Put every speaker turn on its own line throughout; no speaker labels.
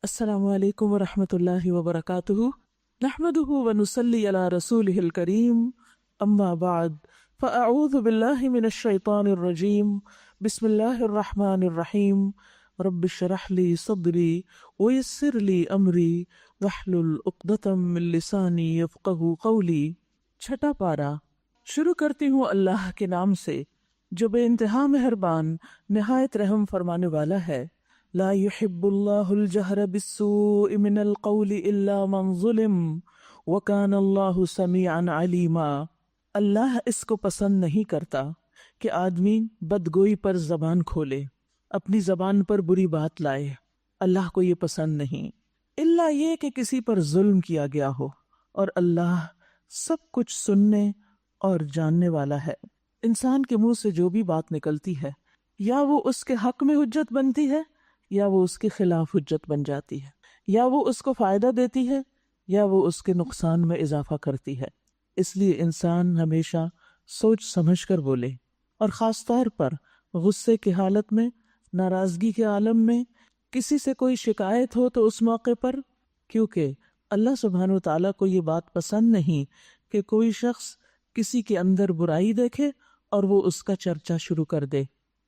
السلام علیکم ورحمۃ اللہ وبرکاتہ نحمده ونصلی علی رسولہ الکریم اما بعد فاعوذ باللہ من الشیطان الرجیم بسم اللہ الرحمن الرحیم رب اشرح لی صدری ویسر لی امری واحلل عقدۃ من لسانی یفقہوا قولی۔ چھٹا پارہ۔ شروع کرتی ہوں اللہ کے نام سے جو بے انتہا مہربان نہایت رحم فرمانے والا ہے۔ لا يحب الله الجهر بالسوء من القول الا من ظلم وكان الله سميعا عليما۔ اللہ اس کو پسند نہیں کرتا کہ آدمی بدگوئی پر زبان کھولے، اپنی زبان پر بری بات لائے۔ اللہ کو یہ پسند نہیں، الا یہ کہ کسی پر ظلم کیا گیا ہو، اور اللہ سب کچھ سننے اور جاننے والا ہے۔ انسان کے منہ سے جو بھی بات نکلتی ہے، یا وہ اس کے حق میں حجت بنتی ہے یا وہ اس کے خلاف حجت بن جاتی ہے، یا وہ اس کو فائدہ دیتی ہے یا وہ اس کے نقصان میں اضافہ کرتی ہے۔ اس لیے انسان ہمیشہ سوچ سمجھ کر بولے، اور خاص طور پر غصے کی حالت میں، ناراضگی کے عالم میں، کسی سے کوئی شکایت ہو تو اس موقع پر، کیونکہ اللہ سبحانہ وتعالیٰ کو یہ بات پسند نہیں کہ کوئی شخص کسی کے اندر برائی دیکھے اور وہ اس کا چرچا شروع کر دے،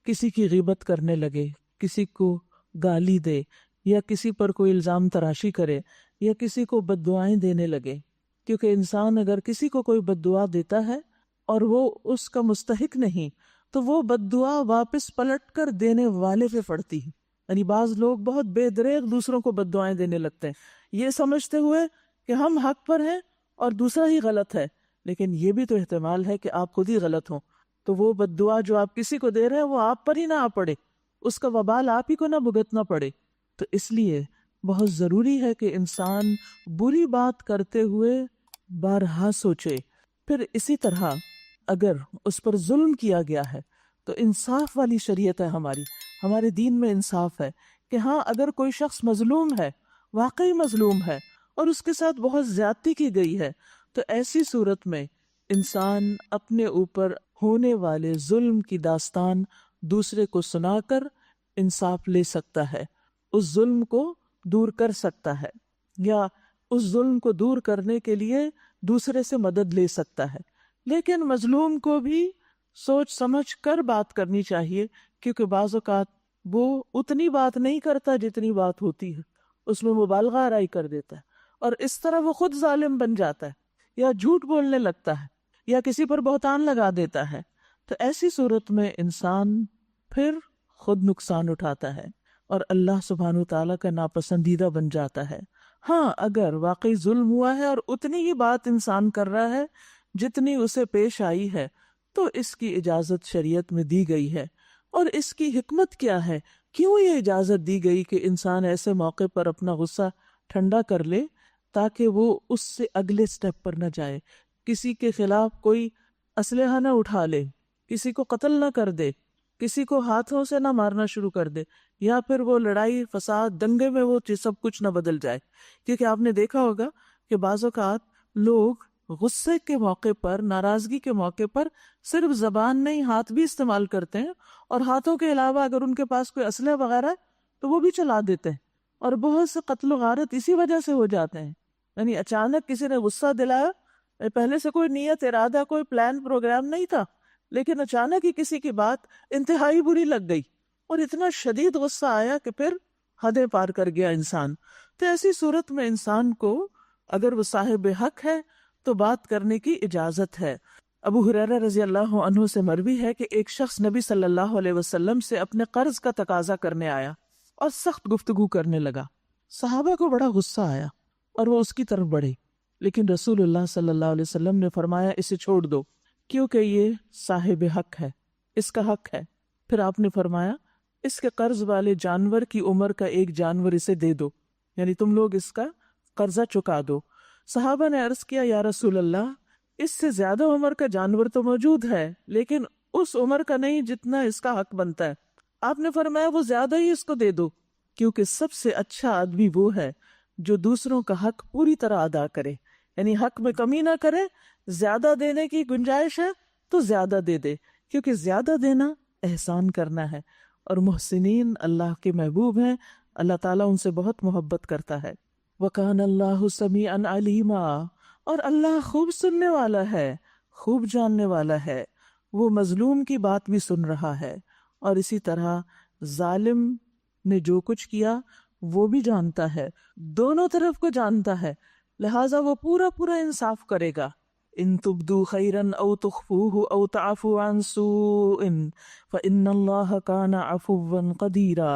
کسی کی غیبت کرنے لگے، کسی کو گالی دے، یا کسی پر کوئی الزام تراشی کرے، یا کسی کو بد دعائیں دینے لگے۔ کیونکہ انسان اگر کسی کو کوئی بد دعا دیتا ہے اور وہ اس کا مستحق نہیں، تو وہ بد دعا واپس پلٹ کر دینے والے پہ پڑتی ہے۔ یعنی بعض لوگ بہت بے دریغ دوسروں کو بد دعائیں دینے لگتے ہیں، یہ سمجھتے ہوئے کہ ہم حق پر ہیں اور دوسرا ہی غلط ہے، لیکن یہ بھی تو احتمال ہے کہ آپ خود ہی غلط ہوں، تو وہ بد دعا جو آپ کسی کو دے رہے ہیں وہ آپ پر ہی نہ آ پڑے، اس کا وبال آپ ہی کو نہ بھگتنا پڑے۔ تو اس لیے بہت ضروری ہے کہ انسان بری بات کرتے ہوئے بارہا سوچے۔ پھر اسی طرح اگر اس پر ظلم کیا گیا ہے تو انصاف والی شریعت ہے ہمارے دین میں انصاف ہے کہ ہاں، اگر کوئی شخص مظلوم ہے، واقعی مظلوم ہے، اور اس کے ساتھ بہت زیادتی کی گئی ہے، تو ایسی صورت میں انسان اپنے اوپر ہونے والے ظلم کی داستان دوسرے کو سنا کر انصاف لے سکتا ہے، اس ظلم کو دور کر سکتا ہے، یا اس ظلم کو دور کرنے کے لیے دوسرے سے مدد لے سکتا ہے۔ لیکن مظلوم کو بھی سوچ سمجھ کر بات کرنی چاہیے، کیونکہ بعض اوقات وہ اتنی بات نہیں کرتا جتنی بات ہوتی ہے، اس میں مبالغہ آرائی کر دیتا ہے، اور اس طرح وہ خود ظالم بن جاتا ہے، یا جھوٹ بولنے لگتا ہے، یا کسی پر بہتان لگا دیتا ہے۔ تو ایسی صورت میں انسان پھر خود نقصان اٹھاتا ہے اور اللہ سبحانہ وتعالیٰ کا ناپسندیدہ بن جاتا ہے۔ ہاں، اگر واقعی ظلم ہوا ہے اور اتنی ہی بات انسان کر رہا ہے جتنی اسے پیش آئی ہے، تو اس کی اجازت شریعت میں دی گئی ہے۔ اور اس کی حکمت کیا ہے، کیوں یہ اجازت دی گئی کہ انسان ایسے موقع پر اپنا غصہ ٹھنڈا کر لے، تاکہ وہ اس سے اگلے سٹیپ پر نہ جائے، کسی کے خلاف کوئی اسلحہ نہ اٹھا لے، کسی کو قتل نہ کر دے، کسی کو ہاتھوں سے نہ مارنا شروع کر دے، یا پھر وہ لڑائی فساد دنگے میں وہ سب کچھ نہ بدل جائے۔ کیونکہ آپ نے دیکھا ہوگا کہ بعض اوقات لوگ غصے کے موقع پر، ناراضگی کے موقع پر صرف زبان نہیں، ہاتھ بھی استعمال کرتے ہیں، اور ہاتھوں کے علاوہ اگر ان کے پاس کوئی اسلحہ وغیرہ ہے تو وہ بھی چلا دیتے ہیں، اور بہت سے قتل و غارت اسی وجہ سے ہو جاتے ہیں۔ یعنی اچانک کسی نے غصہ دلایا، پہلے سے کوئی نیت، ارادہ، کوئی پلان پروگرام نہیں تھا، لیکن اچانک ہی کسی کی بات انتہائی بری لگ گئی اور اتنا شدید غصہ آیا کہ پھر حدیں پار کر گیا انسان۔ تو ایسی صورت میں انسان کو اگر وہ صاحب حق ہے تو بات کرنے کی اجازت ہے۔ ابو ہریرہ رضی اللہ عنہ سے مروی ہے کہ ایک شخص نبی صلی اللہ علیہ وسلم سے اپنے قرض کا تقاضا کرنے آیا اور سخت گفتگو کرنے لگا۔ صحابہ کو بڑا غصہ آیا اور وہ اس کی طرف بڑھے، لیکن رسول اللہ صلی اللہ علیہ وسلم نے فرمایا اسے چھوڑ دو، کیونکہ یہ صاحب حق ہے، اس کا حق ہے۔ پھر آپ نے فرمایا اس کے قرض والے جانور کی عمر کا ایک جانور اسے دے دو، یعنی تم لوگ اس کا قرضہ چکا دو۔ صحابہ نے عرض کیا یا رسول اللہ، اس سے زیادہ عمر کا جانور تو موجود ہے، لیکن اس عمر کا نہیں جتنا اس کا حق بنتا ہے۔ آپ نے فرمایا وہ زیادہ ہی اس کو دے دو، کیونکہ سب سے اچھا آدمی وہ ہے جو دوسروں کا حق پوری طرح ادا کرے، یعنی حق میں کمی نہ کرے۔ زیادہ دینے کی گنجائش ہے تو زیادہ دے دے، کیونکہ زیادہ دینا احسان کرنا ہے، اور محسنین اللہ کے محبوب ہیں، اللہ تعالیٰ ان سے بہت محبت کرتا ہے۔ وَكَانَ اللَّهُ سَمِيعًا عَلِيمًا، اور اللہ خوب سننے والا ہے، خوب جاننے والا ہے، وہ مظلوم کی بات بھی سن رہا ہے، اور اسی طرح ظالم نے جو کچھ کیا وہ بھی جانتا ہے، دونوں طرف کو جانتا ہے، لہٰذا وہ پورا پورا انصاف کرے گا۔ ان تبدوا خیرا او تخفوه او تعفوا عن سوء فإن اللہ کان عفوا قدیرا۔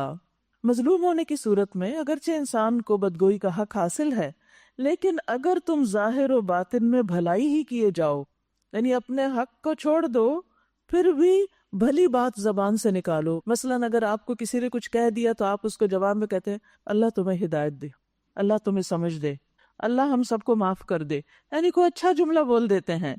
مظلوم ہونے کی صورت میں اگرچہ انسان کو بدگوئی کا حق حاصل ہے، لیکن اگر تم ظاہر و باطن میں بھلائی ہی کیے جاؤ، یعنی اپنے حق کو چھوڑ دو، پھر بھی بھلی بات زبان سے نکالو۔ مثلاً اگر آپ کو کسی نے کچھ کہہ دیا تو آپ اس کو جواب میں کہتے ہیں اللہ تمہیں ہدایت دے، اللہ تمہیں سمجھ دے، اللہ ہم سب کو معاف کر دے، یعنی کوئی اچھا جملہ بول دیتے ہیں،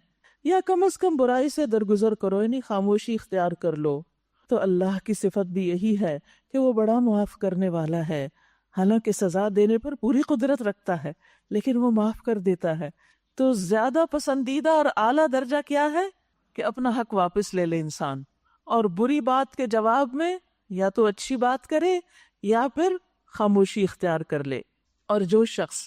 یا کم از کم برائی سے درگزر کرو، یعنی خاموشی اختیار کر لو۔ تو اللہ کی صفت بھی یہی ہے کہ وہ بڑا معاف کرنے والا ہے، حالانکہ سزا دینے پر پوری قدرت رکھتا ہے لیکن وہ معاف کر دیتا ہے۔ تو زیادہ پسندیدہ اور اعلیٰ درجہ کیا ہے کہ اپنا حق واپس لے لے انسان، اور بری بات کے جواب میں یا تو اچھی بات کرے یا پھر خاموشی اختیار کر لے۔ اور جو شخص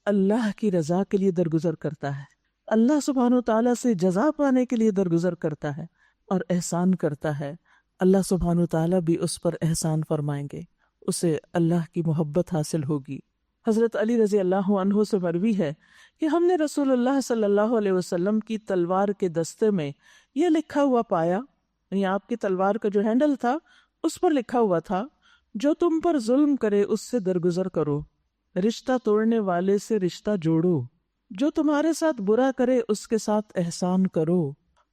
اللہ کی رضا کے لیے درگزر کرتا ہے، اللہ سبحانہ و تعالیٰ سے جزا پانے کے لیے درگزر کرتا ہے اور احسان کرتا ہے، اللہ سبحانہ و تعالیٰ بھی اس پر احسان فرمائیں گے، اسے اللہ کی محبت حاصل ہوگی۔ حضرت علی رضی اللہ عنہ سے مروی ہے کہ ہم نے رسول اللہ صلی اللہ علیہ وسلم کی تلوار کے دستے میں یہ لکھا ہوا پایا، یعنی آپ کی تلوار کا جو ہینڈل تھا اس پر لکھا ہوا تھا، جو تم پر ظلم کرے اس سے درگزر کرو، رشتہ توڑنے والے سے رشتہ جوڑو، جو تمہارے ساتھ برا کرے اس کے ساتھ احسان کرو،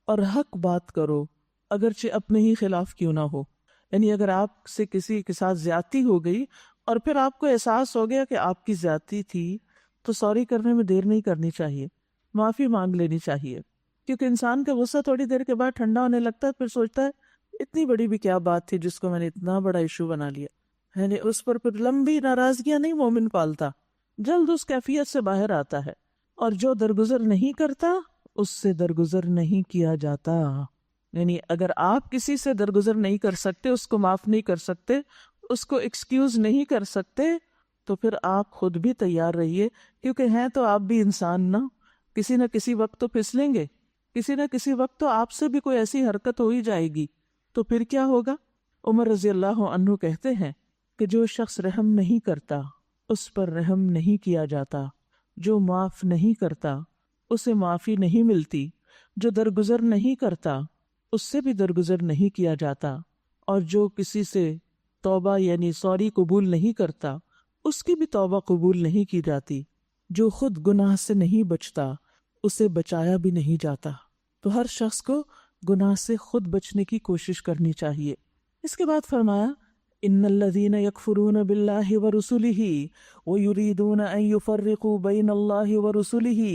اور حق بات کرو اگرچہ اپنے ہی خلاف کیوں نہ ہو۔ یعنی اگر آپ سے کسی کے ساتھ زیادتی ہو گئی اور پھر آپ کو احساس ہو گیا کہ آپ کی زیادتی تھی، تو سوری کرنے میں دیر نہیں کرنی چاہیے، معافی مانگ لینی چاہیے، کیونکہ انسان کا غصہ تھوڑی دیر کے بعد ٹھنڈا ہونے لگتا ہے، پھر سوچتا ہے اتنی بڑی بھی کیا بات تھی جس کو میں نے اتنا بڑا ایشو بنا لیا، یعنی اس پر پھر لمبی ناراضگیاں نہیں مومن پالتا، جلد اس کیفیت سے باہر آتا ہے۔ اور جو درگزر نہیں کرتا اس سے درگزر نہیں کیا جاتا، یعنی اگر آپ کسی سے درگزر نہیں کر سکتے، اس کو معاف نہیں کر سکتے، اس کو ایکسکیوز نہیں کر سکتے، تو پھر آپ خود بھی تیار رہیے، کیونکہ ہیں تو آپ بھی انسان نہ کسی وقت تو پھسلیں گے، کسی نہ کسی وقت تو آپ سے بھی کوئی ایسی حرکت ہو ہی جائے گی، تو پھر کیا ہوگا؟ عمر رضی اللہ عنہ کہتے ہیں کہ جو شخص رحم نہیں کرتا اس پر رحم نہیں کیا جاتا، جو معاف نہیں کرتا اسے معافی نہیں ملتی، جو درگزر نہیں کرتا اس سے بھی درگزر نہیں کیا جاتا، اور جو کسی سے توبہ یعنی سوری قبول نہیں کرتا اس کی بھی توبہ قبول نہیں کی جاتی، جو خود گناہ سے نہیں بچتا اسے بچایا بھی نہیں جاتا۔ تو ہر شخص کو گناہ سے خود بچنے کی کوشش کرنی چاہیے۔ اس کے بعد فرمایا ان الذین یکفرون باللہ ورسلہ ویریدون ان یفرقوا بین اللہ ورسلہ،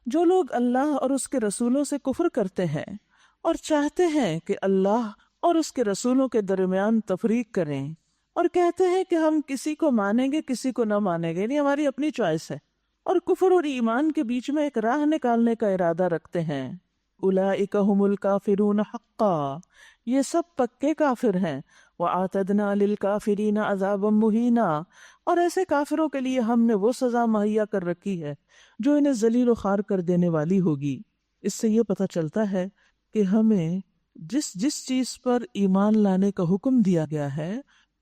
جو لوگ اللہ اور اس کے رسولوں سے کفر کرتے ہیں اور چاہتے ہیں کہ اللہ اور اس کے رسولوں کے درمیان تفریق کریں، اور کہتے ہیں کہ ہم کسی کو مانیں گے کسی کو نہ مانیں گے، یعنی ہماری اپنی چوائس ہے، اور کفر اور ایمان کے بیچ میں ایک راہ نکالنے کا ارادہ رکھتے ہیں، اولئک ھم الکافرون حقا، یہ سب پکے کافر ہیں، وَأَعْتَدْنَا لِلْكَافِرِينَ عَذَابًا مُهِينًا، اور ایسے کافروں کے لیے ہم نے وہ سزا مہیا کر رکھی ہے جو انہیں ذلیل و خوار کر دینے والی ہوگی۔ اس سے یہ پتہ چلتا ہے کہ ہمیں جس چیز پر ایمان لانے کا حکم دیا گیا ہے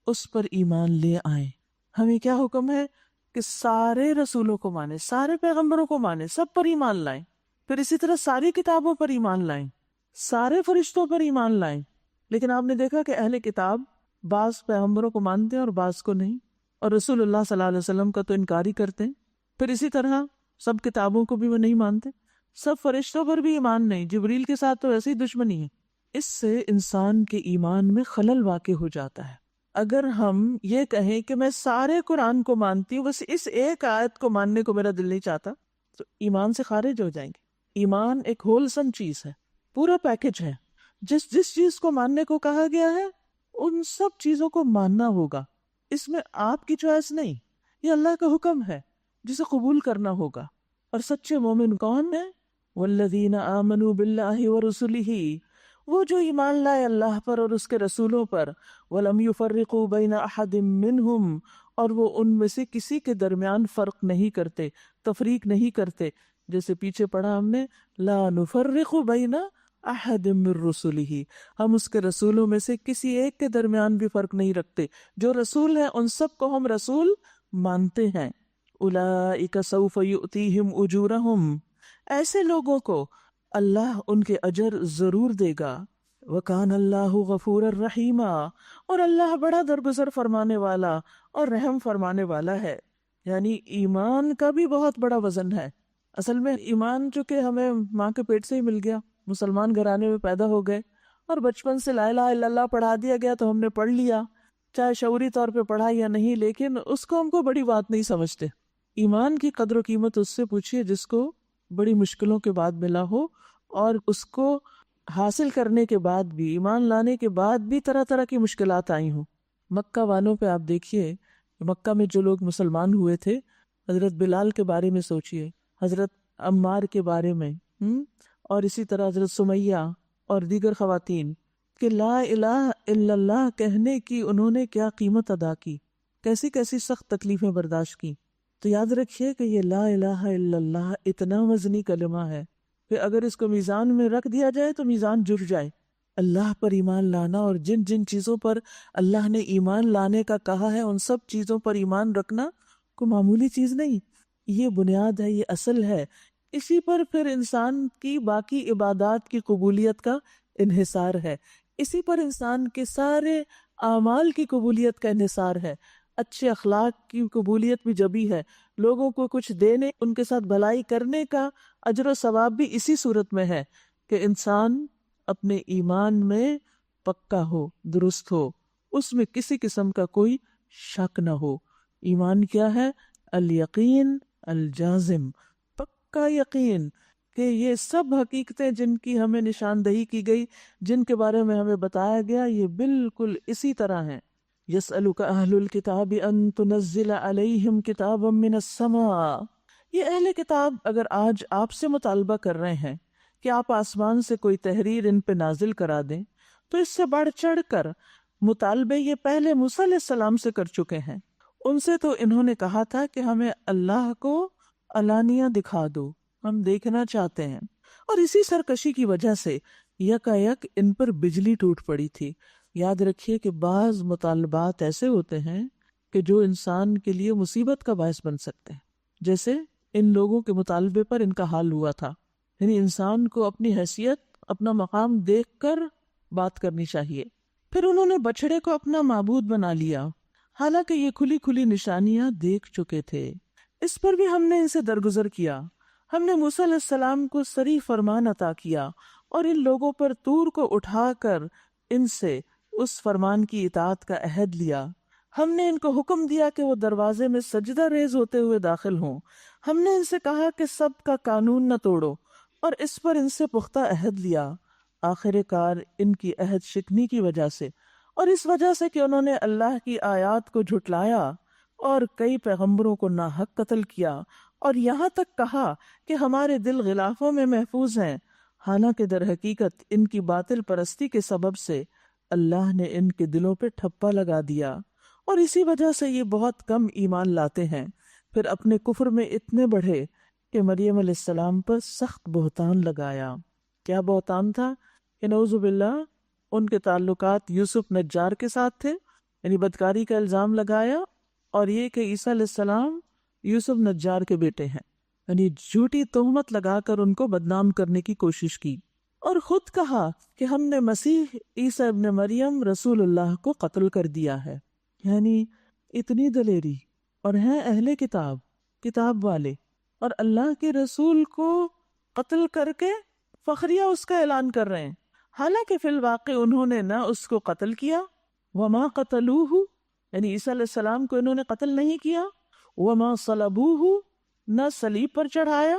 اس پر ایمان لے آئیں۔ ہمیں کیا حکم ہے کہ سارے رسولوں کو مانیں، سارے پیغمبروں کو مانیں، سب پر ایمان لائیں، پھر اسی طرح ساری کتابوں پر ایمان لائیں، سارے فرشتوں پر ایمان لائیں۔ لیکن آپ نے دیکھا کہ اہل کتاب بعض پیغمبروں کو مانتے ہیں اور بعض کو نہیں، اور رسول اللہ صلی اللہ علیہ وسلم کا تو انکار ہی کرتے ہیں، پھر اسی طرح سب کتابوں کو بھی وہ نہیں مانتے، سب فرشتوں پر بھی ایمان نہیں، جبریل کے ساتھ تو ایسی ہی دشمنی ہے۔ اس سے انسان کے ایمان میں خلل واقع ہو جاتا ہے۔ اگر ہم یہ کہیں کہ میں سارے قرآن کو مانتی ہوں، بس اس ایک آیت کو ماننے کو میرا دل نہیں چاہتا، تو ایمان سے خارج ہو جائیں گے۔ ایمان ایک ہولسم چیز ہے، پورا پیکج ہے، جس چیز کو ماننے کو کہا گیا ہے ان سب چیزوں کو ماننا ہوگا، اس میں آپ کی چوائس نہیں، یہ اللہ کا حکم ہے جسے قبول کرنا ہوگا۔ اور سچے مومن کون ہیں؟ والذین آمنوا باللہ ورسلہ، وہ جو ایمان لائے اللہ پر اور اس کے رسولوں پر، ولم یفرقوا بین احد منہم، اور وہ ان میں سے کسی کے درمیان فرق نہیں کرتے، تفریق نہیں کرتے. جیسے پیچھے پڑھا ہم نے لا نفرق بین احد من رسلہ، ہم اس کے رسولوں میں سے کسی ایک کے درمیان بھی فرق نہیں رکھتے. جو رسول ہیں ان سب کو ہم رسول مانتے ہیں. اولئک سوف یؤتیہم اجورہم، ایسے لوگوں کو اللہ ان کے اجر ضرور دے گا. وَكَانَ اللَّهُ غَفُورًا رَحِيمًا، اور اللہ بڑا درگزر فرمانے والا اور رحم فرمانے والا ہے. یعنی ایمان کا بھی بہت بڑا وزن ہے. اصل میں ایمان چونکہ ہمیں ماں کے پیٹ سے ہی مل گیا، مسلمان گھرانے میں پیدا ہو گئے اور بچپن سے لا الہ الا اللہ پڑھا دیا گیا تو ہم نے پڑھ لیا، چاہے شعوری طور پہ پڑھا یا نہیں، لیکن اس کو ہم کو بڑی بات نہیں سمجھتے. ایمان کی قدر و قیمت اس سے پوچھیے جس کو بڑی مشکلوں کے بعد ملا ہو، اور اس کو حاصل کرنے کے بعد بھی، ایمان لانے کے بعد بھی طرح طرح کی مشکلات آئی ہوں. مکہ والوں پہ آپ دیکھیے، مکہ میں جو لوگ مسلمان ہوئے تھے، حضرت بلال کے بارے میں سوچئے، حضرت عمار کے بارے میں، اور اسی طرح حضرت سمیہ اور دیگر خواتین، کہ لا الہ الا اللہ کہنے کی انہوں نے کیا قیمت ادا کی، کیسی کیسی سخت تکلیفیں برداشت کی. تو یاد رکھیے کہ یہ لا الہ الا اللہ اتنا وزنی کلمہ ہے کہ اگر اس کو میزان میں رکھ دیا جائے تو میزان جھک جائے. اللہ پر ایمان لانا اور جن جن چیزوں پر اللہ نے ایمان لانے کا کہا ہے ان سب چیزوں پر ایمان رکھنا کوئی معمولی چیز نہیں. یہ بنیاد ہے، یہ اصل ہے. اسی پر پھر انسان کی باقی عبادات کی قبولیت کا انحصار ہے، اسی پر انسان کے سارے اعمال کی قبولیت کا انحصار ہے. اچھے اخلاق کی قبولیت بھی جبھی ہے، لوگوں کو کچھ دینے، ان کے ساتھ بھلائی کرنے کا اجر و ثواب بھی اسی صورت میں ہے کہ انسان اپنے ایمان میں پکا ہو، درست ہو، اس میں کسی قسم کا کوئی شک نہ ہو. ایمان کیا ہے؟ الیقین الجازم، پکا یقین کہ یہ سب حقیقتیں جن کی ہمیں نشاندہی کی گئی، جن کے بارے میں ہمیں بتایا گیا، یہ بالکل اسی طرح ہیں. یسألک اہل الکتاب ان تنزل علیہم کتابا من السماء، یہ اہل کتاب اگر آج آپ سے مطالبہ کر رہے ہیں کہ آپ آسمان سے کوئی تحریر ان پہ نازل کرا دیں، تو اس سے بڑھ چڑھ کر مطالبے یہ پہلے موسیٰ علیہ السلام سے کر چکے ہیں. ان سے تو انہوں نے کہا تھا کہ ہمیں اللہ کو علانیہ دکھا دو، ہم دیکھنا چاہتے ہیں. اور اسی سرکشی کی وجہ سے یکا یک ان پر بجلی ٹوٹ پڑی تھی. یاد رکھیے کہ بعض مطالبات ایسے ہوتے ہیں کہ جو انسان کے لیے مصیبت کا باعث بن سکتے ہیں، جیسے ان لوگوں کے مطالبے پر ان کا حال ہوا تھا. یعنی انسان کو اپنی حیثیت، اپنا مقام دیکھ کر بات کرنی چاہیے. پھر انہوں نے بچڑے کو اپنا معبود بنا لیا، حالانکہ یہ کھلی کھلی نشانیاں دیکھ چکے تھے. اس پر بھی ہم نے ان سے درگزر کیا. ہم نے موسیٰ علیہ السلام کو صریح فرمان عطا کیا اور ان لوگوں پر طور کو اٹھا کر ان سے اس فرمان کی اطاعت کا عہد لیا. ہم نے ان کو حکم دیا کہ وہ دروازے میں سجدہ ریز ہوتے ہوئے داخل ہوں. ہم نے ان سے کہا کہ سب کا قانون نہ توڑو، اور اس پر ان سے پختہ عہد لیا. آخر کار ان کی عہد شکنی کی وجہ سے، اور اس وجہ سے کہ انہوں نے اللہ کی آیات کو جھٹلایا اور کئی پیغمبروں کو ناحق قتل کیا، اور یہاں تک کہا کہ ہمارے دل غلافوں میں محفوظ ہیں، حالانکہ در حقیقت ان کی باطل پرستی کے سبب سے اللہ نے ان کے دلوں پہ ٹھپا لگا دیا، اور اسی وجہ سے یہ بہت کم ایمان لاتے ہیں. پھر اپنے کفر میں اتنے بڑھے کہ مریم علیہ السلام پر سخت بہتان لگایا. کیا بہتان تھا؟ کہ نعوذ باللہ ان کے تعلقات یوسف نجار کے ساتھ تھے، یعنی بدکاری کا الزام لگایا، اور یہ کہ عیسیٰ علیہ السلام یوسف نجار کے بیٹے ہیں، یعنی جھوٹی تہمت لگا کر ان کو بدنام کرنے کی کوشش کی. اور خود کہا کہ ہم نے مسیح عیسیٰ ابن مریم رسول اللہ کو قتل کر دیا ہے. یعنی اتنی دلیری، اور ہیں اہل کتاب، کتاب والے، اور اللہ کے رسول کو قتل کر کے فخریہ اس کا اعلان کر رہے ہیں، حالانکہ فی الواقع انہوں نے نہ اس کو قتل کیا، وما قتلوہ، یعنی عیسیٰ علیہ السلام کو انہوں نے قتل نہیں کیا، وما صلبوہ، نہ صلیب پر چڑھایا،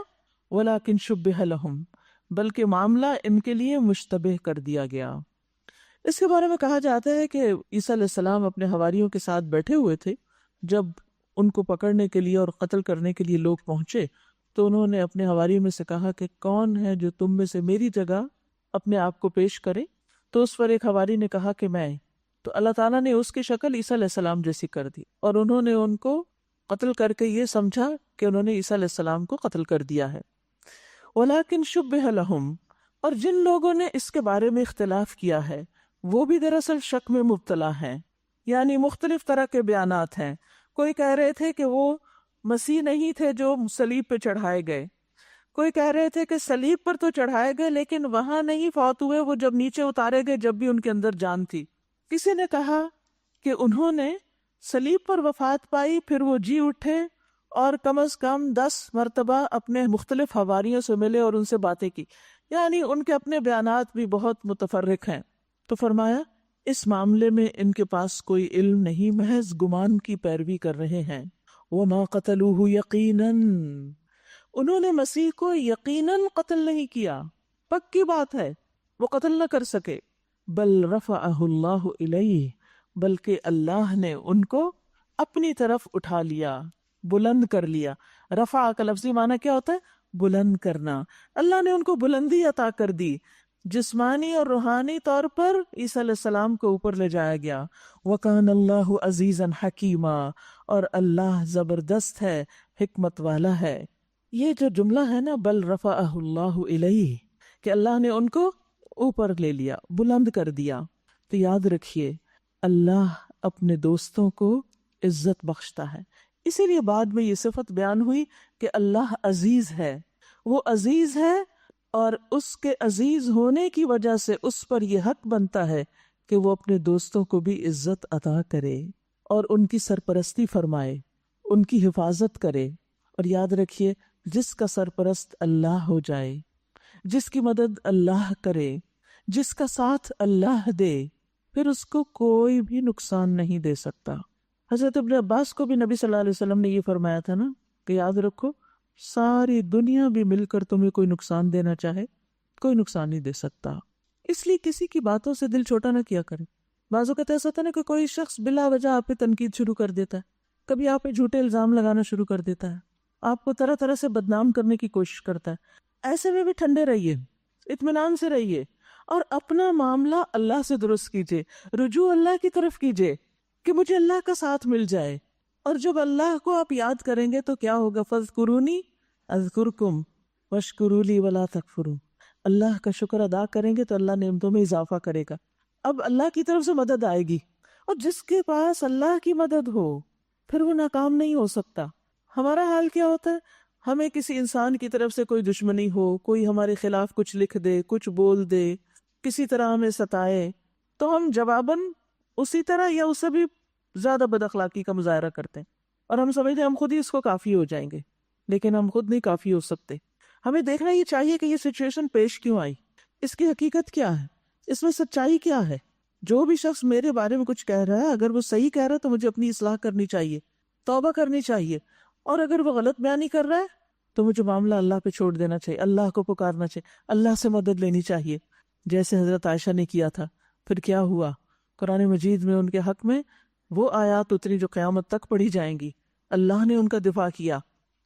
ولکن شبہ لہم، بلکہ معاملہ ان کے لیے مشتبہ کر دیا گیا. اس کے بارے میں کہا جاتا ہے کہ عیسیٰ علیہ السلام اپنے حواریوں کے ساتھ بیٹھے ہوئے تھے، جب ان کو پکڑنے کے لیے اور قتل کرنے کے لیے لوگ پہنچے تو انہوں نے اپنے حواریوں میں سے کہا کہ کون ہے جو تم میں سے میری جگہ اپنے آپ کو پیش کرے؟ تو اس پر ایک حواری نے کہا کہ میں. تو اللہ تعالیٰ نے اس کی شکل عیسیٰ علیہ السلام جیسی کر دی، اور انہوں نے ان کو قتل کر کے یہ سمجھا کہ انہوں نے عیسیٰ علیہ السلام کو قتل کر دیا ہے۔ وَلَكِنْ شُبِّهَ لَهُمْ، اور جن لوگوں نے اس کے بارے میں اختلاف کیا ہے وہ بھی دراصل شک میں مبتلا ہیں، یعنی مختلف طرح کے بیانات ہیں۔ کوئی کہہ رہے تھے کہ وہ مسیح نہیں تھے جو صلیب پہ چڑھائے گئے، کوئی کہہ رہے تھے کہ صلیب پر تو چڑھائے گئے لیکن وہاں نہیں فوت ہوئے، وہ جب نیچے اتارے گئے جب بھی ان کے اندر جان تھی۔ کسی نے کہا کہ انہوں نے صلیب پر وفات پائی، پھر وہ جی اٹھے اور کم از کم 10 مرتبہ اپنے مختلف حواریوں سے ملے اور ان سے باتیں کی، یعنی ان کے اپنے بیانات بھی بہت متفرق ہیں۔ تو فرمایا اس معاملے میں ان کے پاس کوئی علم نہیں، محض گمان کی پیروی کر رہے ہیں۔ وَمَا قَتَلُوهُ يَقِينًا، انہوں نے مسیح کو یقیناً قتل نہیں کیا، پکی بات ہے وہ قتل نہ کر سکے۔ بل رفعہ اللہ الیہ، بلکہ اللہ نے ان کو اپنی طرف اٹھا لیا، بلند کر لیا۔ رفع کا لفظی معنی کیا ہوتا ہے؟ بلند کرنا۔ اللہ نے ان کو بلندی عطا کر دی، جسمانی اور روحانی طور پر عیسیٰ علیہ السلام کو اوپر لے جایا گیا۔ وَكَانَ اللَّهُ عَزِيزًا حَكِيمًا، اور اللہ زبردست ہے، حکمت والا ہے۔ یہ جو جملہ ہے نا، بل رفعہ اللہ الیہ، کہ اللہ نے ان کو اوپر لے لیا، بلند کر دیا، تو یاد رکھیے اللہ اپنے دوستوں کو عزت بخشتا ہے۔ اسی لیے بعد میں یہ صفت بیان ہوئی کہ اللہ عزیز ہے، وہ عزیز ہے، اور اس کے عزیز ہونے کی وجہ سے اس پر یہ حق بنتا ہے کہ وہ اپنے دوستوں کو بھی عزت عطا کرے اور ان کی سرپرستی فرمائے، ان کی حفاظت کرے۔ اور یاد رکھیے جس کا سرپرست اللہ ہو جائے، جس کی مدد اللہ کرے، جس کا ساتھ اللہ دے، پھر اس کو کوئی بھی نقصان نہیں دے سکتا۔ حضرت ابن عباس کو بھی نبی صلی اللہ علیہ وسلم نے یہ فرمایا تھا نا کہ یاد رکھو ساری دنیا بھی مل کر تمہیں کوئی نقصان دینا چاہے، کوئی نقصان نہیں دے سکتا۔ اس لیے کسی کی باتوں سے دل چھوٹا نہ کیا کرے۔ بعض اوقات ایسا ہوتا ہے نا کہ کوئی شخص بلا وجہ آپ پہ تنقید شروع کر دیتا ہے، کبھی آپ پہ جھوٹے الزام لگانا شروع کر دیتا ہے، آپ کو طرح طرح سے بدنام کرنے کی کوشش کرتا ہے۔ ایسے میں بھی ٹھنڈے رہیے، اطمینان سے رہیے، اور اپنا معاملہ اللہ سے درست کیجیے، رجوع اللہ کی طرف کیجیے کہ مجھے اللہ کا ساتھ مل جائے۔ اور جب اللہ کو آپ یاد کریں گے تو کیا ہوگا؟ فَاذْكُرُونِي اذکرکم واشکروا لی ولا تکفروا، اللہ کا شکر ادا کریں گے تو اللہ نعمتوں میں اضافہ کرے گا۔ اب اللہ کی طرف سے مدد آئے گی، اور جس کے پاس اللہ کی مدد ہو پھر وہ ناکام نہیں ہو سکتا۔ ہمارا حال کیا ہوتا ہے؟ ہمیں کسی انسان کی طرف سے کوئی دشمنی ہو، کوئی ہمارے خلاف کچھ لکھ دے، کچھ بول دے، کسی طرح ہمیں ستائے، تو ہم جواباً اسی طرح یا اس سے بھی زیادہ بد اخلاقی کا مظاہرہ کرتے ہیں، اور ہم سمجھتے ہیں ہم خود ہی اس کو کافی ہو جائیں گے، لیکن ہم خود نہیں کافی ہو سکتے۔ ہمیں دیکھنا یہ چاہیے کہ یہ سچویشن پیش کیوں آئی، اس کی حقیقت کیا ہے، اس میں سچائی کیا ہے۔ جو بھی شخص میرے بارے میں کچھ کہہ رہا ہے، اگر وہ صحیح کہہ رہا ہے تو مجھے اپنی اصلاح کرنی چاہیے، توبہ کرنی چاہیے، اور اگر وہ غلط بیانی کر رہا ہے تو مجھے معاملہ اللہ پہ چھوڑ دینا چاہیے، اللہ کو پکارنا چاہیے، اللہ سے مدد لینی چاہیے، جیسے حضرت عائشہ نے کیا تھا۔ پھر کیا ہوا؟ قرآن مجید میں ان کے حق میں وہ آیات اتری جو قیامت تک پڑھی جائیں گی، اللہ نے ان کا دفاع کیا۔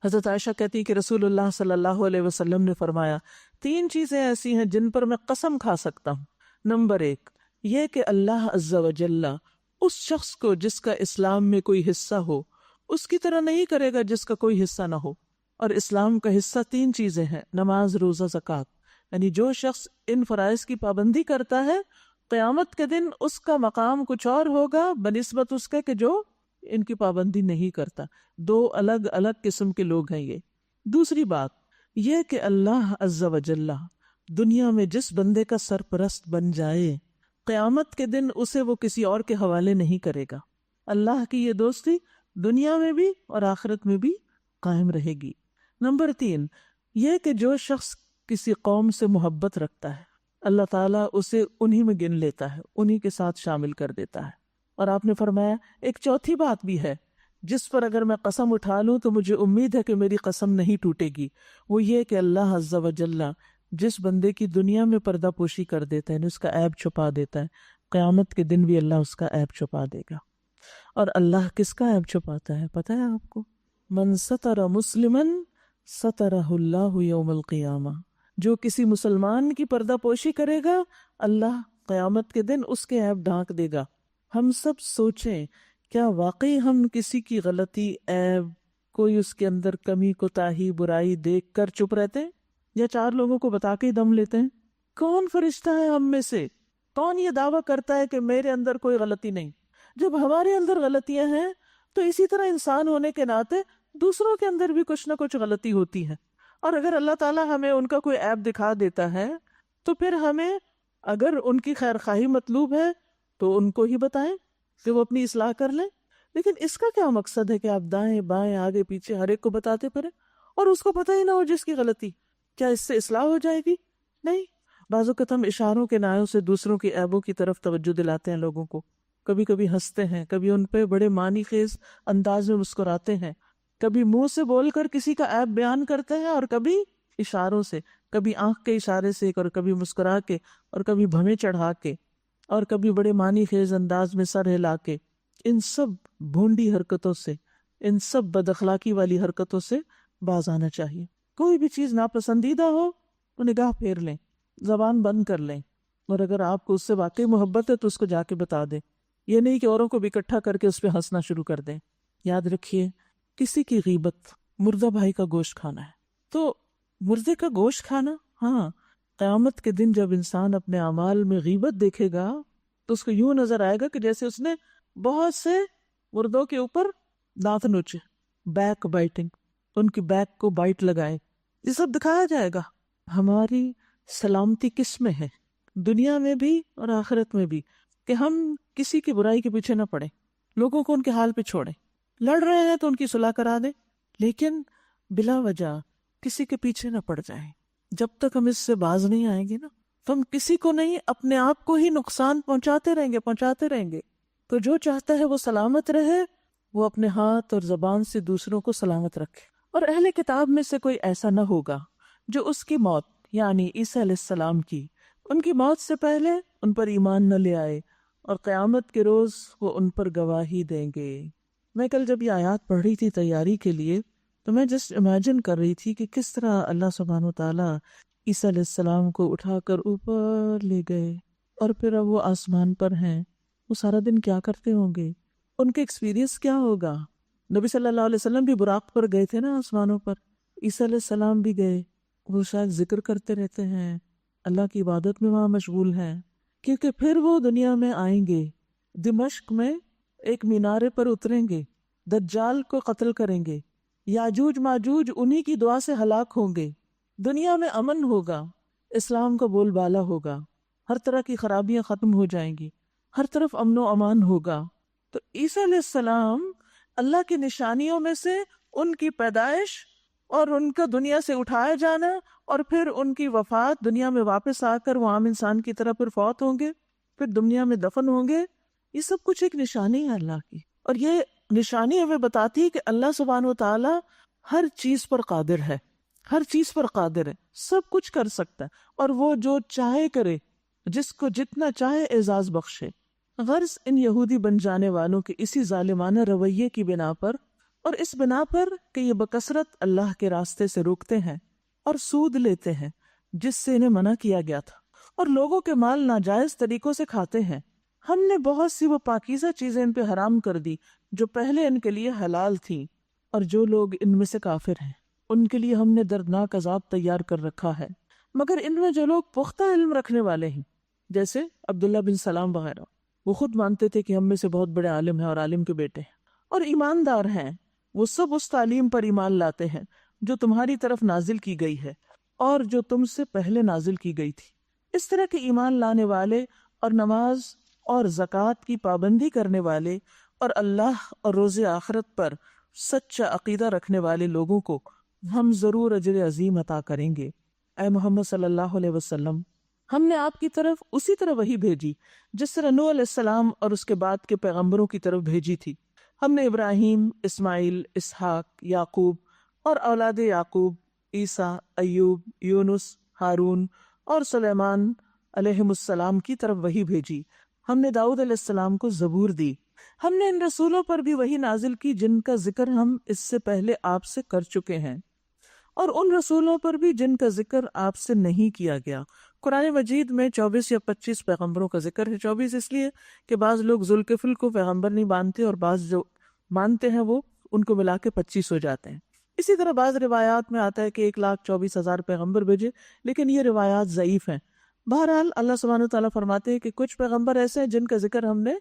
حضرت عائشہ کہتی کہ رسول اللہ صلی اللہ علیہ وسلم نے فرمایا 3 چیزیں ایسی ہیں جن پر میں قسم کھا سکتا ہوں۔ نمبر 1 یہ کہ اللہ عز و جل اس شخص کو جس کا اسلام میں کوئی حصہ ہو اس کی طرح نہیں کرے گا جس کا کوئی حصہ نہ ہو۔ اور اسلام کا حصہ 3 چیزیں ہیں، نماز، روزہ، زکوٰۃ۔ یعنی جو شخص ان فرائض کی پابندی کرتا ہے قیامت کے دن اس کا مقام کچھ اور ہوگا بنسبت اس کے کہ جو ان کی پابندی نہیں کرتا۔ 2 الگ الگ قسم کے لوگ ہیں یہ۔ دوسری بات یہ کہ اللہ عز و جل دنیا میں جس بندے کا سرپرست بن جائے قیامت کے دن اسے وہ کسی اور کے حوالے نہیں کرے گا۔ اللہ کی یہ دوستی دنیا میں بھی اور آخرت میں بھی قائم رہے گی۔ نمبر 3 یہ کہ جو شخص کسی قوم سے محبت رکھتا ہے اللہ تعالیٰ اسے انہی میں گن لیتا ہے، انہی کے ساتھ شامل کر دیتا ہے۔ اور آپ نے فرمایا ایک چوتھی بات بھی ہے جس پر اگر میں قسم اٹھا لوں تو مجھے امید ہے کہ میری قسم نہیں ٹوٹے گی، وہ یہ کہ اللہ عز و جل جس بندے کی دنیا میں پردہ پوشی کر دیتا ہے، اس کا عیب چھپا دیتا ہے، قیامت کے دن بھی اللہ اس کا عیب چھپا دے گا۔ اور اللہ کس کا عیب چھپاتا ہے پتہ ہے آپ کو؟ من ستر مسلما سترہ اللہ یوم القیامہ، جو کسی مسلمان کی پردہ پوشی کرے گا اللہ قیامت کے دن اس کے عیب ڈھانک دے گا۔ ہم سب سوچیں کیا واقعی ہم کسی کی غلطی، عیب، کوئی اس کے اندر کمی، کوتاہی، برائی دیکھ کر چپ رہتے ہیں یا 4 لوگوں کو بتا کے ہی دم لیتے ہیں؟ کون فرشتہ ہے ہم میں سے، کون یہ دعویٰ کرتا ہے کہ میرے اندر کوئی غلطی نہیں؟ جب ہمارے اندر غلطیاں ہیں تو اسی طرح انسان ہونے کے ناطے دوسروں کے اندر بھی کچھ نہ کچھ غلطی ہوتی ہے، اور اگر اللہ تعالیٰ ہمیں ان کا کوئی عیب دکھا دیتا ہے تو پھر ہمیں، اگر ان کی خیر خواہی مطلوب ہے تو ان کو ہی بتائیں کہ وہ اپنی اصلاح کر لیں۔ لیکن اس کا کیا مقصد ہے کہ آپ دائیں بائیں آگے پیچھے ہر ایک کو بتاتے پھریں اور اس کو پتہ ہی نہ ہو جس کی غلطی؟ کیا اس سے اصلاح ہو جائے گی؟ نہیں۔ بعض اوقات ہم اشاروں کے نایوں سے دوسروں کی عیبوں کی طرف توجہ دلاتے ہیں لوگوں کو، کبھی کبھی ہنستے ہیں، کبھی ان پہ بڑے معنی خیز انداز میں مسکراتے ہیں، کبھی منہ سے بول کر کسی کا عیب بیان کرتے ہیں اور کبھی اشاروں سے، کبھی آنکھ کے اشارے سے اور کبھی مسکرا کے اور کبھی بھویں چڑھا کے اور کبھی بڑے معنی خیز انداز میں سر ہلا کے۔ ان سب بھونڈی حرکتوں سے، ان سب بد اخلاقی والی حرکتوں سے باز آنا چاہیے۔ کوئی بھی چیز ناپسندیدہ ہو تو نگاہ پھیر لیں، زبان بند کر لیں، اور اگر آپ کو اس سے واقعی محبت ہے تو اس کو جا کے بتا دیں۔ یہ نہیں کہ اوروں کو بھی اکٹھا کر کے اس پہ ہنسنا شروع کر دیں۔ یاد رکھیے، کسی کی غیبت، مردہ بھائی کا گوشت کھانا ہے۔ تو مردے کا گوشت کھانا، ہاں، قیامت کے دن جب انسان اپنے اعمال میں غیبت دیکھے گا تو اس کو یوں نظر آئے گا کہ جیسے اس نے بہت سے مردوں کے اوپر دانت نوچے، بیک بائٹنگ، ان کی بیک کو بائٹ لگائے، یہ سب دکھایا جائے گا۔ ہماری سلامتی کس میں ہے، دنیا میں بھی اور آخرت میں بھی، کہ ہم کسی کی برائی کے پیچھے نہ پڑیں، لوگوں کو ان کے حال پہ چھوڑیں۔ لڑ رہے ہیں تو ان کی صلح کرا دیں، لیکن بلا وجہ کسی کے پیچھے نہ پڑ جائیں۔ جب تک ہم اس سے باز نہیں آئیں گے نا، تو ہم کسی کو نہیں، اپنے آپ کو ہی نقصان پہنچاتے رہیں گے۔ تو جو چاہتا ہے وہ سلامت رہے، وہ اپنے ہاتھ اور زبان سے دوسروں کو سلامت رکھے۔ اور اہل کتاب میں سے کوئی ایسا نہ ہوگا جو اس کی موت، یعنی عیسیٰ علیہ السلام کی، ان کی موت سے پہلے ان پر ایمان نہ لے آئے، اور قیامت کے روز وہ ان پر گواہی دیں گے۔ میں کل جب یہ آیات پڑھ رہی تھی تیاری کے لیے، تو میں جسٹ امیجن کر رہی تھی کہ کس طرح اللہ سبحانہ وتعالیٰ عیسیٰ علیہ السلام کو اٹھا کر اوپر لے گئے، اور پھر اب وہ آسمان پر ہیں، وہ سارا دن کیا کرتے ہوں گے، ان کے ایکسپیرینس کیا ہوگا۔ نبی صلی اللہ علیہ وسلم بھی براق پر گئے تھے نا آسمانوں پر، عیسیٰ علیہ السلام بھی گئے، وہ شاید ذکر کرتے رہتے ہیں، اللہ کی عبادت میں وہاں مشغول ہیں، کیونکہ پھر وہ دنیا میں آئیں گے، دمشق میں ایک مینارے پر اتریں گے، دجال کو قتل کریں گے، یاجوج ماجوج انہی کی دعا سے ہلاک ہوں گے، دنیا میں امن ہوگا، اسلام کا بول بالا ہوگا، ہر طرح کی خرابیاں ختم ہو جائیں گی، ہر طرف امن و امان ہوگا۔ تو عیسیٰ علیہ السلام اللہ کی نشانیوں میں سے ان کی پیدائش اور ان کا دنیا سے اٹھایا جانا، اور پھر ان کی وفات، دنیا میں واپس آ کر وہ عام انسان کی طرح پھر فوت ہوں گے، پھر دنیا میں دفن ہوں گے، یہ سب کچھ ایک نشانی ہے اللہ کی۔ اور یہ نشانی ہمیں بتاتی ہے کہ اللہ سبحانہ و تعالی ہر چیز پر قادر ہے، ہر چیز پر قادر ہے، سب کچھ کر سکتا ہے، اور وہ جو چاہے کرے، جس کو جتنا چاہے اعزاز بخشے۔ غرض ان یہودی بن جانے والوں کے اسی ظالمانہ رویے کی بنا پر، اور اس بنا پر کہ یہ بکثرت اللہ کے راستے سے روکتے ہیں اور سود لیتے ہیں جس سے انہیں منع کیا گیا تھا، اور لوگوں کے مال ناجائز طریقوں سے کھاتے ہیں، ہم نے بہت سی وہ پاکیزہ چیزیں ان پہ حرام کر دی جو پہلے ان کے لیے حلال تھیں، اور جو لوگ ان میں سے کافر ہیں ان کے لیے ہم نے دردناک عذاب تیار کر رکھا ہے۔ مگر ان میں جو لوگ پختہ علم رکھنے والے ہیں، جیسے عبداللہ بن سلام وغیرہ، وہ خود مانتے تھے کہ ہم میں سے بہت بڑے عالم ہیں اور عالم کے بیٹے ہیں، اور ایماندار ہیں، وہ سب اس تعلیم پر ایمان لاتے ہیں جو تمہاری طرف نازل کی گئی ہے اور جو تم سے پہلے نازل کی گئی تھی۔ اس طرح کے ایمان لانے والے اور نماز اور زکوٰۃ کی پابندی کرنے والے اور اللہ اور روز آخرت پر سچا عقیدہ رکھنے والے لوگوں کو ہم ضرور اجر عظیم عطا کریں گے۔ اے محمد صلی اللہ علیہ وسلم، ہم نے آپ کی طرف اسی طرح وحی بھیجی جس طرح نوح علیہ السلام اور اس کے بعد کے پیغمبروں کی طرف بھیجی تھی۔ ہم نے ابراہیم، اسماعیل، اسحاق، یعقوب اور اولاد یعقوب، عیسیٰ، ایوب، یونس، ہارون اور سلیمان علیہم السلام کی طرف وحی بھیجی۔ ہم نے داؤد علیہ السلام کو زبور دی۔ ہم نے ان رسولوں پر بھی وحی نازل کی جن کا ذکر ہم اس سے پہلے آپ سے کر چکے ہیں، اور ان رسولوں پر بھی جن کا ذکر آپ سے نہیں کیا گیا۔ قرآن مجید میں 24 یا 25 پیغمبروں کا ذکر ہے۔ 24 اس لیے کہ بعض لوگ ذوالکفل کو پیغمبر نہیں مانتے، اور بعض جو مانتے ہیں وہ ان کو ملا کے 25 ہو جاتے ہیں۔ اسی طرح بعض روایات میں آتا ہے کہ 1,24,000 پیغمبر بھیجے، لیکن یہ روایات ضعیف ہیں۔ بہرحال اللہ سبحانہ وتعالیٰ فرماتے ہیں کہ کچھ پیغمبر ایسے ہیں جن کا ذکر ہم نے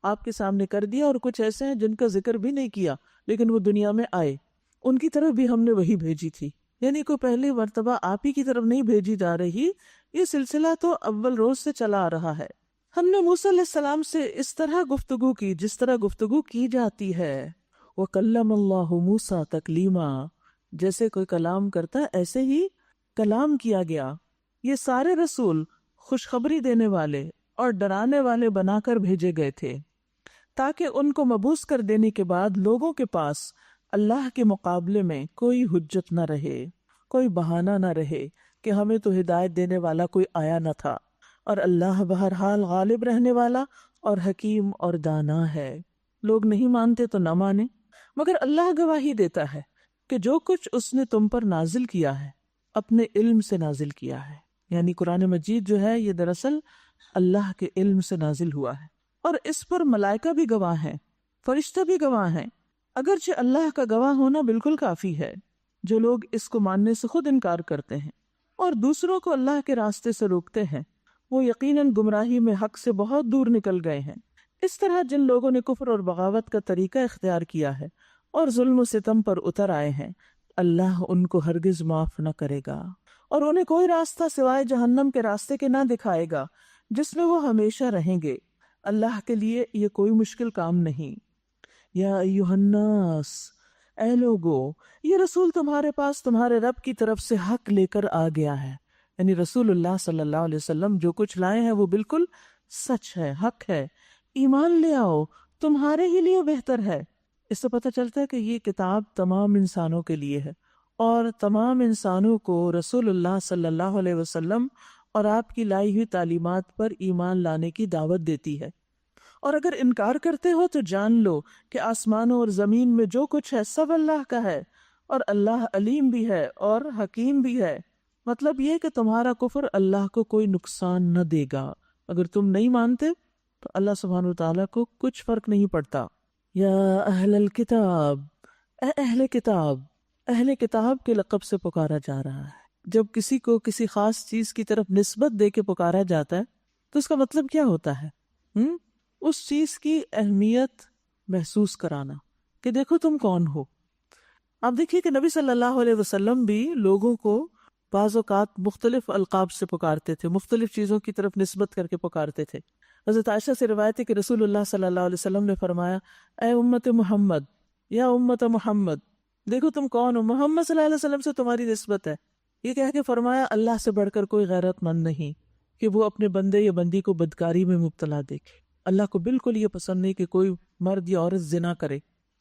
آپ کے سامنے کر دیا، اور کچھ ایسے ہیں جن کا ذکر بھی نہیں کیا لیکن وہ دنیا میں آئے، ان کی طرف بھی ہم نے وہی بھیجی تھی۔ یعنی کوئی پہلی مرتبہ آپ ہی کی طرف نہیں بھیجی جا رہی، یہ سلسلہ تو اول روز سے چلا آ رہا ہے۔ ہم نے موسیٰ علیہ السلام سے اس طرح گفتگو کی جس طرح گفتگو کی جاتی ہے۔ وَكَلَّمَ اللَّهُ مُوسَىٰ تَكْلِيمًا، جیسے کوئی کلام کرتا ایسے ہی کلام کیا گیا۔ یہ سارے رسول خوشخبری دینے والے اور ڈرانے والے بنا کر بھیجے گئے تھے، تاکہ ان کو مبعوث کر دینے کے بعد لوگوں کے پاس اللہ کے مقابلے میں کوئی حجت نہ رہے، کوئی بہانہ نہ رہے کہ ہمیں تو ہدایت دینے والا کوئی آیا نہ تھا، اور اللہ بہرحال غالب رہنے والا اور حکیم اور دانا ہے۔ لوگ نہیں مانتے تو نہ مانیں، مگر اللہ گواہی دیتا ہے کہ جو کچھ اس نے تم پر نازل کیا ہے اپنے علم سے نازل کیا ہے۔ یعنی قرآن مجید جو ہے یہ دراصل اللہ کے علم سے نازل ہوا ہے، اور اس پر ملائکہ بھی گواہ ہیں، فرشتہ بھی گواہ ہیں۔ اگرچہ اللہ کا گواہ ہونا بالکل کافی ہے۔ جو لوگ اس کو ماننے سے خود انکار کرتے ہیں اور دوسروں کو اللہ کے راستے سے روکتے ہیں، وہ یقیناً گمراہی میں حق سے بہت دور نکل گئے ہیں۔ اس طرح جن لوگوں نے کفر اور بغاوت کا طریقہ اختیار کیا ہے اور ظلم و ستم پر اتر آئے ہیں، اللہ ان کو ہرگز معاف نہ کرے گا، اور انہیں کوئی راستہ سوائے جہنم کے راستے کے نہ دکھائے گا جس میں وہ ہمیشہ رہیں گے۔ اللہ کے لیے یہ کوئی مشکل کام نہیں۔ یا ایھا الناس، اے لوگو، یہ رسول تمہارے پاس تمہارے رب کی طرف سے حق لے کر آ گیا ہے۔ یعنی رسول اللہ صلی اللہ علیہ وسلم جو کچھ لائے ہیں وہ بالکل سچ ہے، حق ہے۔ ایمان لے آؤ، تمہارے ہی لیے بہتر ہے۔ اس سے پتہ چلتا ہے کہ یہ کتاب تمام انسانوں کے لیے ہے، اور تمام انسانوں کو رسول اللہ صلی اللہ علیہ وسلم اور آپ کی لائی ہوئی تعلیمات پر ایمان لانے کی دعوت دیتی ہے۔ اور اگر انکار کرتے ہو تو جان لو کہ آسمانوں اور زمین میں جو کچھ ہے سب اللہ کا ہے، اور اللہ علیم بھی ہے اور حکیم بھی ہے۔ مطلب یہ کہ تمہارا کفر اللہ کو کوئی نقصان نہ دے گا۔ اگر تم نہیں مانتے تو اللہ سبحانہ وتعالیٰ کو کچھ فرق نہیں پڑتا۔ یا اہل الکتاب، اے اہل کتاب، اہل کتاب کے لقب سے پکارا جا رہا ہے۔ جب کسی کو کسی خاص چیز کی طرف نسبت دے کے پکارا جاتا ہے تو اس کا مطلب کیا ہوتا ہے؟ اس چیز کی اہمیت محسوس کرانا کہ دیکھو تم کون ہو۔ آپ دیکھیے کہ نبی صلی اللہ علیہ وسلم بھی لوگوں کو بعض اوقات مختلف القاب سے پکارتے تھے، مختلف چیزوں کی طرف نسبت کر کے پکارتے تھے۔ حضرت عائشہ سے روایت ہے کہ رسول اللہ صلی اللہ علیہ وسلم نے فرمایا، اے امت محمد، یا امت محمد، دیکھو تم کون ہو، محمد صلی اللہ علیہ وسلم سے تمہاری نسبت ہے۔ یہ کہہ کے فرمایا اللہ سے بڑھ کر کوئی غیرت مند نہیں کہ وہ اپنے بندے یا بندی کو بدکاری میں مبتلا دیکھے۔ اللہ کو بالکل یہ پسند نہیں کہ کوئی مرد یا عورت زنا کرے۔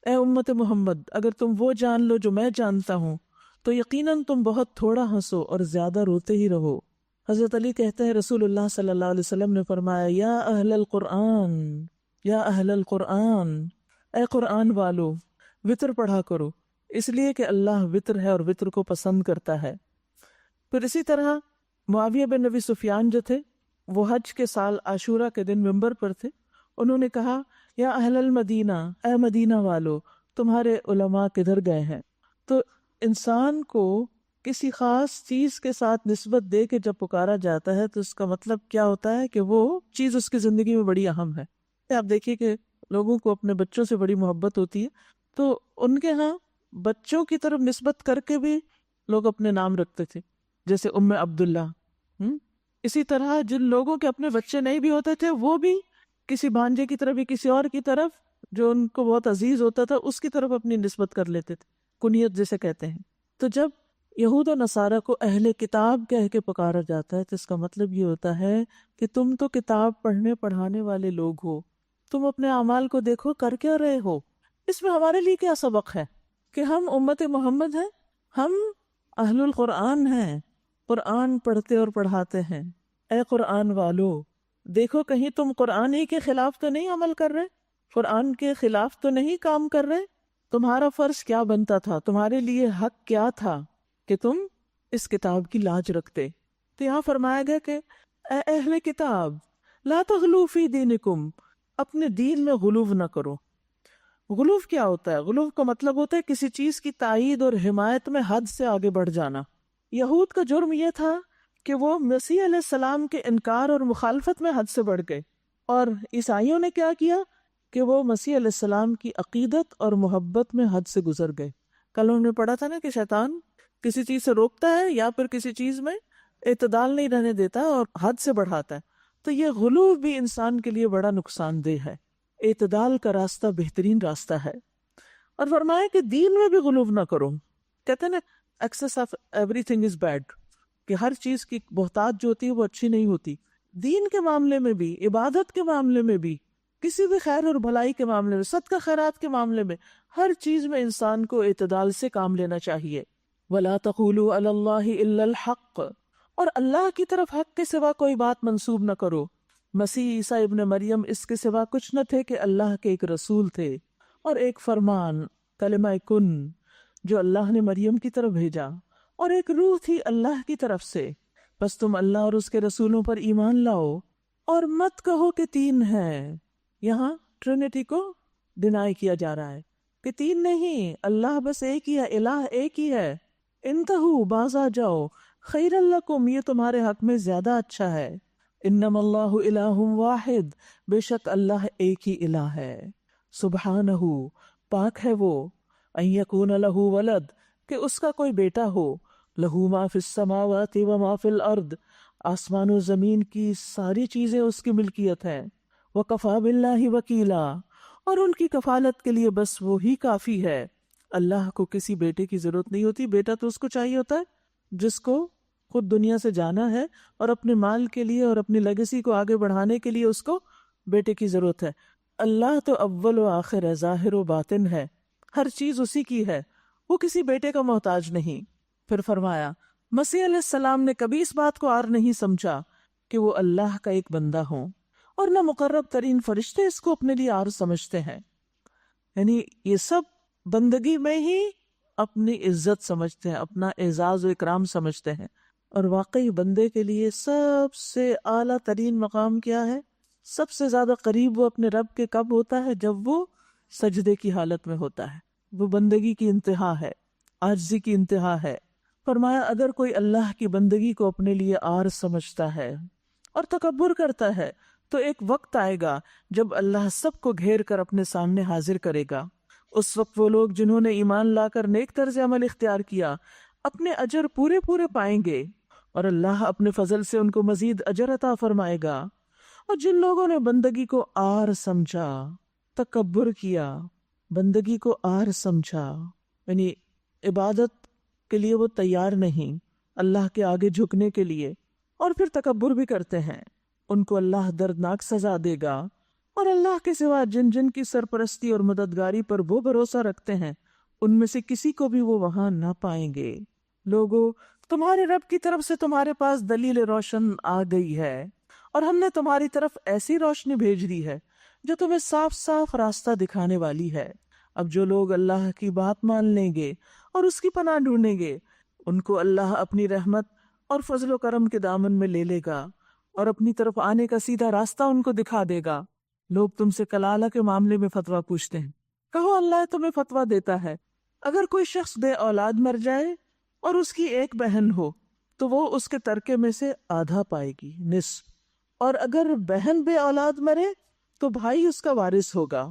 اے امت محمد، اگر تم وہ جان لو جو میں جانتا ہوں تو یقیناً تم بہت تھوڑا ہنسو اور زیادہ روتے ہی رہو۔ حضرت علی کہتے ہیں رسول اللہ صلی اللہ علیہ وسلم نے فرمایا، یا اہل القرآن، یا اہل القرآن، اے قرآن والو، وطر پڑھا کرو، اس لیے کہ اللہ وطر ہے اور وطر کو پسند کرتا ہے۔ پھر اسی طرح معاویہ بن ابی سفیان جو تھے وہ حج کے سال عاشورہ کے دن منبر پر تھے۔ انہوں نے کہا، یا اہل المدینہ، اے مدینہ والو، تمہارے علماء کدھر گئے ہیں؟ تو انسان کو کسی خاص چیز کے ساتھ نسبت دے کے جب پکارا جاتا ہے تو اس کا مطلب کیا ہوتا ہے کہ وہ چیز اس کی زندگی میں بڑی اہم ہے۔ آپ دیکھیے کہ لوگوں کو اپنے بچوں سے بڑی محبت ہوتی ہے، تو ان کے ہاں بچوں کی طرف نسبت کر کے بھی لوگ اپنے نام رکھتے تھے، جیسے ام عبداللہ۔ اسی طرح جن لوگوں کے اپنے بچے نہیں بھی ہوتے تھے وہ بھی کسی بھانجے کی طرف یا کسی اور کی طرف جو ان کو بہت عزیز ہوتا تھا اس کی طرف اپنی نسبت کر لیتے تھے، کنیت جسے کہتے ہیں۔ تو جب یہود و نصارہ کو اہل کتاب کہہ کے پکارا جاتا ہے تو اس کا مطلب یہ ہوتا ہے کہ تم تو کتاب پڑھنے پڑھانے والے لوگ ہو، تم اپنے اعمال کو دیکھو کر کیا رہے ہو۔ اس میں ہمارے لیے کیا سبق ہے کہ ہم امت محمد ہیں، ہم اہل القرآن ہیں، قرآن پڑھتے اور پڑھاتے ہیں۔ اے قرآن والو، دیکھو کہیں تم قرآن ہی کے خلاف تو نہیں عمل کر رہے، قرآن کے خلاف تو نہیں کام کر رہے۔ تمہارا فرض کیا بنتا تھا، تمہارے لیے حق کیا تھا، کہ تم اس کتاب کی لاج رکھتے. تو یہاں فرمایا گیا کہ اے اہل کتاب لا تغلو فی دینکم، اپنے دین میں غلو نہ کرو. غلو کیا ہوتا ہے؟ غلو کا مطلب ہوتا ہے کسی چیز کی تائید اور حمایت میں حد سے آگے بڑھ جانا. یہود کا جرم یہ تھا کہ وہ مسیح علیہ السلام کے انکار اور مخالفت میں حد سے بڑھ گئے، اور عیسائیوں نے کیا کیا کہ وہ مسیح علیہ السلام کی عقیدت اور محبت میں حد سے گزر گئے. کل انہوں نے پڑھا تھا نا کہ شیطان کسی چیز سے روکتا ہے یا پھر کسی چیز میں اعتدال نہیں رہنے دیتا اور حد سے بڑھاتا ہے. تو یہ غلو بھی انسان کے لیے بڑا نقصان دہ ہے. اعتدال کا راستہ بہترین راستہ ہے. اور فرمایا کہ دین میں بھی غلو نہ کرو. کہتے ہیں نا excess of everything is bad, کہ ہر چیز کی بہتات جو ہوتی ہے وہ اچھی نہیں ہوتی. دین کے معاملے میں بھی، عبادت کے معاملے میں بھی، کسی بھی خیر اور بھلائی کے معاملے میں، صدقہ خیرات کے معاملے میں، ہر چیز میں انسان کو اعتدال سے کام لینا چاہیے. وَلَا تَقُولُوا عَلَى اللَّهِ إِلَّا الْحَقِّ، اور اللہ کی طرف حق کے سوا کوئی بات منسوب نہ کرو. مسیح عیسیٰ ابن مریم اس کے سوا کچھ نہ تھے کہ اللہ کے ایک رسول تھے اور ایک فرمان کلمہ کن جو اللہ نے مریم کی طرف بھیجا، اور ایک روح تھی اللہ کی طرف سے. بس تم اللہ اور اس کے رسولوں پر ایمان لاؤ اور مت کہو کہ تین ہیں. یہاں ٹرینٹی کو ڈینائی کیا جا رہا ہے کہ تین نہیں، اللہ بس ایک ہی ہے، الہ ایک ہی ہے. انتہو، باز آ جاؤ، خیر لکم، یہ تمہارے حق میں زیادہ اچھا ہے. انما اللہ الہ واحد، بے شک اللہ ایک ہی الہ ہے. سبحانہ، پاک ہے وہ، ان یکون لہ ولد، کہ اس کا کوئی بیٹا ہو. لہ ما فی السماوات و ما فی الارض، آسمان و زمین کی ساری چیزیں اس کی ملکیت ہیں. وکفی باللہ وکیلا، اور ان کی کفالت کے لیے بس وہی کافی ہے. اللہ کو کسی بیٹے کی ضرورت نہیں ہوتی. بیٹا تو اس کو چاہیے ہوتا ہے جس کو خود دنیا سے جانا ہے اور اپنے مال کے لیے اور اپنی لیگیسی کو آگے بڑھانے کے لیے اس کو بیٹے کی ضرورت ہے. اللہ تو اول و آخر ہے، ظاہر و باطن ہے، ہر چیز اسی کی ہے، وہ کسی بیٹے کا محتاج نہیں. پھر فرمایا مسیح علیہ السلام نے کبھی اس بات کو عار نہیں سمجھا کہ وہ اللہ کا ایک بندہ ہوں، اور نہ مقرب ترین فرشتے اس کو اپنے لیے عار سمجھتے ہیں. یعنی یہ سب بندگی میں ہی اپنی عزت سمجھتے ہیں، اپنا اعزاز و اکرام سمجھتے ہیں. اور واقعی بندے کے لیے سب سے اعلیٰ ترین مقام کیا ہے؟ سب سے زیادہ قریب وہ اپنے رب کے کب ہوتا ہے؟ جب وہ سجدے کی حالت میں ہوتا ہے. وہ بندگی کی انتہا ہے، عاجزی کی انتہا ہے. فرمایا اگر کوئی اللہ کی بندگی کو اپنے لیے عار سمجھتا ہے اور تکبر کرتا ہے تو ایک وقت آئے گا جب اللہ سب کو گھیر کر اپنے سامنے حاضر کرے گا. اس وقت وہ لوگ جنہوں نے ایمان لا کر نیک طرز عمل اختیار کیا اپنے اجر پورے پورے پائیں گے، اور اللہ اپنے فضل سے ان کو مزید اجر عطا فرمائے گا. اور جن لوگوں نے بندگی کو عار سمجھا، تکبر کیا، بندگی کو عار سمجھا، یعنی عبادت کے لیے وہ تیار نہیں اللہ کے آگے جھکنے کے لیے، اور پھر تکبر بھی کرتے ہیں، ان کو اللہ دردناک سزا دے گا. اور اللہ کے سوا جن جن کی سرپرستی اور مددگاری پر وہ بھروسہ رکھتے ہیں ان میں سے کسی کو بھی وہ وہاں نہ پائیں گے. لوگو، تمہارے رب کی طرف سے تمہارے پاس دلیل روشن آ گئی ہے، اور ہم نے تمہاری طرف ایسی روشنی بھیج دی ہے جو تمہیں صاف صاف راستہ دکھانے والی ہے. اب جو لوگ اللہ کی بات مان لیں گے اور اس کی پناہ ڈھونڈیں گے ان کو اللہ اپنی رحمت اور فضل و کرم کے دامن میں لے لے گا اور اپنی طرف آنے کا سیدھا راستہ ان کو دکھا دے گا. لوگ تم سے کلالہ کے معاملے میں فتویٰ پوچھتے ہیں، کہو اللہ تمہیں فتویٰ دیتا ہے. اگر کوئی شخص بے اولاد مر جائے اور اس کی ایک بہن ہو تو وہ اس کے ترکے میں سے آدھا پائے گی، نصف. اور اگر بہن بے اولاد مرے تو بھائی اس کا وارث ہوگا،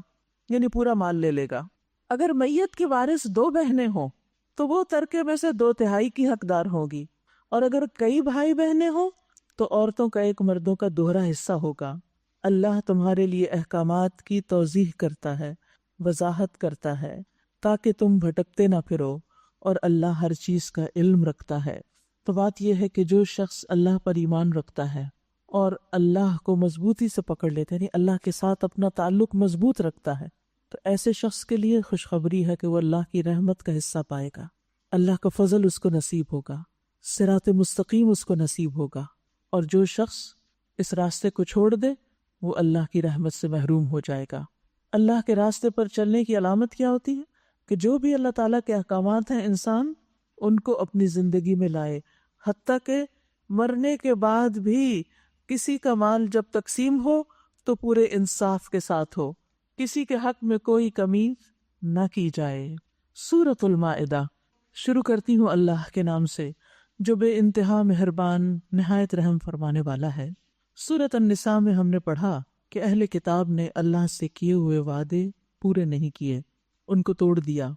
یعنی پورا مال لے لے گا. اگر میت کی وارث 2 بہنیں ہوں تو وہ ترکے میں سے 2/3 کی حقدار ہوگی. اور اگر کئی بھائی بہنیں ہوں تو عورتوں کا ایک مردوں کا دوہرا حصہ ہوگا. اللہ تمہارے لیے احکامات کی توضیح کرتا ہے، وضاحت کرتا ہے تاکہ تم بھٹکتے نہ پھرو، اور اللہ ہر چیز کا علم رکھتا ہے. تو بات یہ ہے کہ جو شخص اللہ پر ایمان رکھتا ہے اور اللہ کو مضبوطی سے پکڑ لیتا ہے، یعنی اللہ کے ساتھ اپنا تعلق مضبوط رکھتا ہے، تو ایسے شخص کے لیے خوشخبری ہے کہ وہ اللہ کی رحمت کا حصہ پائے گا، اللہ کا فضل اس کو نصیب ہوگا، صراط مستقیم اس کو نصیب ہوگا. اور جو شخص اس راستے کو چھوڑ دے وہ اللہ کی رحمت سے محروم ہو جائے گا. اللہ کے راستے پر چلنے کی علامت کیا ہوتی ہے؟ کہ جو بھی اللہ تعالیٰ کے احکامات ہیں انسان ان کو اپنی زندگی میں لائے، حتیٰ کہ مرنے کے بعد بھی کسی کا مال جب تقسیم ہو تو پورے انصاف کے ساتھ ہو، کسی کے حق میں کوئی کمی نہ کی جائے۔ سورۃ المائدہ۔ شروع کرتی ہوں اللہ کے نام سے جو بے انتہا مہربان نہایت رحم فرمانے والا ہے۔ سورۃ النساء میں ہم نے پڑھا کہ اہل کتاب نے اللہ سے کیے ہوئے وعدے پورے نہیں کیے، ان کو توڑ دیا،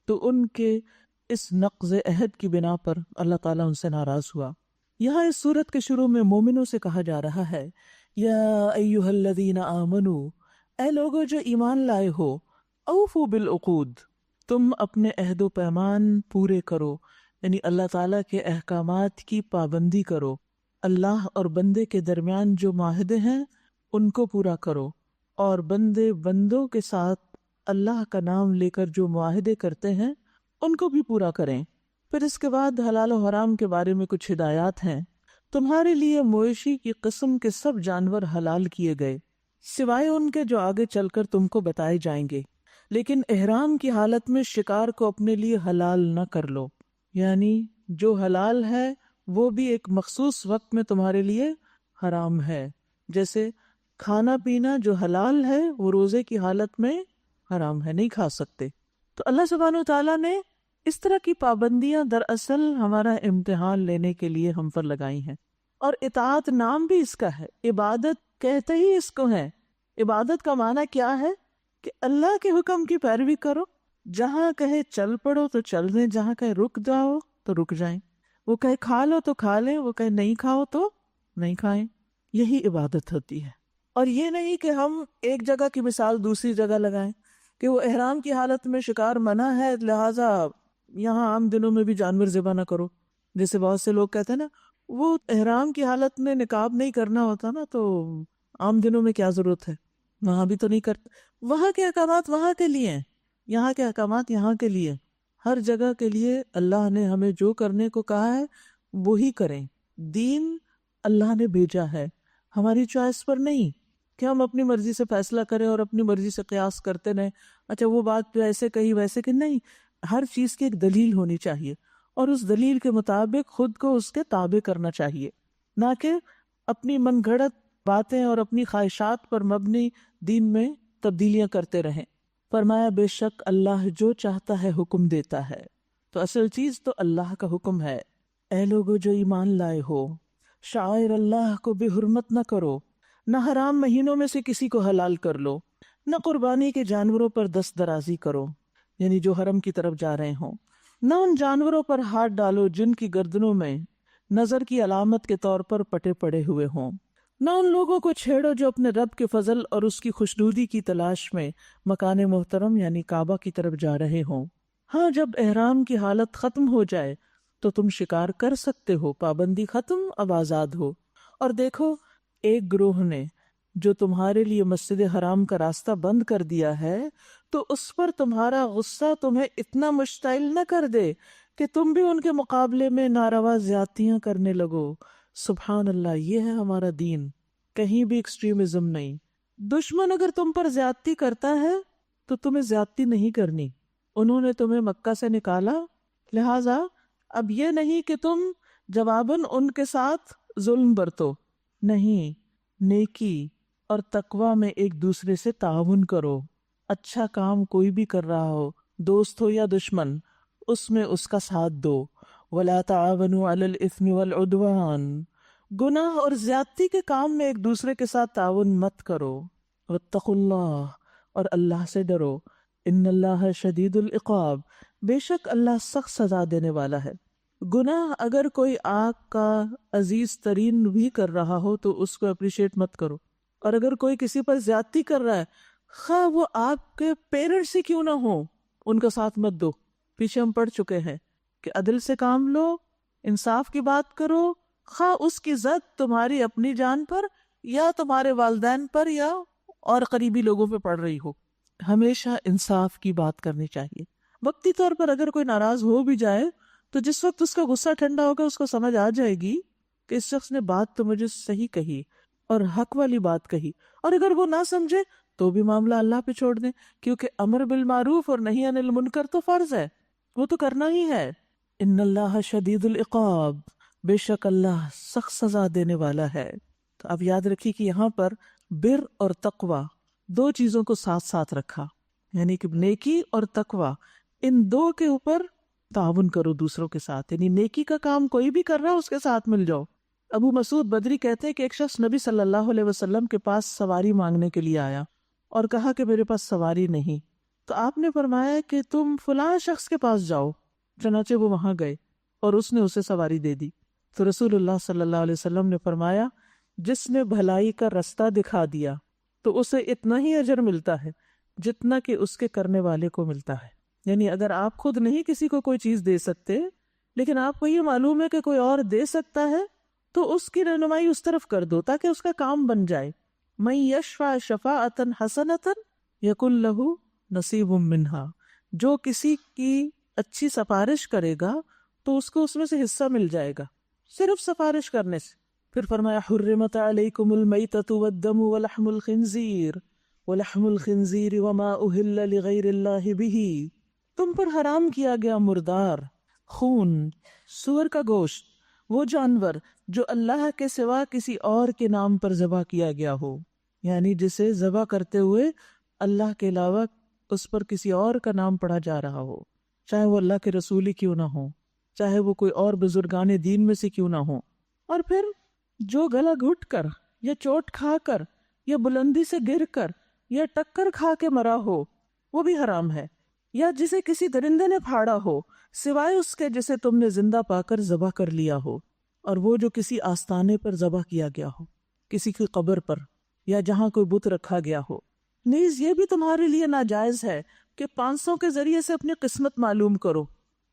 تو ان کے اس نقض عہد کی بنا پر اللہ تعالیٰ ان سے ناراض ہوا۔ یہاں اس سورت کے شروع میں مومنوں سے کہا جا رہا ہے، یا ایھا الذین آمنوا، اے لوگو جو ایمان لائے ہو، اوفوا بالعقود، تم اپنے عہد و پیمان پورے کرو، یعنی اللہ تعالیٰ کے احکامات کی پابندی کرو، اللہ اور بندے کے درمیان جو معاہدے ہیں ان کو پورا کرو، اور بندے بندوں کے ساتھ اللہ کا نام لے کر جو معاہدے کرتے ہیں ان کو بھی پورا کریں۔ پھر اس کے بعد حلال و حرام کے بارے میں کچھ ہدایات ہیں۔ تمہارے لیے مویشی کی قسم کے سب جانور حلال کیے گئے سوائے ان کے جو آگے چل کر تم کو بتائے جائیں گے، لیکن احرام کی حالت میں شکار کو اپنے لیے حلال نہ کر لو، یعنی جو حلال ہے وہ بھی ایک مخصوص وقت میں تمہارے لیے حرام ہے، جیسے کھانا پینا جو حلال ہے وہ روزے کی حالت میں حرام ہے، نہیں کھا سکتے۔ تو اللہ سبحانہ وتعالیٰ نے اس طرح کی پابندیاں دراصل ہمارا امتحان لینے کے لیے ہم پر لگائی ہیں، اور اطاعت نام بھی اس کا ہے، عبادت کہتے ہی اس کو ہے۔ عبادت کا معنی کیا ہے کہ اللہ کے حکم کی پیروی کرو، جہاں کہے چل پڑو تو چل دیں، جہاں کہے رک جاؤ تو رک جائیں، وہ کہے کھا لو تو کھا لیں، وہ کہے نہیں کھاؤ تو نہیں کھائیں، یہی عبادت ہوتی ہے۔ اور یہ نہیں کہ ہم ایک جگہ کی مثال دوسری جگہ لگائیں کہ وہ احرام کی حالت میں شکار منع ہے لہٰذا یہاں عام دنوں میں بھی جانور ذبح نہ کرو، جیسے بہت سے لوگ کہتے ہیں نا وہ احرام کی حالت میں نقاب نہیں کرنا ہوتا نا تو عام دنوں میں کیا ضرورت ہے، وہاں بھی تو نہیں کرتے۔ وہاں کے احکامات وہاں کے لیے ہیں، یہاں کے احکامات یہاں کے لیے، ہر جگہ کے لیے اللہ نے ہمیں جو کرنے کو کہا ہے وہی کریں۔ دین اللہ نے بھیجا ہے، ہماری چوائس پر نہیں کہ ہم اپنی مرضی سے فیصلہ کریں اور اپنی مرضی سے قیاس کرتے رہیں، اچھا وہ بات تو ایسے کہی ویسے کہ نہیں، ہر چیز کی ایک دلیل ہونی چاہیے اور اس دلیل کے مطابق خود کو اس کے تابع کرنا چاہیے، نہ کہ اپنی من گھڑت باتیں اور اپنی خواہشات پر مبنی دین میں تبدیلیاں کرتے رہیں۔ فرمایا بے شک اللہ جو چاہتا ہے حکم دیتا ہے، تو اصل چیز تو اللہ کا حکم ہے۔ اے لوگو جو ایمان لائے ہو، شعائر اللہ کو بے حرمت نہ کرو، نہ حرام مہینوں میں سے کسی کو حلال کر لو، نہ قربانی کے جانوروں پر دست درازی کرو، یعنی جو حرم کی طرف جا رہے ہوں، نہ ان جانوروں پر ہاتھ ڈالو جن کی گردنوں میں نظر کی علامت کے طور پر پٹے پڑے ہوئے ہوں، نہ ان لوگوں کو چھیڑو جو اپنے رب کے فضل اور اس کی خوشنودی کی تلاش میں مکان محترم یعنی کعبہ کی طرف جا رہے ہوں۔ ہاں جب احرام کی حالت ختم ہو جائے تو تم شکار کر سکتے ہو، پابندی ختم، اب آزاد ہو۔ اور دیکھو ایک گروہ نے جو تمہارے لیے مسجد حرام کا راستہ بند کر دیا ہے تو اس پر تمہارا غصہ تمہیں اتنا مشتعل نہ کر دے کہ تم بھی ان کے مقابلے میں ناروا زیادتیاں کرنے لگو۔ سبحان اللہ، یہ ہے ہمارا دین، کہیں بھی ایکسٹریمزم نہیں۔ دشمن اگر تم پر زیادتی کرتا ہے تو تمہیں زیادتی نہیں کرنی، انہوں نے تمہیں مکہ سے نکالا، لہٰذا اب یہ نہیں کہ تم جواباً ان کے ساتھ ظلم برتو، نہیں، نیکی اور تقوی میں ایک دوسرے سے تعاون کرو۔ اچھا کام کوئی بھی کر رہا ہو، دوست ہو یا دشمن، اس میں اس کا ساتھ دو۔ وَلَا تَعَاوَنُوا عَلَى الْإِثْمِ وَالْعُدْوَانِ، گناہ اور زیادتی کے کام میں ایک دوسرے کے ساتھ تعاون مت کرو۔ وَاتَّقُوا اللَّهَ، اور اللہ سے ڈرو۔ إِنَّ اللَّهَ شَدِيدُ الْعِقَابِ، بے شک اللہ سخت سزا دینے والا ہے۔ گناہ اگر کوئی آگ کا عزیز ترین بھی کر رہا ہو تو اس کو اپریشیٹ مت کرو، اور اگر کوئی کسی پر زیادتی کر رہا ہے، خواہ وہ آپ کے پیرنٹس ہی کیوں نہ ہو، ان کا ساتھ مت دو۔ پیچھے ہم پڑھ چکے ہیں کہ عدل سے کام لو، انصاف کی بات کرو، خواہ اس کی زد تمہاری اپنی جان پر یا تمہارے والدین پر یا اور قریبی لوگوں پہ پڑ رہی ہو، ہمیشہ انصاف کی بات کرنی چاہیے۔ وقتی طور پر اگر کوئی ناراض ہو بھی جائے تو جس وقت اس کا غصہ ٹھنڈا ہوگا اس کو سمجھ آ جائے گی کہ اس شخص نے بات تو مجھے صحیح کہی اور حق والی بات کہی، اور اگر وہ نہ سمجھے تو بھی معاملہ اللہ پہ چھوڑ دیں، کیونکہ امر بالمعروف اور نہی عن المنکر تو فرض ہے، وہ تو کرنا ہی ہے۔ ان اللہ شدید العقاب، بے شک اللہ سخت سزا دینے والا ہے۔ تو اب یاد رکھیے کہ یہاں پر بر اور تقوی دو چیزوں کو ساتھ ساتھ رکھا، یعنی کہ نیکی اور تقوی، ان دو کے اوپر تعاون کرو دوسروں کے ساتھ، یعنی نیکی کا کام کوئی بھی کر رہا اس کے ساتھ مل جاؤ۔ ابو مسعود بدری کہتے ہیں کہ ایک شخص نبی صلی اللہ علیہ وسلم کے پاس سواری مانگنے کے لیے آیا اور کہا کہ میرے پاس سواری نہیں، تو آپ نے فرمایا کہ تم فلاں شخص کے پاس جاؤ۔ چنانچہ وہ وہاں گئے اور اس نے اسے سواری دے دی۔ تو رسول اللہ صلی اللہ علیہ وسلم نے فرمایا جس نے بھلائی کا رستہ دکھا دیا تو اسے اتنا ہی اجر ملتا ہے جتنا کہ اس کے کرنے والے کو ملتا ہے۔ یعنی اگر آپ خود نہیں کسی کو کوئی چیز دے سکتے لیکن آپ کو یہ معلوم ہے کہ کوئی اور دے سکتا ہے تو اس کی رہنمائی اس طرف کر دو تاکہ اس کا کام بن جائے۔ مَن یشفع شفاعۃ حسنۃ یکن لہ نصیب منہا، جو کسی کی اچھی سفارش کرے گا تو اس کو اس میں سے حصہ مل جائے گا، صرف سفارش کرنے سے۔ پھر فرمایا حرمت علیکم المیتۃ والدم ولحم الخنزیر وما اہل لغیر اللہ بہ، تم پر حرام کیا گیا مردار، خون، سور کا گوشت، وہ جانور جو اللہ کے سوا کسی اور کے نام پر ذبح کیا گیا ہو، یعنی جسے ذبح کرتے ہوئے اللہ کے علاوہ اس پر کسی اور کا نام پڑھا جا رہا ہو، چاہے وہ اللہ کے رسول ہی کیوں نہ ہو، چاہے وہ کوئی اور بزرگان دین میں سے کیوں نہ ہو۔ اور پھر جو گلا گھٹ کر یا چوٹ کھا کر یا بلندی سے گر کر یا ٹکر کھا کے مرا ہو وہ بھی حرام ہے، یا جسے کسی درندے نے پھاڑا ہو سوائے اس کے جسے تم نے زندہ پا کر ذبح کر لیا ہو، اور وہ جو کسی آستانے پر ذبح کیا گیا ہو، کسی کی قبر پر یا جہاں کوئی بت رکھا گیا ہو۔ نیز یہ بھی تمہارے لیے ناجائز ہے کہ 500 کے ذریعے سے اپنی قسمت معلوم کرو،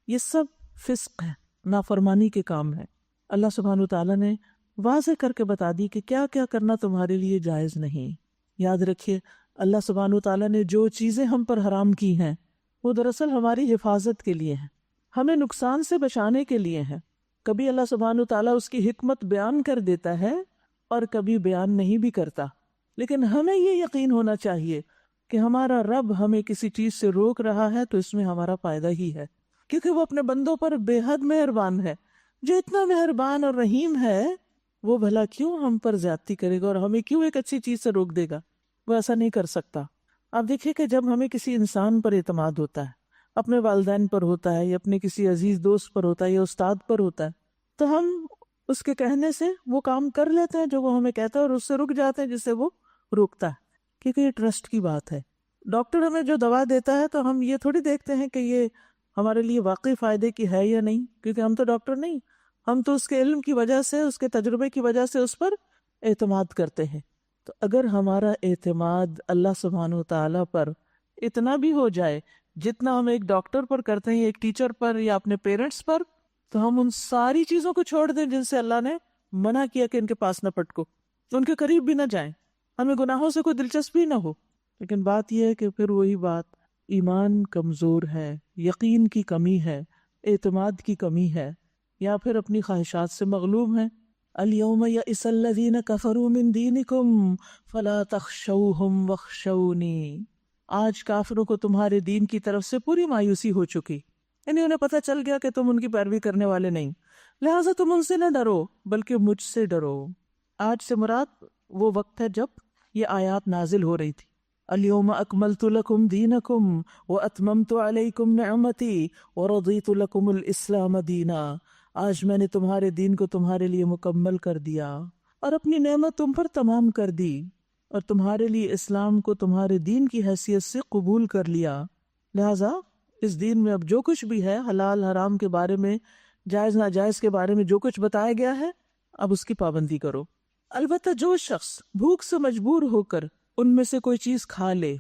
یہ سب فسق ہے، نافرمانی کے کام ہے۔ اللہ سبحانہ وتعالیٰ نے واضح کر کے بتا دی کہ کیا کیا کرنا تمہارے لیے جائز نہیں۔ یاد رکھیے اللہ سبحانہ وتعالیٰ نے جو چیزیں ہم پر حرام کی ہیں وہ دراصل ہماری حفاظت کے لیے ہیں، ہمیں نقصان سے بچانے کے لیے ہیں۔ کبھی اللہ سبحانہ وتعالیٰ اس کی حکمت بیان کر دیتا ہے اور کبھی بیان نہیں بھی کرتا، لیکن ہمیں یہ یقین ہونا چاہیے کہ ہمارا رب ہمیں کسی چیز سے روک رہا ہے تو اس میں ہمارا فائدہ ہی ہے، کیونکہ وہ اپنے بندوں پر بے حد مہربان ہے۔ جو اتنا مہربان اور رحیم ہے وہ بھلا کیوں ہم پر زیادتی کرے گا اور ہمیں کیوں ایک اچھی چیز سے روک دے گا؟ وہ ایسا نہیں کر سکتا۔ آپ دیکھیں کہ جب ہمیں کسی انسان پر اعتماد ہوتا ہے، اپنے والدین پر ہوتا ہے یا اپنے کسی عزیز دوست پر ہوتا ہے یا استاد پر ہوتا ہے، تو ہم اس کے کہنے سے وہ کام کر لیتے ہیں جو وہ ہمیں کہتا ہے اور اس سے رک جاتے ہیں جس سے وہ روکتا ہے، کیونکہ یہ ٹرسٹ کی بات ہے۔ ڈاکٹر ہمیں جو دوا دیتا ہے تو ہم یہ تھوڑی دیکھتے ہیں کہ یہ ہمارے لیے واقعی فائدے کی ہے یا نہیں، کیونکہ ہم تو ڈاکٹر نہیں، ہم تو اس کے علم کی وجہ سے، اس کے تجربے کی وجہ سے اس پر اعتماد کرتے ہیں۔ تو اگر ہمارا اعتماد اللہ سبحانہ وتعالیٰ پر اتنا بھی ہو جائے جتنا ہم ایک ڈاکٹر پر کرتے ہیں، ایک ٹیچر پر یا اپنے پیرنٹس پر، تو ہم ان ساری چیزوں کو چھوڑ دیں جن سے اللہ نے منع کیا کہ ان کے پاس نہ پٹکو، ان کے قریب بھی نہ جائیں، ہمیں گناہوں سے کوئی دلچسپی نہ ہو۔ لیکن بات یہ ہے کہ پھر وہی بات، ایمان کمزور ہے، یقین کی کمی ہے، اعتماد کی کمی ہے، یا پھر اپنی خواہشات سے مغلوب ہیں۔ اليوم یئس الذین کفروا من دینکم فلا تخشوہم واخشونی، آج کافروں کو تمہارے دین کی طرف سے پوری مایوسی ہو چکی، یعنی انہیں پتہ چل گیا کہ تم ان کی پیروی کرنے والے نہیں، لہٰذا تم ان سے نہ ڈرو بلکہ مجھ سے ڈرو۔ آج سے مراد وہ وقت ہے جب یہ آیات نازل ہو رہی تھی۔ اليوم اکملت لکم دینکم واتممت علیکم نعمتی ورضیت لکم الاسلام دینا، آج میں نے تمہارے دین کو تمہارے لیے مکمل کر دیا اور اپنی نعمت تم پر تمام کر دی، اور تمہارے لیے اسلام کو تمہارے دین کی حیثیت سے قبول کر لیا۔ لہٰذا اس دین میں اب جو کچھ بھی ہے، حلال حرام کے بارے میں، جائز ناجائز کے بارے میں جو کچھ بتایا گیا ہے، اب اس کی پابندی کرو۔ البتہ جو شخص بھوک سے مجبور ہو کر ان میں سے کوئی چیز کھا لے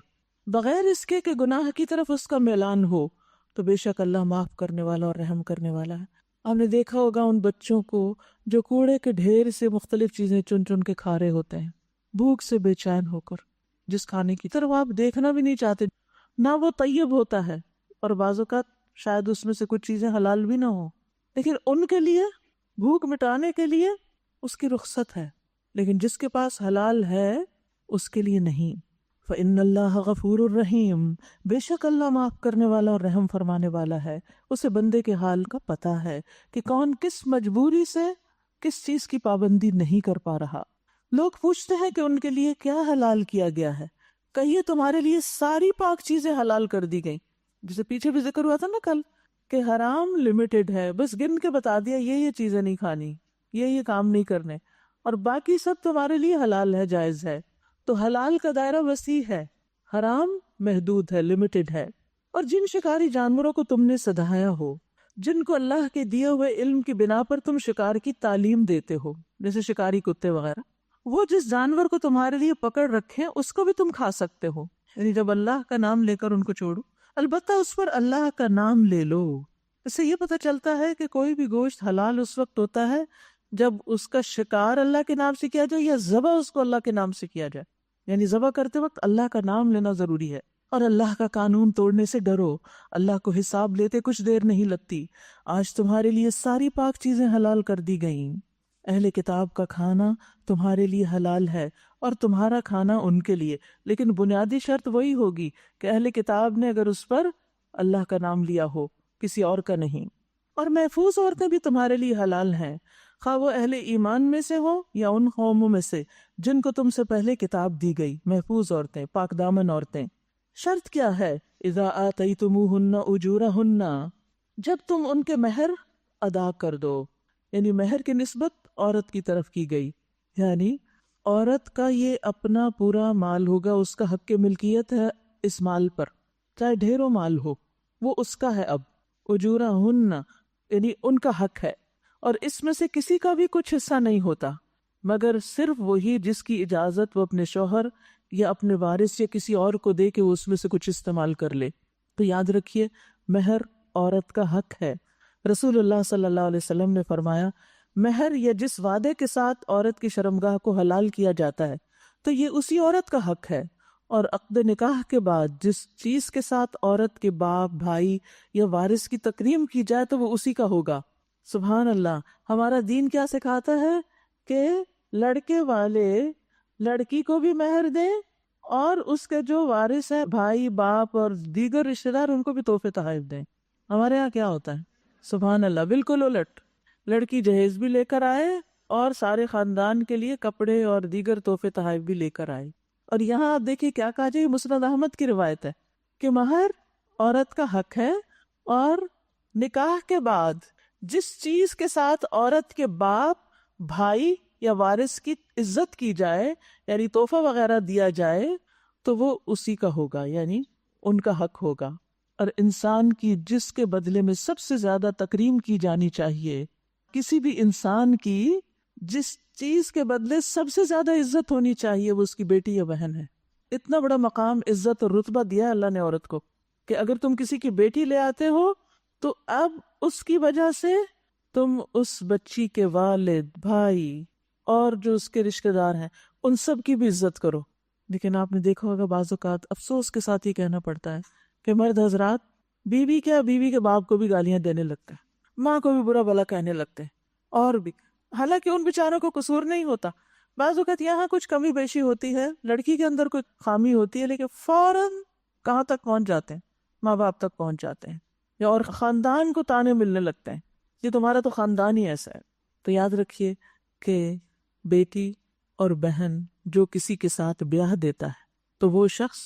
بغیر اس کے کہ گناہ کی طرف اس کا میلان ہو، تو بے شک اللہ معاف کرنے والا اور رحم کرنے والا ہے۔ آپ نے دیکھا ہوگا ان بچوں کو جو کوڑے کے ڈھیر سے مختلف چیزیں چن چن کے کھا رہے ہوتے ہیں، بھوک سے بے چین ہو کر، جس کھانے کی طرف آپ دیکھنا بھی نہیں چاہتے، نہ وہ طیب ہوتا ہے اور بعض اوقات شاید اس میں سے کچھ چیزیں حلال بھی نہ ہوں، لیکن ان کے لیے بھوک مٹانے کے لیے اس کی رخصت ہے، لیکن جس کے پاس حلال ہے اس کے لیے نہیں۔ فإن اللہ غفور الرحیم، بے شک اللہ معاف کرنے والا اور رحم فرمانے والا ہے۔ اسے بندے کے حال کا پتہ ہے کہ کون کس مجبوری سے کس چیز کی پابندی نہیں کر پا رہا۔ لوگ پوچھتے ہیں کہ ان کے لیے کیا حلال کیا گیا ہے، کہیے تمہارے لیے ساری پاک چیزیں حلال کر دی گئیں، جسے پیچھے بھی ذکر ہوا تھا نا کل، کہ حرام لمیٹڈ ہے، بس گن کے بتا دیا یہ چیزیں نہیں کھانی، یہ کام نہیں کرنے، اور باقی سب تمہارے لیے حلال ہے، جائز ہے۔ تو حلال کا دائرہ وسیع ہے، حرام محدود ہے، لمیٹڈ ہے۔ اور جن شکاری جانوروں کو تم نے سدھایا ہو، جن کو اللہ کے دیے ہوئے علم کی بنا پر تم شکار کی تعلیم دیتے ہو، جیسے شکاری کتے وغیرہ، وہ جس جانور کو تمہارے لیے پکڑ رکھیں اس کو بھی تم کھا سکتے ہو، یعنی جب اللہ کا نام لے کر ان کو چھوڑو، البتہ اس پر اللہ کا نام لے لو۔ اس سے یہ پتہ چلتا ہے کہ کوئی بھی گوشت حلال اس وقت ہوتا ہے جب اس کا شکار اللہ کے نام سے کیا جائے یا ذبح اس کو اللہ کے نام سے کیا جائے، یعنی ذبح کرتے وقت اللہ کا نام لینا ضروری ہے۔ اور اللہ کا قانون توڑنے سے ڈرو، اللہ کو حساب لیتے کچھ دیر نہیں لگتی۔ آج تمہارے لیے ساری پاک چیزیں حلال کر دی گئیں، اہل کتاب کا کھانا تمہارے لیے حلال ہے اور تمہارا کھانا ان کے لیے، لیکن بنیادی شرط وہی ہوگی کہ اہل کتاب نے اگر اس پر اللہ کا نام لیا ہو، کسی اور کا نہیں۔ اور محفوظ عورتیں بھی تمہارے لیے حلال ہیں، خواہ وہ اہل ایمان میں سے ہو یا ان قوموں میں سے جن کو تم سے پہلے کتاب دی گئی۔ محفوظ عورتیں، پاک دامن عورتیں۔ شرط کیا ہے؟ اذا آتیتموہن اجورہن، جب تم ان کے مہر ادا کر دو، یعنی مہر کی نسبت عورت کی طرف کی گئی، یعنی عورت کا یہ اپنا پورا مال ہوگا، اس کا حق ملکیت ہے اس مال پر، چاہے ڈھیروں مال ہو، وہ اس کا ہے۔ اب اجورہن یعنی ان کا حق ہے، اور اس میں سے کسی کا بھی کچھ حصہ نہیں ہوتا مگر صرف وہی جس کی اجازت وہ اپنے شوہر یا اپنے وارث یا کسی اور کو دے کہ وہ اس میں سے کچھ استعمال کر لے۔ تو یاد رکھیے، مہر عورت کا حق ہے۔ رسول اللہ صلی اللہ علیہ وسلم نے فرمایا، مہر یا جس وعدے کے ساتھ عورت کی شرمگاہ کو حلال کیا جاتا ہے تو یہ اسی عورت کا حق ہے، اور عقد نکاح کے بعد جس چیز کے ساتھ عورت کے باپ، بھائی یا وارث کی تکریم کی جائے تو وہ اسی کا ہوگا۔ سبحان اللہ، ہمارا دین کیا سکھاتا ہے کہ لڑکے والے لڑکی کو بھی مہر دیں اور اس کے جو وارث ہیں، بھائی، باپ اور دیگر رشتہ دار، ان کو بھی تحفے تحائف دیں۔ ہمارے یہاں کیا ہوتا ہے؟ سبحان اللہ، بالکل الٹ، لڑکی جہیز بھی لے کر آئے اور سارے خاندان کے لیے کپڑے اور دیگر تحفے تحائف بھی لے کر آئے۔ اور یہاں آپ دیکھیے کیا کہا جائے، مسند احمد کی روایت ہے کہ مہر عورت کا حق ہے، اور نکاح کے بعد جس چیز کے ساتھ عورت کے باپ، بھائی یا وارث کی عزت کی جائے، یعنی تحفہ وغیرہ دیا جائے، تو وہ اسی کا ہوگا، یعنی ان کا حق ہوگا۔ اور انسان کی جس کے بدلے میں سب سے زیادہ تکریم کی جانی چاہیے، کسی بھی انسان کی جس چیز کے بدلے سب سے زیادہ عزت ہونی چاہیے، وہ اس کی بیٹی یا بہن ہے۔ اتنا بڑا مقام، عزت اور رتبہ دیا ہے اللہ نے عورت کو کہ اگر تم کسی کی بیٹی لے آتے ہو تو اب اس کی وجہ سے تم اس بچی کے والد، بھائی اور جو اس کے رشتہ دار ہیں، ان سب کی بھی عزت کرو۔ لیکن آپ نے دیکھا ہوگا بعض اوقات افسوس کے ساتھ یہ کہنا پڑتا ہے کہ مرد حضرات بیوی کے باپ کو بھی گالیاں دینے لگتے ہیں، ماں کو بھی برا بھلا کہنے لگتے ہیں، اور بھی، حالانکہ ان بیچاروں کو قصور نہیں ہوتا۔ بعض اوقات یہاں کچھ کمی بیشی ہوتی ہے، لڑکی کے اندر کوئی خامی ہوتی ہے، لیکن فوراً کہاں تک پہنچ جاتے ہیں؟ ماں باپ تک پہنچ جاتے ہیں، یا اور خاندان کو تانے ملنے لگتے ہیں، یہ تمہارا تو خاندان ہی ایسا ہے۔ تو یاد رکھیے کہ بیٹی اور بہن جو کسی کے ساتھ بیاہ دیتا ہے تو وہ شخص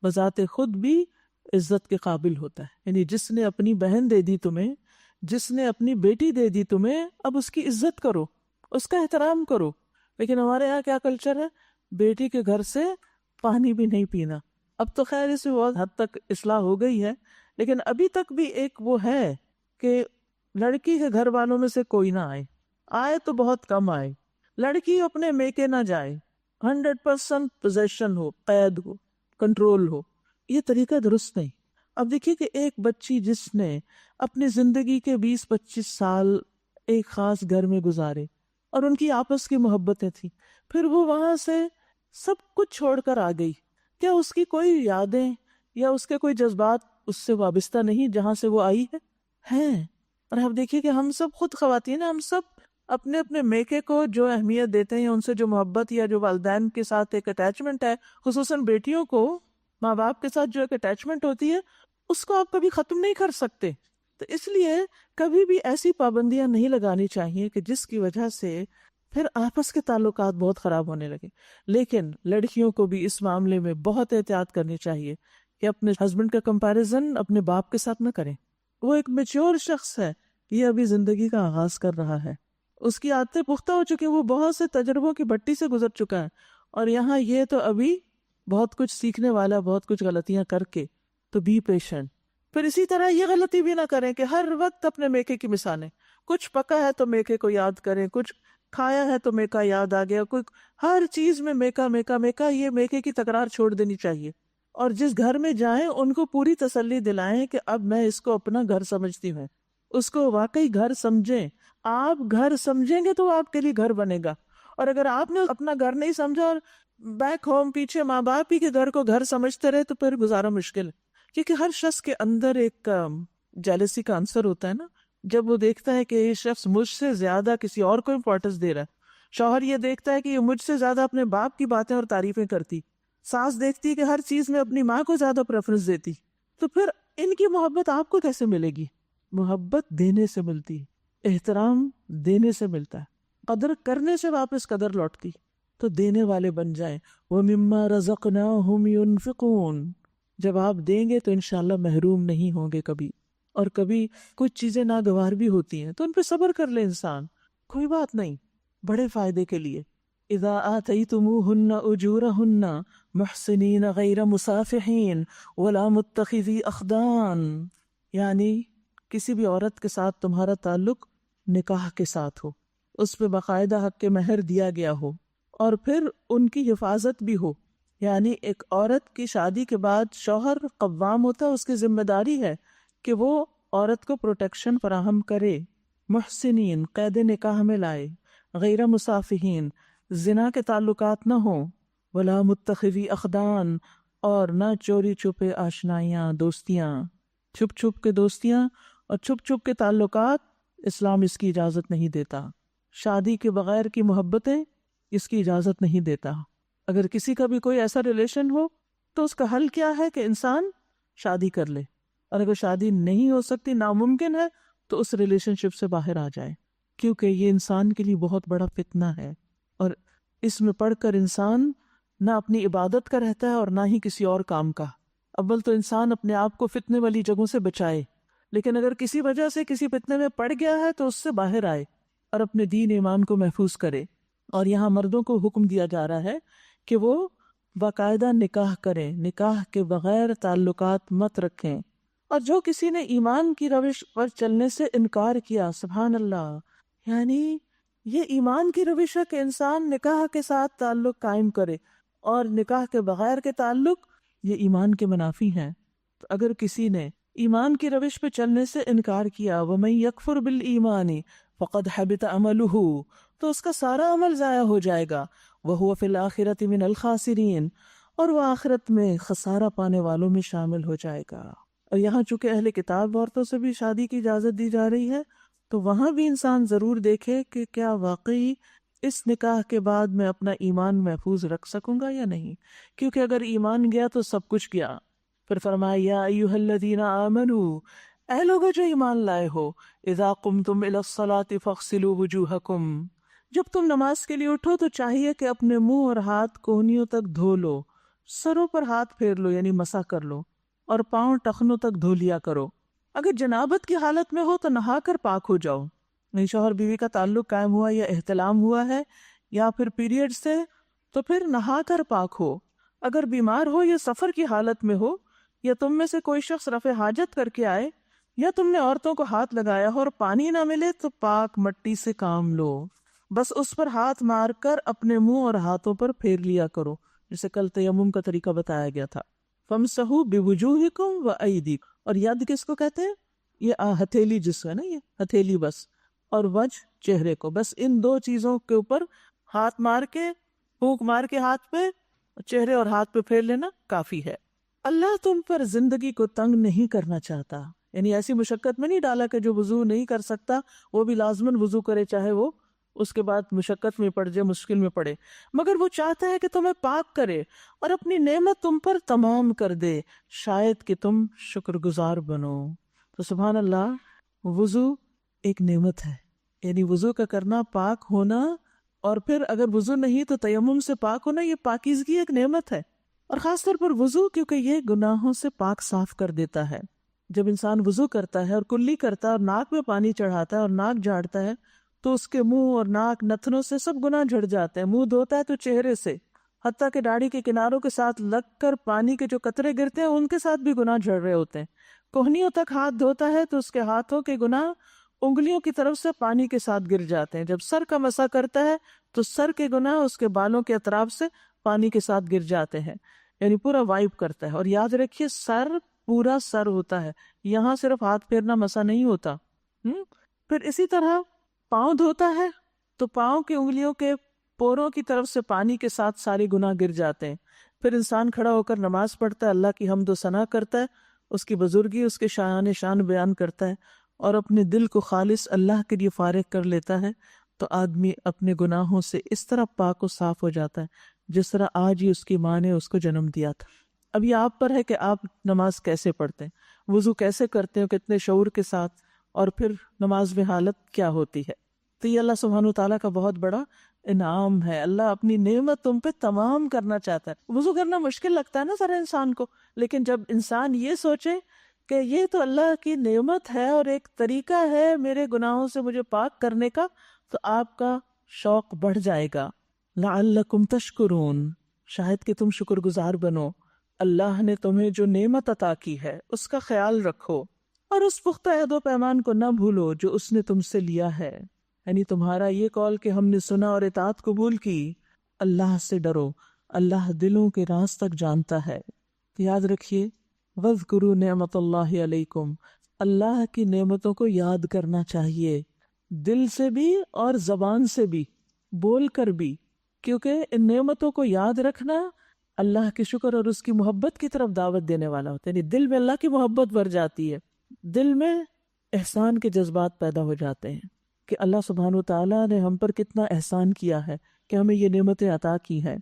بذات خود بھی عزت کے قابل ہوتا ہے، یعنی جس نے اپنی بہن دے دی تمہیں، جس نے اپنی بیٹی دے دی تمہیں، اب اس کی عزت کرو، اس کا احترام کرو۔ لیکن ہمارے یہاں کیا کلچر ہے؟ بیٹی کے گھر سے پانی بھی نہیں پینا۔ اب تو خیر اس میں بہت حد تک اصلاح ہو گئی ہے، لیکن ابھی تک بھی ایک وہ ہے کہ لڑکی کے گھر والوں میں سے کوئی نہ آئے تو بہت کم آئے، لڑکی اپنے میکے نہ جائے، 100% پوزیشن ہو، قید ہو، کنٹرول ہو۔ یہ طریقہ درست نہیں۔ اب دیکھیے کہ ایک بچی جس نے اپنی زندگی کے 20-25 سال ایک خاص گھر میں گزارے اور ان کی آپس کی محبتیں تھیں، پھر وہ وہاں سے سب کچھ چھوڑ کر آ گئی، کیا اس کی کوئی یادیں یا اس کے کوئی جذبات اس سے وابستہ نہیں جہاں سے وہ آئی ہے؟ ہیں۔ اور آپ دیکھیے کہ ہم سب خود خواتین، ہم سب اپنے اپنے میکے کو جو اہمیت دیتے ہیں، ان سے جو محبت یا جو والدین کے ساتھ ایک اٹیچمنٹ ہے، خصوصاً بیٹیوں کو ماں باپ کے ساتھ جو ایک اٹیچمنٹ ہوتی ہے، اس کو آپ کبھی ختم نہیں کر سکتے. تو اس لیے کبھی بھی ایسی پابندیاں نہیں لگانی چاہیے کہ جس کی وجہ سے پھر آپس کے تعلقات بہت خراب ہونے لگے. لیکن لڑکیوں کو بھی اس معاملے میں بہت احتیاط کرنی چاہیے کہ اپنے ہسبینڈ کا کمپیریزن اپنے باپ کے ساتھ نہ کریں. وہ ایک میچور شخص ہے، یہ ابھی زندگی کا آغاز کر رہا ہے، اس کی عادتیں پختہ ہو چکی ہیں، وہ بہت سے تجربوں کی بھٹی سے گزر چکا ہے، اور یہاں یہ تو ابھی بہت کچھ سیکھنے والا، بہت کچھ غلطیاں کر کے. تو بی پیشنٹ. پھر اسی طرح یہ غلطی بھی نہ کریں کہ ہر وقت اپنے میکے کی مثالیں، کچھ پکا ہے تو میکے کو یاد کریں، کچھ کھایا ہے تو میکا یاد آ گیا، کوئی ہر چیز میں میکا میکا میکا. یہ میکے کی تکرار چھوڑ دینی چاہیے، اور جس گھر میں جائیں ان کو پوری تسلی دلائیں کہ اب میں اس کو اپنا گھر سمجھتی ہوں، اس کو واقعی گھر سمجھیں. آپ گھر سمجھیں گے تو آپ کے لیے گھر بنے گا، اور اگر آپ نے اپنا گھر نہیں سمجھا اور بیک ہوم پیچھے ماں باپ ہی کے گھر کو گھر سمجھتے رہے تو پھر گزارا مشکل ہے. کیونکہ ہر شخص کے اندر ایک جیلسی کا عنصر ہوتا ہے نا، جب وہ دیکھتا ہے کہ یہ شخص مجھ سے زیادہ کسی اور کو امپورٹنس دے رہا ہے. شوہر یہ دیکھتا ہے کہ یہ مجھ سے زیادہ اپنے باپ کی باتیں اور تعریفیں کرتی، ساس دیکھتی ہے کہ ہر چیز میں اپنی ماں کو زیادہ پریفرنس دیتی. تو پھر ان کی محبت آپ کو کیسے ملے گی؟ محبت دینے سے ملتی، احترام دینے سے ملتا ہے، قدر کرنے سے واپس قدر لوٹتی. تو دینے والے بن جائیں. وَمِمَّا رَزَقْنَاهُمْ يُنْفِقُونَ. جب آپ دیں گے تو انشاءاللہ محروم نہیں ہوں گے کبھی. اور کبھی کچھ چیزیں ناگوار بھی ہوتی ہیں تو ان پہ صبر کر لے انسان، کوئی بات نہیں، بڑے فائدے کے لیے. اذا آتیتموہن اجورہن محسنین غیر مسافحین ولا متخذی اخدان. یعنی کسی بھی عورت کے ساتھ تمہارا تعلق نکاح کے ساتھ ہو، اس پہ باقاعدہ حق مہر دیا گیا ہو، اور پھر ان کی حفاظت بھی ہو. یعنی ایک عورت کی شادی کے بعد شوہر قوام ہوتا ہے، اس کی ذمہ داری ہے کہ وہ عورت کو پروٹیکشن فراہم کرے. محسنین قید نکاح میں لائے، غیر مسافحین زنا کے تعلقات نہ ہوں، ولا متخذی اخدان اور نہ چوری چھپے آشنائیاں، دوستیاں، چھپ چھپ کے دوستیاں اور چھپ چھپ کے تعلقات. اسلام اس کی اجازت نہیں دیتا. شادی کے بغیر کی محبتیں اس کی اجازت نہیں دیتا. اگر کسی کا بھی کوئی ایسا ریلیشن ہو تو اس کا حل کیا ہے کہ انسان شادی کر لے، اور اگر شادی نہیں ہو سکتی، ناممکن ہے، تو اس ریلیشن شپ سے باہر آ جائے، کیونکہ یہ انسان کے لیے بہت بڑا فتنہ ہے. اور اس میں پڑھ کر انسان نہ اپنی عبادت کا رہتا ہے اور نہ ہی کسی اور کام کا. اول تو انسان اپنے آپ کو فتنے والی جگہوں سے بچائے، لیکن اگر کسی وجہ سے کسی فتنے میں پڑ گیا ہے تو اس سے باہر آئے اور اپنے دین ایمان کو محفوظ کرے. اور یہاں مردوں کو حکم دیا جا رہا ہے کہ وہ باقاعدہ نکاح کریں، نکاح کے بغیر تعلقات مت رکھیں. اور جو کسی نے ایمان کی روش پر چلنے سے انکار کیا، سبحان اللہ، یعنی یہ ایمان کی روش ہے کہ انسان نکاح کے ساتھ تعلق قائم کرے، اور نکاح کے بغیر کے تعلق یہ ایمان کے منافی ہیں. تو اگر کسی نے ایمان کی روش پہ چلنے سے انکار کیا، وَمَن يَكْفُرْ بِالْإِيمَانِ فَقَدْ حَبِطَ عَمَلُهُ، تو اس کا سارا عمل ضائع ہو جائے گا. وَهُوَ فِي الْآخِرَةِ مِنَ الْخَاسِرِينَ، اور وہ آخرت میں خسارہ پانے والوں میں شامل ہو جائے گا. اور یہاں چونکہ اہل کتاب عورتوں سے بھی شادی کی اجازت دی جا رہی ہے، تو وہاں بھی انسان ضرور دیکھے کہ کیا واقعی اس نکاح کے بعد میں اپنا ایمان محفوظ رکھ سکوں گا یا نہیں، کیونکہ اگر ایمان گیا تو سب کچھ گیا. پھر فرمایا یا ایھا الذین آمنوا، اے لوگو جو ایمان لائے ہو، اذا قمتم الی الصلاۃ فاغسلوا وجوہکم، جب تم نماز کے لیے اٹھو تو چاہیے کہ اپنے منہ اور ہاتھ کونیوں تک دھو لو، سروں پر ہاتھ پھیر لو یعنی مسح کر لو، اور پاؤں ٹخنوں تک دھو لیا کرو. اگر جنابت کی حالت میں ہو تو نہا کر پاک ہو جاؤ. نہیں شوہر بیوی کا تعلق قائم ہوا یا احتلام ہوا ہے یا پھر پیریڈ سے، تو پھر نہا کر پاک ہو. اگر بیمار ہو یا سفر کی حالت میں ہو، یا تم میں سے کوئی شخص رفع حاجت کر کے آئے، یا تم نے عورتوں کو ہاتھ لگایا ہو اور پانی نہ ملے، تو پاک مٹی سے کام لو، بس اس پر ہاتھ مار کر اپنے منہ اور ہاتھوں پر پھیر لیا کرو، جسے کل تیمم کا طریقہ بتایا گیا تھا. فَامْسَحُوا بِوُجُوهِكُمْ وَأَيْدِيكُمْ، اور ید کس کو کہتے ہیں؟ یہ ہتھیلی جس ہے نا، یہ ہتھیلی بس، اور وجہ چہرے کو، بس ان دو چیزوں کے اوپر ہاتھ مار کے، پھونک مار کے ہاتھ پہ، چہرے اور ہاتھ پہ پھیر لینا کافی ہے. اللہ تم پر زندگی کو تنگ نہیں کرنا چاہتا، یعنی ایسی مشقت میں نہیں ڈالا کہ جو وضو نہیں کر سکتا وہ بھی لازماً وضو کرے چاہے وہ اس کے بعد مشقت میں پڑ جائے، مشکل میں پڑے، مگر وہ چاہتا ہے کہ تمہیں پاک کرے اور اپنی نعمت تم پر تمام کر دے، شاید کہ تم شکر گزار بنو۔ تو سبحان اللہ، وضو ایک نعمت ہے، یعنی وضو کا کرنا، پاک ہونا، اور پھر اگر وضو نہیں تو تیمم سے پاک ہونا، یہ پاکیزگی ایک نعمت ہے۔ اور خاص طور پر وضو، کیونکہ یہ گناہوں سے پاک صاف کر دیتا ہے۔ جب انسان وضو کرتا ہے اور کلی کرتا ہے اور ناک میں پانی چڑھاتا ہے اور ناک جھاڑتا ہے تو اس کے منہ اور ناک، نتنوں سے سب گناہ جھڑ جاتے ہیں۔ منہ دھوتا ہے تو چہرے سے، حتیٰ کہ داڑھی کے کناروں کے ساتھ لگ کر پانی کے جو قطرے گرتے ہیں ان کے ساتھ بھی گناہ جھڑ رہے ہوتے ہیں۔ کوہنیوں تک ہاتھ دھوتا ہے تو اس کے ہاتھوں کے گناہ انگلیوں کی طرف سے پانی کے ساتھ گر جاتے ہیں۔ جب سر کا مسح کرتا ہے تو سر کے گناہ اس کے بالوں کے اطراف سے پانی کے ساتھ گر جاتے ہیں، یعنی پورا وائپ کرتا ہے۔ اور یاد رکھیے، سر پورا سر ہوتا ہے، یہاں صرف ہاتھ پھیرنا مسح نہیں ہوتا۔ پھر اسی طرح پاؤں دھوتا ہے تو پاؤں کی انگلیوں کے پوروں کی طرف سے پانی کے ساتھ سارے گناہ گر جاتے ہیں۔ پھر انسان کھڑا ہو کر نماز پڑھتا ہے، اللہ کی حمد و ثنا کرتا ہے، اس کی بزرگی، اس کے شایان شان بیان کرتا ہے اور اپنے دل کو خالص اللہ کے لیے فارغ کر لیتا ہے، تو آدمی اپنے گناہوں سے اس طرح پاک و صاف ہو جاتا ہے جس طرح آج ہی اس کی ماں نے اس کو جنم دیا تھا۔ اب یہ آپ پر ہے کہ آپ نماز کیسے پڑھتے ہیں، وضو کیسے کرتے ہیں، کتنے شعور کے ساتھ، اور پھر نماز میں حالت کیا ہوتی ہے۔ تو یہ اللہ سبحانہ تعالیٰ کا بہت بڑا انعام ہے۔ اللہ اپنی نعمت تم پہ تمام کرنا چاہتا ہے۔ وضو کرنا مشکل لگتا ہے نا سارے انسان کو، لیکن جب انسان یہ سوچے کہ یہ تو اللہ کی نعمت ہے اور ایک طریقہ ہے میرے گناہوں سے مجھے پاک کرنے کا، تو آپ کا شوق بڑھ جائے گا۔ لعلکم تشکرون، شاید کہ تم شکر گزار بنو۔ اللہ نے تمہیں جو نعمت عطا کی ہے اس کا خیال رکھو، اور اس پختہ عہد و پیمان کو نہ بھولو جو اس نے تم سے لیا ہے، یعنی تمہارا یہ قول کہ ہم نے سنا اور اطاعت قبول کی۔ اللہ سے ڈرو، اللہ دلوں کے راز تک جانتا ہے۔ یاد رکھیے، وَاذْكُرُوا نِعْمَةَ اللَّهِ عَلَيْكُمْ، اللہ کی نعمتوں کو یاد کرنا چاہیے، دل سے بھی اور زبان سے بھی، بول کر بھی، کیونکہ ان نعمتوں کو یاد رکھنا اللہ کے شکر اور اس کی محبت کی طرف دعوت دینے والا ہوتا ہے۔ یعنی دل میں اللہ کی محبت بھر جاتی ہے، دل میں احسان کے جذبات پیدا ہو جاتے ہیں کہ اللہ سبحانہ وتعالیٰ نے ہم پر کتنا احسان کیا ہے کہ ہمیں یہ نعمتیں عطا کی ہیں۔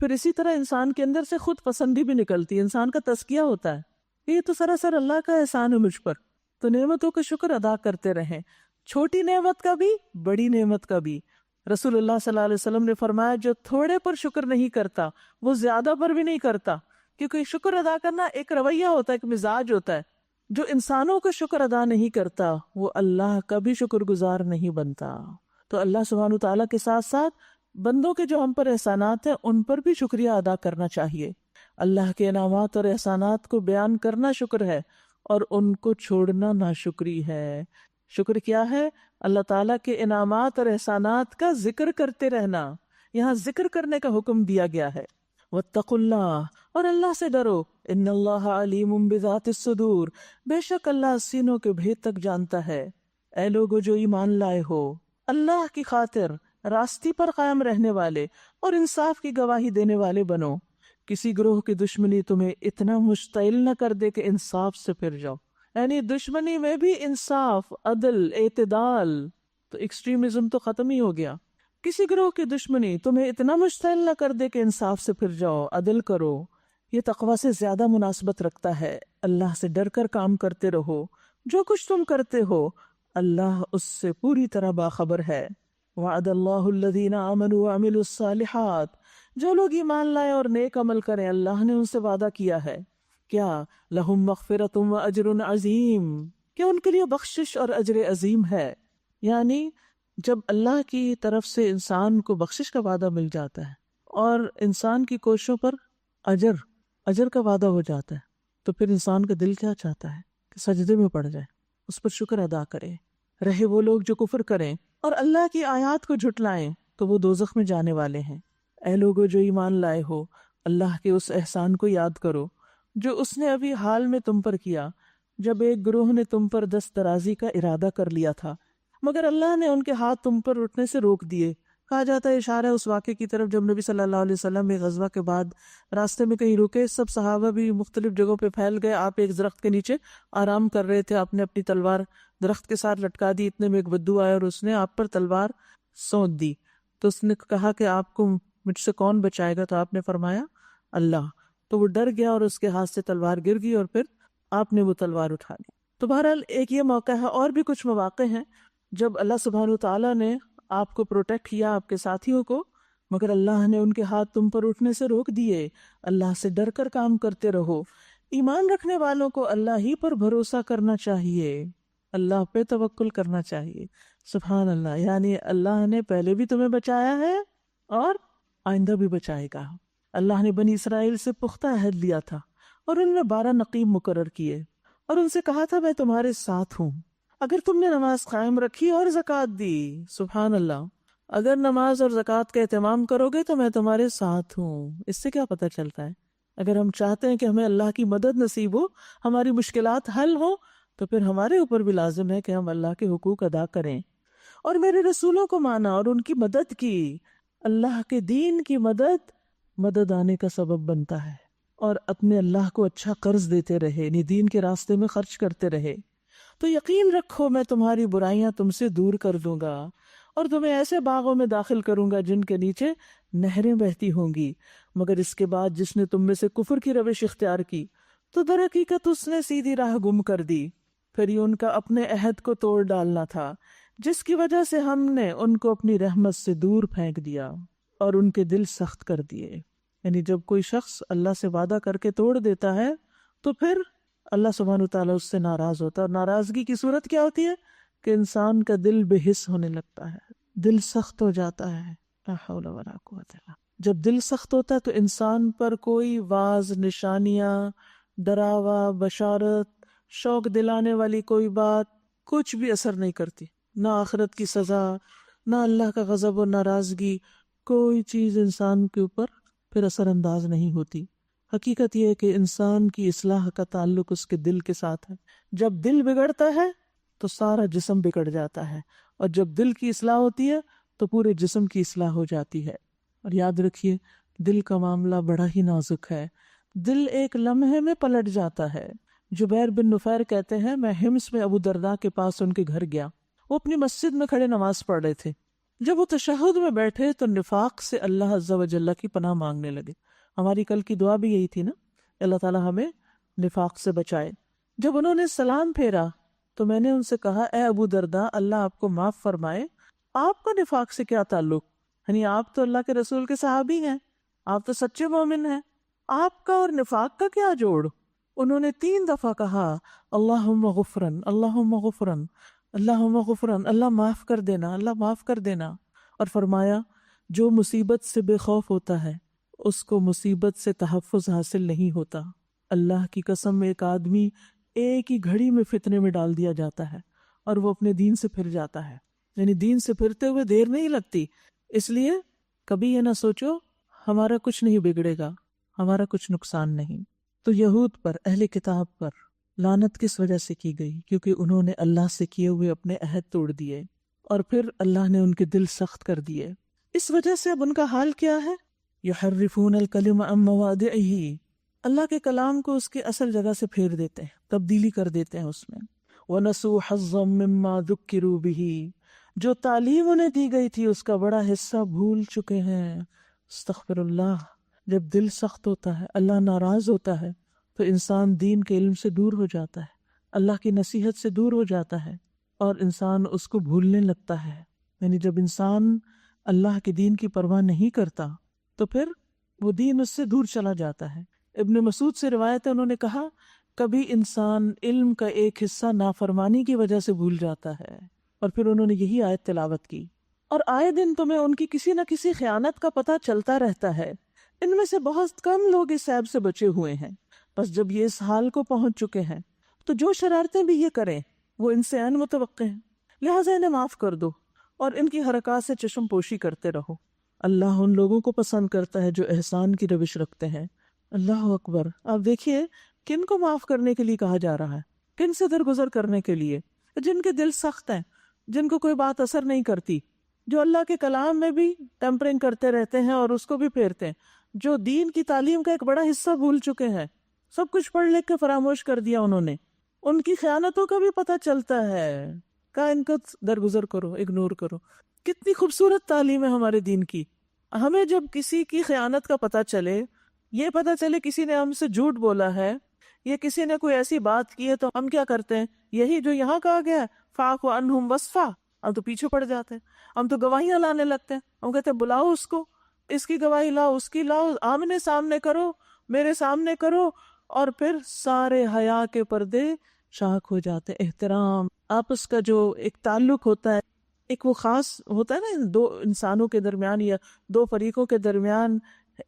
پھر اسی طرح انسان کے اندر سے خود پسندی بھی نکلتی ہے، انسان کا تزکیہ ہوتا ہے، یہ تو سراسر اللہ کا احسان ہے مجھ پر۔ تو نعمتوں کا شکر ادا کرتے رہیں، چھوٹی نعمت کا بھی، بڑی نعمت کا بھی۔ رسول اللہ صلی اللہ علیہ وسلم نے فرمایا، جو تھوڑے پر شکر نہیں کرتا وہ زیادہ پر بھی نہیں کرتا، کیونکہ شکر ادا کرنا ایک رویہ ہوتا ہے، ایک مزاج ہوتا ہے۔ جو انسانوں کا شکر ادا نہیں کرتا وہ اللہ کا بھی شکر گزار نہیں بنتا۔ تو اللہ سبحانہ تعالیٰ کے ساتھ ساتھ بندوں کے جو ہم پر احسانات ہیں ان پر بھی شکریہ ادا کرنا چاہیے۔ اللہ کے انعامات اور احسانات کو بیان کرنا شکر ہے، اور ان کو چھوڑنا ناشکری ہے۔ شکر کیا ہے؟ اللہ تعالیٰ کے انعامات اور احسانات کا ذکر کرتے رہنا، یہاں ذکر کرنے کا حکم دیا گیا ہے۔ واتقوا اللہ، اور اللہ سے ڈرو، ان اللہ علیم بذات الصدور، بے شک اللہ سینوں کے بھید تک جانتا ہے۔ اے لوگو جو ایمان لائے ہو، اللہ کی خاطر راستی پر قائم رہنے والے اور انصاف کی گواہی دینے والے بنو۔ کسی گروہ کی دشمنی تمہیں اتنا مشتعل نہ کر دے کہ انصاف سے پھر جاؤ، یعنی دشمنی میں بھی انصاف، عدل، اعتدال، تو ایکسٹریمزم تو ختم ہی ہو گیا۔ کسی گروہ کی دشمنی تمہیں اتنا مشتعل نہ کر دے کہ انصاف سے پھر جاؤ، عدل کرو۔ یہ تقویٰ سے زیادہ مناسبت رکھتا ہے۔ اللہ سے ڈر کر کام کرتے رہو، جو کچھ تم کرتے ہو اللہ اس سے پوری طرح باخبر ہے۔ وعد اللہ الذین آمنوا وعملوا الصالحات، جو لوگ ایمان لائے اور نیک عمل کریں اللہ نے ان سے وعدہ کیا ہے، کیا؟ لہم مغفرۃ و اجر عظیم، کہ ان کے لیے بخشش اور اجر عظیم ہے۔ یعنی جب اللہ کی طرف سے انسان کو بخشش کا وعدہ مل جاتا ہے اور انسان کی کوششوں پر اجر کا وعدہ ہو جاتا ہے، تو پھر انسان کا دل کیا چاہتا ہے کہ سجدے میں پڑ جائے، اس پر شکر ادا کرے۔ رہے وہ لوگ جو کفر کریں اور اللہ کی آیات کو جھٹلائیں تو وہ دوزخ میں جانے والے ہیں۔ اے لوگو جو ایمان لائے ہو، اللہ کے اس احسان کو یاد کرو جو اس نے ابھی حال میں تم پر کیا، جب ایک گروہ نے تم پر دست درازی کا ارادہ کر لیا تھا مگر اللہ نے ان کے ہاتھ تم پر اٹھنے سے روک دیے۔ کہا جاتا ہے اشارہ ہے اس واقعے کی طرف جب نبی صلی اللہ علیہ وسلم ایک غزوہ کے بعد راستے میں کہیں رکے، سب صحابہ بھی مختلف جگہوں پہ پھیل گئے، آپ ایک درخت کے نیچے آرام کر رہے تھے، آپ نے اپنی تلوار درخت کے ساتھ لٹکا دی، اتنے میں ایک بدو آیا اور اس نے آپ پر تلوار سونت دی. تو اس نے کہا کہ آپ کو مجھ سے کون بچائے گا؟ تو آپ نے فرمایا اللہ. تو وہ ڈر گیا اور اس کے ہاتھ سے تلوار گر گئی اور پھر آپ نے وہ تلوار اٹھا لی. تو بہرحال ایک یہ موقع ہے، اور بھی کچھ مواقع ہیں جب اللہ سبحانہ تعالیٰ نے آپ کو پروٹیکٹ کیا، آپ کے ساتھیوں کو، مگر اللہ نے ان کے ہاتھ تم پر اٹھنے سے روک دیے. اللہ سے ڈر کر کام کرتے رہو. ایمان رکھنے والوں کو اللہ ہی پر بھروسہ کرنا چاہیے، اللہ پہ توکل کرنا چاہیے. سبحان اللہ. یعنی اللہ نے پہلے بھی تمہیں بچایا ہے اور آئندہ بھی بچائے گا. اللہ نے بنی اسرائیل سے پختہ عہد لیا تھا اور ان میں 12 نقیب مقرر کیے اور ان سے کہا تھا میں تمہارے ساتھ ہوں اگر تم نے نماز قائم رکھی اور زکوٰۃ دی. سبحان اللہ. اگر نماز اور زکوٰۃ کا اہتمام کرو گے تو میں تمہارے ساتھ ہوں. اس سے کیا پتہ چلتا ہے؟ اگر ہم چاہتے ہیں کہ ہمیں اللہ کی مدد نصیب ہو، ہماری مشکلات حل ہوں، تو پھر ہمارے اوپر بھی لازم ہے کہ ہم اللہ کے حقوق ادا کریں اور میرے رسولوں کو مانا اور ان کی مدد کی. اللہ کے دین کی مدد آنے کا سبب بنتا ہے. اور اپنے اللہ کو اچھا قرض دیتے رہے، یعنی دین کے راستے میں خرچ کرتے رہے. تو یقین رکھو میں تمہاری برائیاں تم سے دور کر دوں گا اور تمہیں ایسے باغوں میں داخل کروں گا جن کے نیچے نہریں بہتی ہوں گی. مگر اس کے بعد جس نے تم میں سے کفر کی روش اختیار کی تو در حقیقت اس نے سیدھی راہ گم کر دی. پھر یہ ان کا اپنے عہد کو توڑ ڈالنا تھا جس کی وجہ سے ہم نے ان کو اپنی رحمت سے دور پھینک دیا اور ان کے دل سخت کر دیے. یعنی جب کوئی شخص اللہ سے وعدہ کر کے توڑ دیتا ہے تو پھر اللہ سبحانہ تعالیٰ اس سے ناراض ہوتا ہے. اور ناراضگی کی صورت کیا ہوتی ہے کہ انسان کا دل بے حس ہونے لگتا ہے، دل سخت ہو جاتا ہے. لا حول ولا قوت الا باللہ. جب دل سخت ہوتا ہے تو انسان پر کوئی واز، نشانیاں، ڈراوا، بشارت، شوق دلانے والی کوئی بات کچھ بھی اثر نہیں کرتی. نہ آخرت کی سزا، نہ اللہ کا غضب و ناراضگی، کوئی چیز انسان کے اوپر پھر اثر انداز نہیں ہوتی. حقیقت یہ ہے کہ انسان کی اصلاح کا تعلق اس کے دل کے ساتھ ہے. جب دل بگڑتا ہے تو سارا جسم بگڑ جاتا ہے، اور جب دل کی اصلاح ہوتی ہے تو پورے جسم کی اصلاح ہو جاتی ہے. اور یاد رکھیے دل کا معاملہ بڑا ہی نازک ہے. دل ایک لمحے میں پلٹ جاتا ہے. جبیر بن نفیر کہتے ہیں میں حمص میں ابو درداء کے پاس ان کے گھر گیا. وہ اپنی مسجد میں کھڑے نماز پڑھ رہے تھے. جب وہ تشہد میں بیٹھے تو نفاق سے اللہ عز و جل کی پناہ مانگنے لگے. ہماری کل کی دعا بھی یہی تھی نا، اللہ تعالیٰ ہمیں نفاق سے بچائے. جب انہوں نے سلام پھیرا تو میں نے ان سے کہا اے ابو درداء اللہ آپ کو معاف فرمائے، آپ کا نفاق سے کیا تعلق؟ یعنی آپ تو اللہ کے رسول کے صحابی ہیں، آپ تو سچے مومن ہیں، آپ کا اور نفاق کا کیا جوڑ؟ انہوں نے 3 دفعہ کہا اللہم غفرن، اللہم غفرن، اللہم غفرن، اللہ معاف کر دینا، اللہ معاف کر دینا. اور فرمایا جو مصیبت سے بے خوف ہوتا ہے اس کو مصیبت سے تحفظ حاصل نہیں ہوتا. اللہ کی قسم ایک آدمی ایک ہی گھڑی میں فتنے میں ڈال دیا جاتا ہے اور وہ اپنے دین سے پھر جاتا ہے. یعنی دین سے پھرتے ہوئے دیر نہیں لگتی. اس لیے کبھی یہ نہ سوچو ہمارا کچھ نہیں بگڑے گا، ہمارا کچھ نقصان نہیں. تو یہود پر، اہل کتاب پر لعنت کس وجہ سے کی گئی؟ کیونکہ انہوں نے اللہ سے کیے ہوئے اپنے عہد توڑ دیے اور پھر اللہ نے ان کے دل سخت کر دیے. اس وجہ سے اب ان کا حال کیا ہے؟ یحرفون الکلم عن مواضعہ، اللہ کے کلام کو اس کے اصل جگہ سے پھیر دیتے ہیں، تبدیلی کر دیتے ہیں اس میں. وَنَسُوا حَظًّا مِّمَّا ذُكِّرُوا بِهِ، جو تعلیم انہیں دی گئی تھی اس کا بڑا حصہ بھول چکے ہیں. استغفر اللہ. جب دل سخت ہوتا ہے، اللہ ناراض ہوتا ہے تو انسان دین کے علم سے دور ہو جاتا ہے، اللہ کی نصیحت سے دور ہو جاتا ہے اور انسان اس کو بھولنے لگتا ہے. یعنی جب انسان اللہ کے دین کی پرواہ نہیں کرتا تو پھر وہ دین اس سے دور چلا جاتا ہے. ابن مسعود سے روایت ہے، انہوں نے کہا کبھی انسان علم کا ایک حصہ نافرمانی کی وجہ سے بھول جاتا ہے. اور پھر انہوں نے یہی آیت تلاوت کی. اور آئے دن تمہیں ان کی کسی نہ کسی خیانت کا پتہ چلتا رہتا ہے، ان میں سے بہت کم لوگ اس عیب سے بچے ہوئے ہیں. بس جب یہ اس حال کو پہنچ چکے ہیں تو جو شرارتیں بھی یہ کریں وہ ان سے عین متوقع ہیں، لہٰذا انہیں معاف کر دو اور ان کی حرکات سے چشم پوشی کرتے رہو. اللہ ان لوگوں کو پسند کرتا ہے جو احسان کی روش رکھتے ہیں. اللہ اکبر. آپ دیکھیے کن کو معاف کرنے کے لیے کہا جا رہا ہے، کن سے درگزر کرنے کے لیے؟ جن کے دل سخت ہیں، جن کو کوئی بات اثر نہیں کرتی، جو اللہ کے کلام میں بھی ٹیمپرنگ کرتے رہتے ہیں اور اس کو بھی پھیرتے ہیں، جو دین کی تعلیم کا ایک بڑا حصہ بھول چکے ہیں، سب کچھ پڑھ لکھ کے فراموش کر دیا انہوں نے. ان کی خیانتوں کا بھی پتہ چلتا ہے کہا ان کو درگزر کرو، اگنور کرو۔ کتنی خوبصورت تعلیم ہے ہمارے دین کی۔ ہمیں جب کسی کی خیانت کا پتہ چلے، یہ پتہ چلے کسی نے ہم سے جھوٹ بولا ہے یا کسی نے کوئی ایسی بات کی ہے، تو ہم کیا کرتے ہیں؟ یہی جو یہاں کہا گیا ہے فاعف عنہم واصفح، ہم تو پیچھے پڑ جاتے ہیں، ہم تو گواہیاں لانے لگتے ہیں، ہم کہتے ہیں بلاؤ اس کو، اس کی گواہی لاؤ، اس کی لاؤ، آمنے سامنے کرو، میرے سامنے کرو، اور پھر سارے حیا کے پردے شاک ہو جاتے۔ احترام، آپس کا جو ایک تعلق ہوتا ہے، ایک وہ خاص ہوتا ہے نا دو انسانوں کے درمیان یا دو فریقوں کے درمیان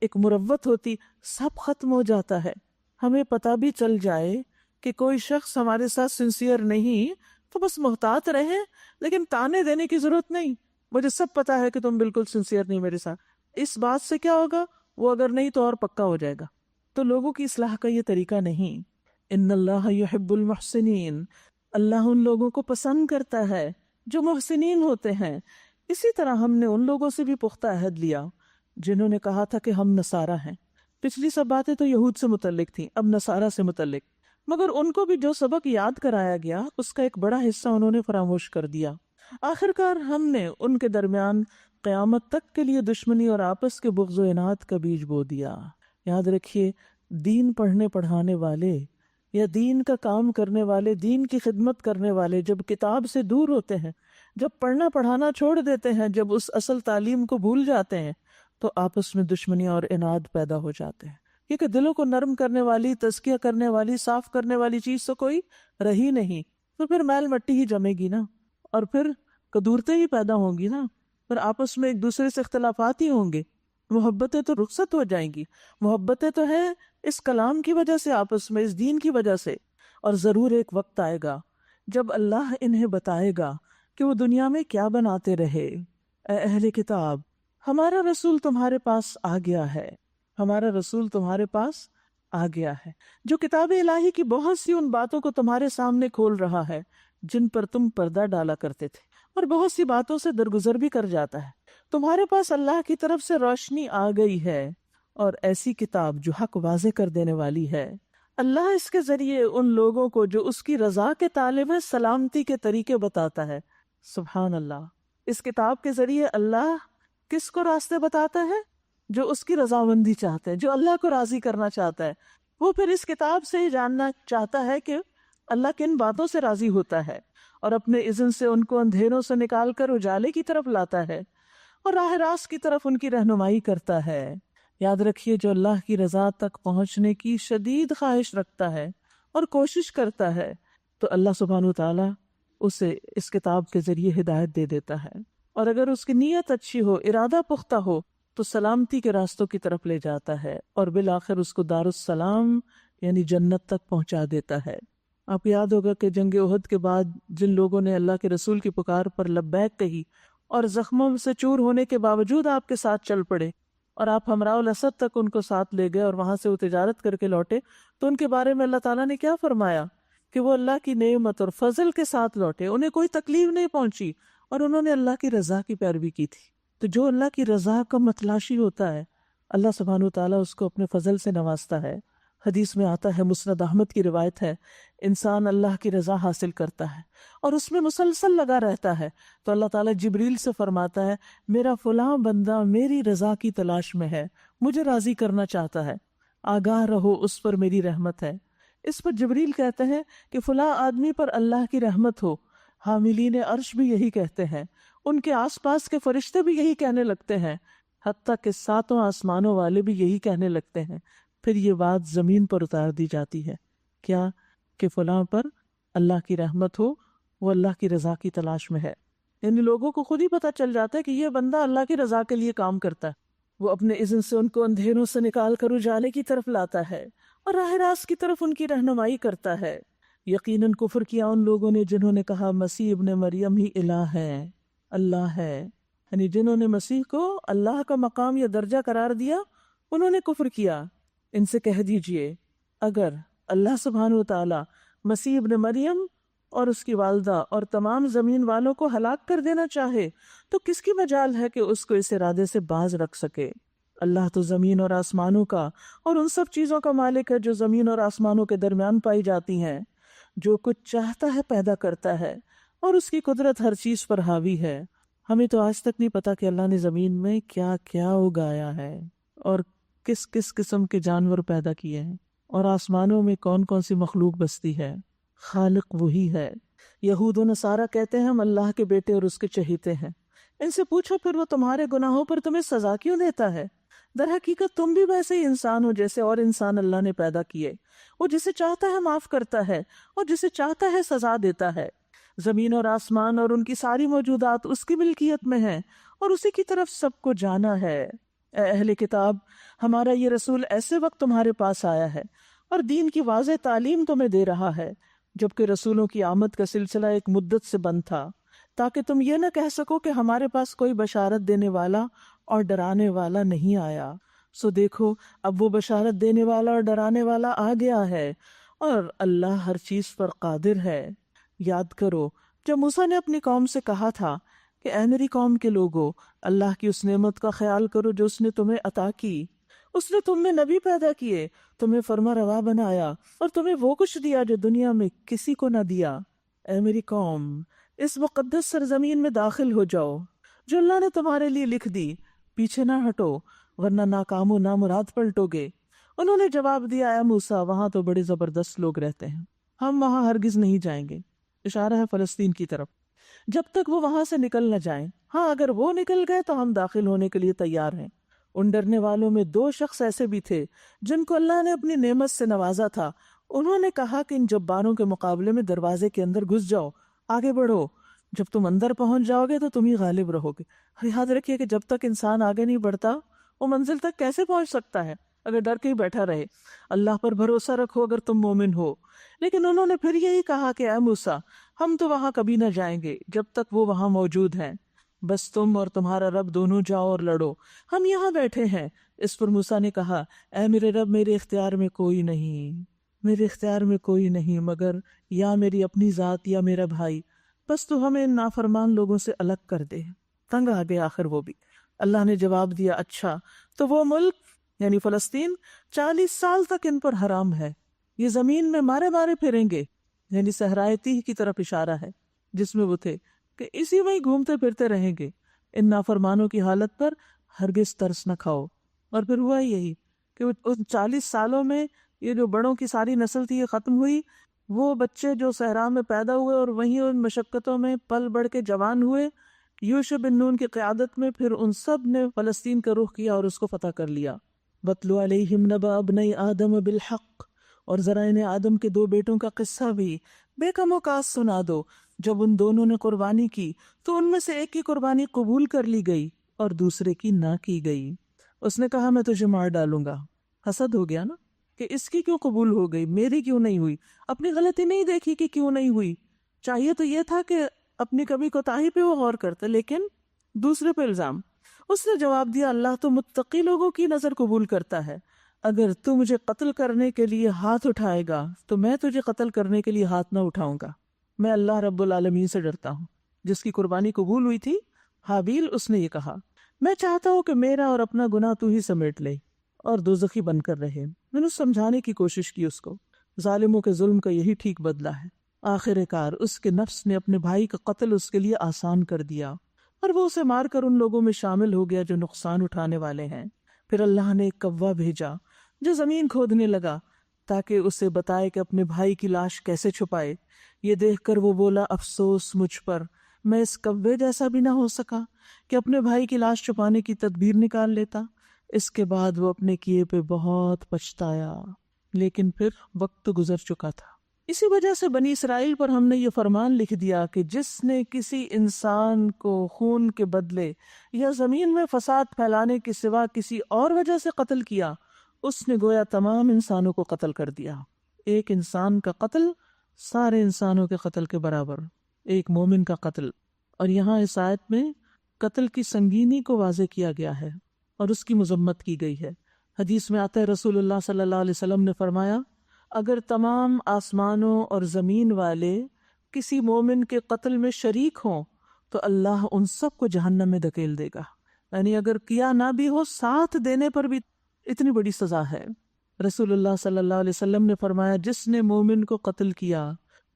ایک مروت ہوتی، سب ختم ہو جاتا ہے۔ ہمیں پتہ بھی چل جائے کہ کوئی شخص ہمارے ساتھ سنسیئر نہیں تو بس محتاط رہیں، لیکن تانے دینے کی ضرورت نہیں، مجھے سب پتا ہے کہ تم بالکل سنسیئر نہیں میرے ساتھ۔ اس بات سے کیا ہوگا؟ وہ اگر نہیں تو اور پکا ہو جائے گا۔ تو لوگوں کی اصلاح کا یہ طریقہ نہیں۔ ان اللہ یحب المحسنین، اللہ ان لوگوں کو پسند کرتا ہے جو محسنین ہوتے ہیں۔ اسی طرح ہم نے ان لوگوں سے بھی پختہ عہد لیا جنہوں نے کہا تھا کہ ہم نصارہ ہیں۔ پچھلی سب باتیں تو یہود سے متعلق تھیں، اب نصارہ سے متعلق، مگر ان کو بھی جو سبق یاد کرایا گیا اس کا ایک بڑا حصہ انہوں نے فراموش کر دیا۔ آخرکار ہم نے ان کے درمیان قیامت تک کے لیے دشمنی اور آپس کے بغض و عناد کا بیج بو دیا۔ یاد رکھیے، دین پڑھنے پڑھانے والے یا دین کا کام کرنے والے، دین کی خدمت کرنے والے جب کتاب سے دور ہوتے ہیں، جب پڑھنا پڑھانا چھوڑ دیتے ہیں، جب اس اصل تعلیم کو بھول جاتے ہیں، تو آپس میں دشمنی اور عناد پیدا ہو جاتے ہیں، کیونکہ دلوں کو نرم کرنے والی، تزکیہ کرنے والی، صاف کرنے والی چیز تو کوئی رہی نہیں۔ تو پھر میل مٹی ہی جمے گی نا، اور پھر قدورتیں ہی پیدا ہوں گی نا، پھر آپس میں ایک دوسرے سے اختلافات ہی ہوں گے، محبتیں تو رخصت ہو جائیں گی۔ محبتیں تو ہیں اس کلام کی وجہ سے، آپس میں اس دین کی وجہ سے، اور ضرور ایک وقت آئے گا جب اللہ انہیں بتائے گا کہ وہ دنیا میں کیا بناتے رہے۔ اے اہل کتاب، ہمارا رسول تمہارے پاس آ گیا ہے، ہمارا رسول تمہارے پاس آ گیا ہے جو کتاب الہی کی بہت سی ان باتوں کو تمہارے سامنے کھول رہا ہے جن پر تم پردہ ڈالا کرتے تھے، اور بہت سی باتوں سے درگزر بھی کر جاتا ہے۔ تمہارے پاس اللہ کی طرف سے روشنی آ گئی ہے اور ایسی کتاب جو حق واضح کر دینے والی ہے۔ اللہ اس کے ذریعے ان لوگوں کو جو اس کی رضا کے طالب ہیں سلامتی کے طریقے بتاتا ہے۔ سبحان اللہ، اس کتاب کے ذریعے اللہ کس کو راستے بتاتا ہے؟ جو اس کی رضامندی چاہتے ہیں، جو اللہ کو راضی کرنا چاہتا ہے۔ وہ پھر اس کتاب سے ہی جاننا چاہتا ہے کہ اللہ کن باتوں سے راضی ہوتا ہے، اور اپنے اذن سے ان کو اندھیروں سے نکال کر اجالے کی طرف لاتا ہے اور راہ راست کی طرف ان کی رہنمائی کرتا ہے۔ یاد رکھیے، جو اللہ کی رضا تک پہنچنے کی شدید خواہش رکھتا ہے اور کوشش کرتا ہے، تو اللہ سبحانہ وتعالیٰ اسے اس کتاب کے ذریعے ہدایت دے دیتا ہے، اور اگر اس کی نیت اچھی ہو، ارادہ پختہ ہو، تو سلامتی کے راستوں کی طرف لے جاتا ہے، اور بالآخر اس کو دارالسلام یعنی جنت تک پہنچا دیتا ہے۔ آپ یاد ہوگا کہ جنگ احد کے بعد جن لوگوں نے اللہ کے رسول کی پکار پر لبیک کہی اور زخموں سے چور ہونے کے باوجود آپ کے ساتھ چل پڑے، اور آپ ہمراہ الاسد تک ان کو ساتھ لے گئے اور وہاں سے وہ تجارت کر کے لوٹے، تو ان کے بارے میں اللہ تعالیٰ نے کیا فرمایا کہ وہ اللہ کی نعمت اور فضل کے ساتھ لوٹے، انہیں کوئی تکلیف نہیں پہنچی، اور انہوں نے اللہ کی رضا کی پیروی کی تھی۔ تو جو اللہ کی رضا کا متلاشی ہوتا ہے، اللہ سبحانہ وتعالیٰ اس کو اپنے فضل سے نوازتا ہے۔ حدیث میں آتا ہے، مسند احمد کی روایت ہے، انسان اللہ کی رضا حاصل کرتا ہے اور اس میں مسلسل لگا رہتا ہے، تو اللہ تعالیٰ جبریل سے فرماتا ہے، میرا فلاں بندہ میری رضا کی تلاش میں ہے، مجھے راضی کرنا چاہتا ہے، آگاہ رہو، اس پر میری رحمت ہے۔ اس پر جبریل کہتے ہیں کہ فلاں آدمی پر اللہ کی رحمت ہو۔ حاملین عرش بھی یہی کہتے ہیں، ان کے آس پاس کے فرشتے بھی یہی کہنے لگتے ہیں، حتیٰ کہ ساتوں آسمانوں والے بھی یہی کہنے لگتے ہیں۔ پھر یہ بات زمین پر اتار دی جاتی ہے، کیا کہ فلاں پر اللہ کی رحمت ہو، وہ اللہ کی رضا کی تلاش میں ہے۔ یعنی لوگوں کو خود ہی پتہ چل جاتا ہے کہ یہ بندہ اللہ کی رضا کے لیے کام کرتا ہے، وہ اپنے اذن سے ان کو اندھیروں سے نکال کر اجالے کی طرف لاتا ہے اور راہ راست کی طرف ان کی رہنمائی کرتا ہے۔ یقیناً کفر کیا ان لوگوں نے جنہوں نے کہا مسیح ابن مریم ہی الہ ہے، اللہ ہے، یعنی جنہوں نے مسیح کو اللہ کا مقام یا درجہ قرار دیا، انہوں نے کفر کیا۔ ان سے کہہ دیجئے، اگر اللہ سبحانہ وتعالیٰ مسیح ابن مریم اور اس کی والدہ اور تمام زمین والوں کو ہلاک کر دینا چاہے تو کس کی مجال ہے کہ اس کو اس ارادے سے باز رکھ سکے؟ اللہ تو زمین اور آسمانوں کا اور ان سب چیزوں کا مالک ہے جو زمین اور آسمانوں کے درمیان پائی جاتی ہیں۔ جو کچھ چاہتا ہے پیدا کرتا ہے، اور اس کی قدرت ہر چیز پر حاوی ہے۔ ہمیں تو آج تک نہیں پتا کہ اللہ نے زمین میں کیا کیا اگایا ہے اور کس کس قسم کے جانور پیدا کیے ہیں، اور آسمانوں میں کون کون سی مخلوق بستی ہے۔ خالق وہی ہے۔ یہود و نصارہ کہتے ہیں ہم اللہ کے بیٹے اور اس کے چہیتے ہیں۔ ان سے پوچھو پھر وہ تمہارے گناہوں پر تمہیں سزا کیوں دیتا ہے؟ در حقیقت تم بھی ویسے ہی انسان ہو جیسے اور انسان اللہ نے پیدا کیے۔ وہ جسے چاہتا ہے معاف کرتا ہے اور جسے چاہتا ہے سزا دیتا ہے۔ زمین اور آسمان اور ان کی ساری موجودات اس کی ملکیت میں ہیں اور اسی کی طرف سب کو جانا ہے۔ اے اہل کتاب، ہمارا یہ رسول ایسے وقت تمہارے پاس آیا ہے اور دین کی واضح تعلیم تمہیں دے رہا ہے، جبکہ رسولوں کی آمد کا سلسلہ ایک مدت سے بند تھا، تاکہ تم یہ نہ کہہ سکو کہ ہمارے پاس کوئی بشارت دینے والا اور ڈرانے والا نہیں آیا۔ سو دیکھو، اب وہ بشارت دینے والا اور ڈرانے والا آ گیا ہے، اور اللہ ہر چیز پر قادر ہے۔ یاد کرو جب موسیٰ نے اپنی قوم سے کہا تھا کہ اے میری قوم کے لوگو، اللہ کی اس نعمت کا خیال کرو جو اس نے تمہیں عطا کی۔ اس نے تم میں نبی پیدا کیے، تمہیں فرما روا بنایا اور تمہیں وہ کچھ دیا جو دنیا میں کسی کو نہ دیا۔ اے میری قوم، اس مقدس سرزمین میں داخل ہو جاؤ جو اللہ نے تمہارے لیے لکھ دی، پیچھے نہ ہٹو ورنہ ناکام و نامراد پلٹو گے۔ انہوں نے جواب دیا، اے موسیٰ، وہاں تو بڑے زبردست لوگ رہتے ہیں، ہم وہاں ہرگز نہیں جائیں گے۔ اشارہ ہے فلسطین کی طرف، جب تک وہ وہاں سے نکل نہ جائیں۔ ہاں، اگر وہ نکل گئے تو ہم داخل ہونے کے لیے تیار ہیں۔ ان ڈرنے والوں میں 2 شخص ایسے بھی تھے جن کو اللہ نے اپنی نعمت سے نوازا تھا۔ انہوں نے کہا کہ ان جباروں کے مقابلے میں دروازے کے اندر گھس جاؤ، آگے بڑھو، جب تم اندر پہنچ جاؤ گے تو تم ہی غالب رہو گے۔ یاد رکھیے کہ جب تک انسان آگے نہیں بڑھتا وہ منزل تک کیسے پہنچ سکتا ہے اگر ڈر کے ہی بیٹھا رہے۔ اللہ پر بھروسہ رکھو اگر تم مومن ہو۔ لیکن انہوں نے پھر یہی کہا کہ اے موسیٰ، ہم تو وہاں کبھی نہ جائیں گے جب تک وہ وہاں موجود ہیں، بس تم اور تمہارا رب دونوں جاؤ اور لڑو، ہم یہاں بیٹھے ہیں۔ اس پر موسیٰ نے کہا، اے میرے رب، میرے اختیار میں کوئی نہیں مگر یا میری اپنی ذات یا میرا بھائی، بس تو ہمیں ان نافرمان لوگوں سے الگ کر دے۔ تنگ آ گئے آخر وہ بھی۔ اللہ نے جواب دیا، اچھا تو وہ ملک یعنی فلسطین 40 سال تک ان پر حرام ہے، یہ زمین میں مارے پھریں گے، یعنی صحرائے تیہ کی طرف اشارہ ہے جس میں وہ تھے، کہ اسی میں ہی گھومتے پھرتے رہیں گے۔ ان نافرمانوں کی حالت پر ہرگز ترس نہ کھاؤ۔ اور پھر ہوا یہی کہ ان 40 سالوں میں یہ جو بڑوں کی ساری نسل تھی یہ ختم ہوئی، وہ بچے جو صحرا میں پیدا ہوئے اور وہیں ان مشقتوں میں پل بڑھ کے جوان ہوئے، یوشع بن نون کی قیادت میں پھر ان سب نے فلسطین کا رخ کیا اور اس کو فتح کر لیا۔ وَاتْلُ عَلَيْهِمْ نَبَأَ ابْنَيْ آدَمَ بِالْحَقِّ، اور ذرا انہیں آدم کے 2 بیٹوں کا قصہ بھی بے کم وقاص سنا دو۔ جب ان دونوں نے قربانی کی تو ان میں سے ایک کی قربانی قبول کر لی گئی اور دوسرے کی نہ کی گئی۔ اس نے کہا، میں تجھے مار ڈالوں گا۔ حسد ہو گیا نا کہ اس کی کیوں قبول ہو گئی، میری کیوں نہیں ہوئی؟ اپنی غلطی نہیں دیکھی کہ کیوں نہیں ہوئی، چاہیے تو یہ تھا کہ اپنی کبھی کوتاہی پہ وہ غور کرتا، لیکن دوسرے پہ الزام۔ اس نے جواب دیا، اللہ تو متقی لوگوں کی نظر قبول کرتا ہے، اگر تو مجھے قتل کرنے کے لیے ہاتھ اٹھائے گا تو میں تجھے قتل کرنے کے لیے ہاتھ نہ اٹھاؤں گا۔ میں اللہ رب العالمین سے ڈرتا ہوں۔ جس کی قربانی قبول ہوئی تھی حابیل، اس نے یہ کہا، میں چاہتا ہوں کہ میرا اور اپنا گناہ تو ہی سمیٹ لے اور دوزخی بن کر رہے۔ میں نے سمجھانے کی کوشش کی اس کو، ظالموں کے ظلم کا یہی ٹھیک بدلہ ہے۔ آخر کار اس کے نفس نے اپنے بھائی کا قتل اس کے لیے آسان کر دیا اور وہ اسے مار کر ان لوگوں میں شامل ہو گیا جو نقصان اٹھانے والے ہیں۔ پھر اللہ نے ایک کوا بھیجا جو زمین کھودنے لگا تاکہ اسے بتائے کہ اپنے بھائی کی لاش کیسے چھپائے۔ یہ دیکھ کر وہ بولا، افسوس مجھ پر، میں اس کوے جیسا بھی نہ ہو سکا کہ اپنے بھائی کی لاش چھپانے کی تدبیر نکال لیتا۔ اس کے بعد وہ اپنے کیے پہ بہت پچھتایا، لیکن پھر وقت گزر چکا تھا۔ اسی وجہ سے بنی اسرائیل پر ہم نے یہ فرمان لکھ دیا کہ جس نے کسی انسان کو خون کے بدلے یا زمین میں فساد پھیلانے کے سوا کسی اور وجہ سے قتل کیا، اس نے گویا تمام انسانوں کو قتل کر دیا۔ ایک انسان کا قتل سارے انسانوں کے قتل کے برابر، ایک مومن کا قتل۔ اور یہاں اس آیت میں قتل کی سنگینی کو واضح کیا گیا ہے اور اس کی مذمت کی گئی ہے۔ حدیث میں آتا ہے، رسول اللہ صلی اللہ علیہ وسلم نے فرمایا، اگر تمام آسمانوں اور زمین والے کسی مومن کے قتل میں شریک ہوں تو اللہ ان سب کو جہنم میں دھکیل دے گا۔ یعنی اگر کیا نہ بھی ہو، ساتھ دینے پر بھی اتنی بڑی سزا ہے۔ رسول اللہ صلی اللہ علیہ وسلم نے فرمایا، جس نے مومن کو قتل کیا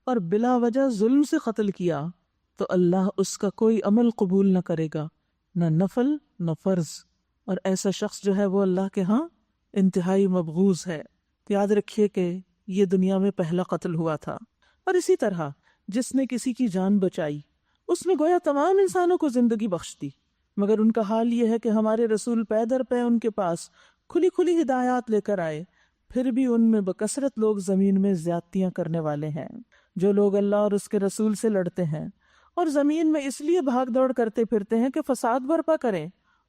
اور بلا وجہ ظلم سے قتل کیا تو اللہ اس کا کوئی عمل قبول نہ کرے گا، نہ نفل نہ فرض، اور ایسا شخص جو ہے وہ اللہ کے ہاں انتہائی مبغوض ہے۔ یاد رکھیے کہ یہ دنیا میں پہلا قتل ہوا تھا، اور اسی طرح جس نے کسی کی جان بچائی اس نے گویا تمام انسانوں کو زندگی بخش دی، مگر ان کا حال یہ ہے کہ ہمارے رسول پے در پے ان کے پاس کھلی کھلی ہدایات لے کر آئے، پھر بھی ان میں بکثرت لوگ زمین میں زیادتیاں کرنے والے ہیں۔ جو لوگ اللہ اور اس کے رسول سے لڑتے ہیں اور زمین میں اس لیے بھاگ دوڑ کرتے پھرتے ہیں کہ فساد برپا کریں،